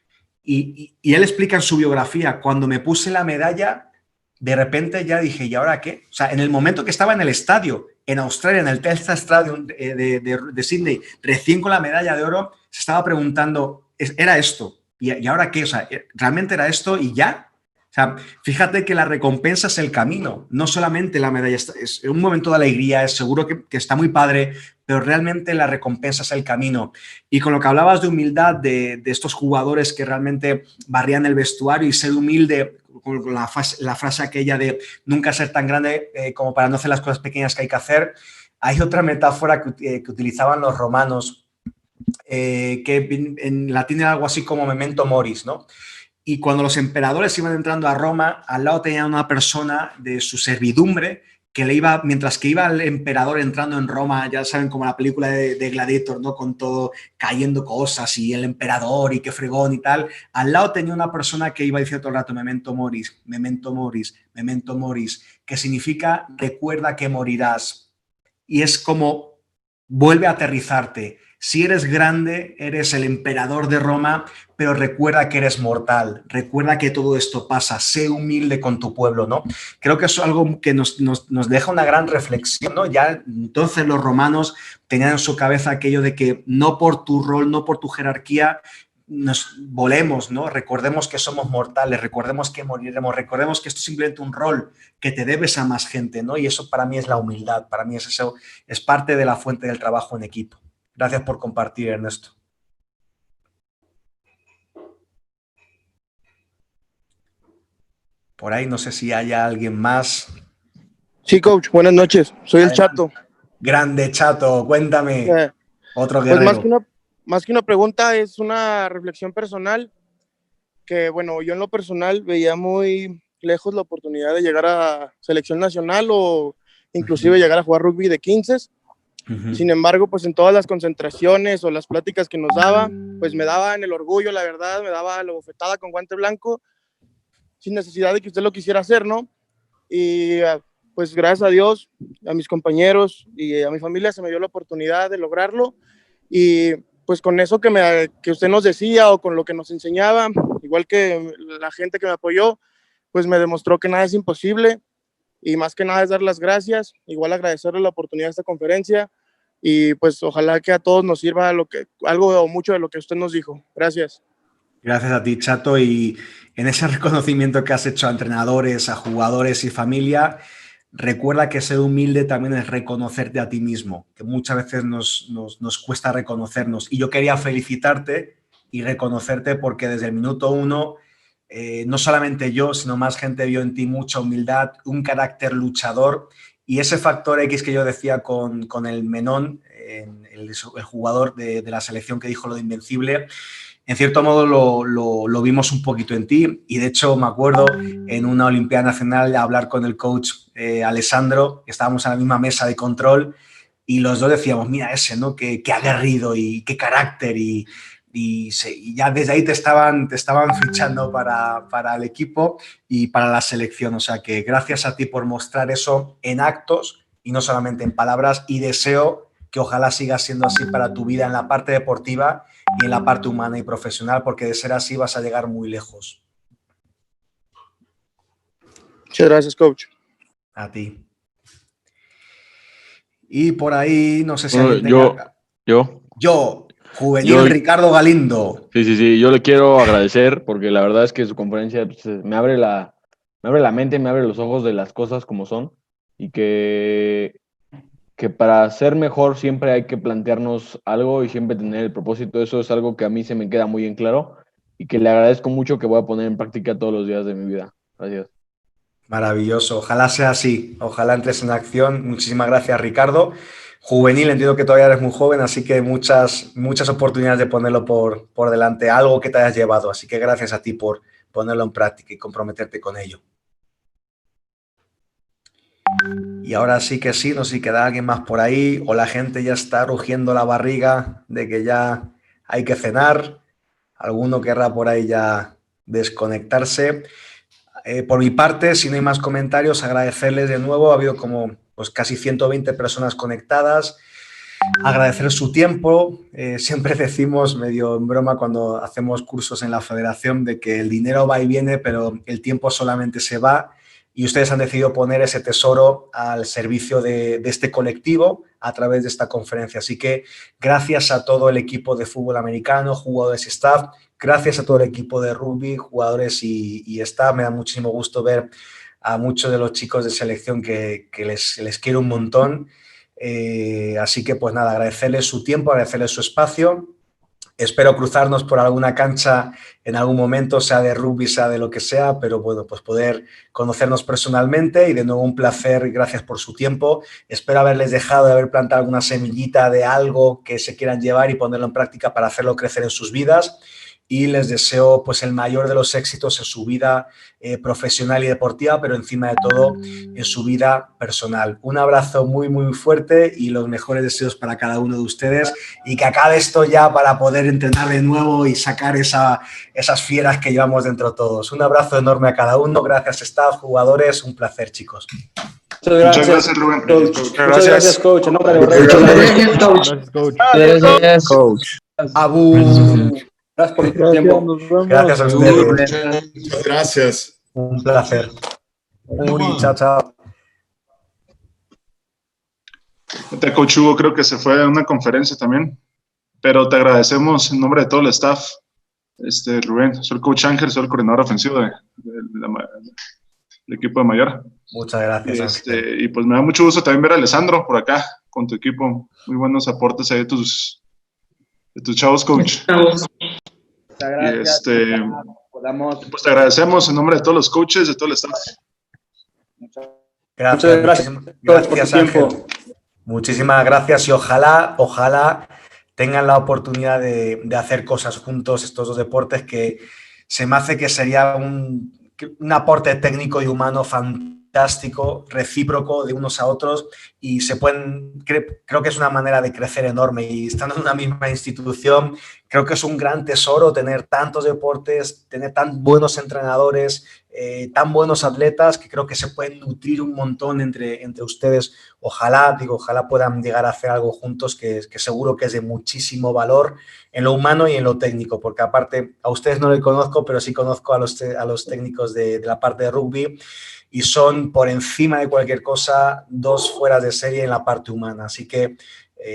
y él explica en su biografía, cuando me puse la medalla, de repente ya dije, ¿y ahora qué? O sea, en el momento que estaba en el estadio, en Australia, en el Telstra Stadium de Sydney, recién con la medalla de oro, se estaba preguntando, ¿era esto? ¿Y ahora qué? O sea, ¿realmente era esto y ya? O sea, fíjate que la recompensa es el camino, no solamente la medalla. Es un momento de alegría, es seguro que está muy padre, pero realmente la recompensa es el camino. Y con lo que hablabas de humildad, de estos jugadores que realmente barrían el vestuario y ser humilde, con la frase aquella de nunca ser tan grande como para no hacer las cosas pequeñas que hay que hacer, hay otra metáfora que utilizaban los romanos que en latín era algo así como memento moris, ¿no? Y cuando los emperadores iban entrando a Roma, al lado tenían una persona de su servidumbre que le iba, mientras que iba el emperador entrando en Roma, ya saben, como la película de Gladiator, ¿no? Con todo cayendo cosas y el emperador y qué fregón y tal. Al lado tenía una persona que iba diciendo todo el rato, memento moris, memento moris, memento moris, que significa recuerda que morirás. Y es como vuelve a aterrizarte. Si eres grande, eres el emperador de Roma, pero recuerda que eres mortal, recuerda que todo esto pasa, sé humilde con tu pueblo, ¿no? Creo que eso es algo que nos deja una gran reflexión, ¿no? Ya entonces los romanos tenían en su cabeza aquello de que no por tu rol, no por tu jerarquía, nos volemos, ¿no? Recordemos que somos mortales, recordemos que moriremos, recordemos que esto es simplemente un rol que te debes a más gente, ¿no? Y eso para mí es la humildad, para mí es eso, es parte de la fuente del trabajo en equipo. Gracias por compartir, Ernesto. Por ahí no sé si haya alguien más. Sí, coach, buenas noches. Soy el Chato. Grande Chato, cuéntame. Otro Pues guerrero. más que una pregunta, es una reflexión personal que, bueno, yo en lo personal veía muy lejos la oportunidad de llegar a selección nacional o inclusive llegar a jugar rugby de 15. Sin embargo, pues en todas las concentraciones o las pláticas que nos daba, pues me daban el orgullo, la verdad, me daba la bofetada con guante blanco, sin necesidad de que usted lo quisiera hacer, ¿no? Y pues gracias a Dios, a mis compañeros y a mi familia se me dio la oportunidad de lograrlo. Y pues con eso que usted nos decía o con lo que nos enseñaba, igual que la gente que me apoyó, pues me demostró que nada es imposible. Y más que nada es dar las gracias, igual agradecerle la oportunidad de esta conferencia y pues ojalá que a todos nos sirva algo o mucho de lo que usted nos dijo. Gracias. Gracias a ti, Chato, y en ese reconocimiento que has hecho a entrenadores, a jugadores y familia, recuerda que ser humilde también es reconocerte a ti mismo, que muchas veces nos cuesta reconocernos. Y yo quería felicitarte y reconocerte porque desde el minuto 1 no solamente yo, sino más gente vio en ti mucha humildad, un carácter luchador y ese factor X que yo decía con el Menón, el jugador de la selección que dijo lo de invencible, en cierto modo lo vimos un poquito en ti y de hecho me acuerdo en una Olimpiada Nacional hablar con el coach Alessandro, estábamos en la misma mesa de control y los dos decíamos, mira ese, ¿no? Qué aguerrido y qué carácter y ya desde ahí te estaban fichando para el equipo y para la selección. O sea que gracias a ti por mostrar eso en actos y no solamente en palabras y deseo que ojalá siga siendo así para tu vida en la parte deportiva y en la parte humana y profesional porque de ser así vas a llegar muy lejos. Muchas gracias, coach. A ti. Y por ahí, no sé si bueno, alguien Yo, Juvenil Ricardo Galindo. Sí, yo le quiero agradecer porque la verdad es que su conferencia pues, me abre la mente, me abre los ojos de las cosas como son y que para ser mejor siempre hay que plantearnos algo y siempre tener el propósito. Eso es algo que a mí se me queda muy en claro y que le agradezco mucho, que voy a poner en práctica todos los días de mi vida. Gracias. Maravilloso, ojalá sea así, ojalá entres en acción. Muchísimas gracias, Ricardo. Juvenil, entiendo que todavía eres muy joven, así que muchas oportunidades de ponerlo por delante, algo que te hayas llevado, así que gracias a ti por ponerlo en práctica y comprometerte con ello. Y ahora sí que sí, no sé si queda alguien más por ahí o la gente ya está rugiendo la barriga de que ya hay que cenar, alguno querrá por ahí ya desconectarse. Por mi parte, si no hay más comentarios, agradecerles de nuevo, ha habido como pues, casi 120 personas conectadas, agradecer su tiempo, siempre decimos medio en broma cuando hacemos cursos en la federación de que el dinero va y viene, pero el tiempo solamente se va y ustedes han decidido poner ese tesoro al servicio de este colectivo a través de esta conferencia. Así que gracias a todo el equipo de fútbol americano, jugadores y staff, gracias a todo el equipo de rugby, jugadores y staff. Me da muchísimo gusto ver a muchos de los chicos de selección que les quiero un montón. Así que pues nada, agradecerles su tiempo, agradecerles su espacio Espero cruzarnos por alguna cancha en algún momento, sea de rugby, sea de lo que sea, pero bueno, pues poder conocernos personalmente y de nuevo un placer, gracias por su tiempo. Espero haberles dejado de haber plantado alguna semillita de algo que se quieran llevar y ponerlo en práctica para hacerlo crecer en sus vidas. Y les deseo pues el mayor de los éxitos en su vida profesional y deportiva, pero encima de todo en su vida personal. Un abrazo muy, muy fuerte y los mejores deseos para cada uno de ustedes y que acabe esto ya para poder entrenar de nuevo y sacar esas fieras que llevamos dentro todos. Un abrazo enorme a cada uno. Gracias, staff, jugadores. Un placer, chicos. Muchas gracias, Rubén. Muchas gracias, coach. Muchas Gracias, coach. Gracias, coach. Abu. Gracias por tu tiempo. Gracias a ustedes. Muchas gracias. Un placer. Chao, chao. Coach Hugo creo que se fue a una conferencia también, pero te agradecemos en nombre de todo el staff. Rubén, soy el coach Ángel, soy el coordinador ofensivo del equipo de Mayor. Muchas gracias. Y pues me da mucho gusto también ver a Alessandro por acá con tu equipo. Muy buenos aportes ahí de tus chavos, coach. Muchas gracias. Pues te agradecemos en nombre de todos los coaches, de todo el staff. Gracias. Gracias, Ángel. Muchísimas gracias y ojalá tengan la oportunidad de hacer cosas juntos estos dos deportes que se me hace que sería un aporte técnico y humano fantástico, recíproco de unos a otros y creo que es una manera de crecer enorme y estando en una misma institución creo que es un gran tesoro tener tantos deportes, tener tan buenos entrenadores, tan buenos atletas que creo que se pueden nutrir un montón entre ustedes. Ojalá puedan llegar a hacer algo juntos que seguro que es de muchísimo valor en lo humano y en lo técnico, porque aparte a ustedes no les conozco, pero sí conozco a los técnicos de la parte de rugby y son por encima de cualquier cosa dos fueras de serie en la parte humana, así que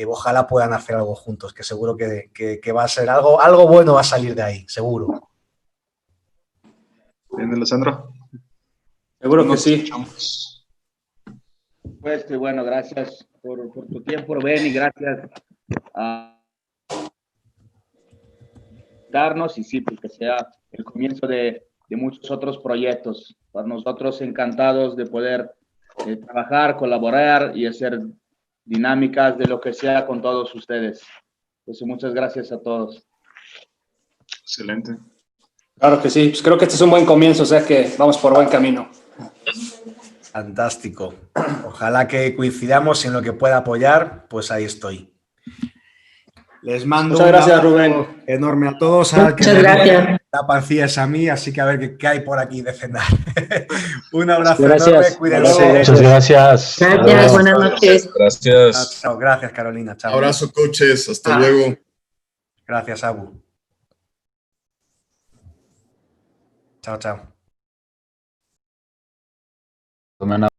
ojalá puedan hacer algo juntos, que seguro que va a ser algo bueno, va a salir de ahí, seguro. Bien, Alessandro. Seguro que sí. Pues que bueno, gracias por tu tiempo, Rubén, y gracias a darnos y sí, pues que sea el comienzo de muchos otros proyectos. Para nosotros encantados de poder trabajar, colaborar y hacer dinámicas de lo que sea con todos ustedes. Pues muchas gracias a todos. Excelente. Claro que sí, pues creo que este es un buen comienzo, o sea que vamos por buen camino. Fantástico. Ojalá que coincidamos en lo que pueda apoyar, pues ahí estoy. Les mando muchas gracias, Rubén. Enorme a todos. Muchas gracias. La pancilla es a mí, así que a ver qué hay por aquí de cenar. Un abrazo gracias. enorme, cuídense. Muchas gracias. Gracias, buenas noches. Gracias. Chao, gracias, Carolina. Chao. Abrazo, coaches. Hasta luego. Gracias, Abu. Chao, chao.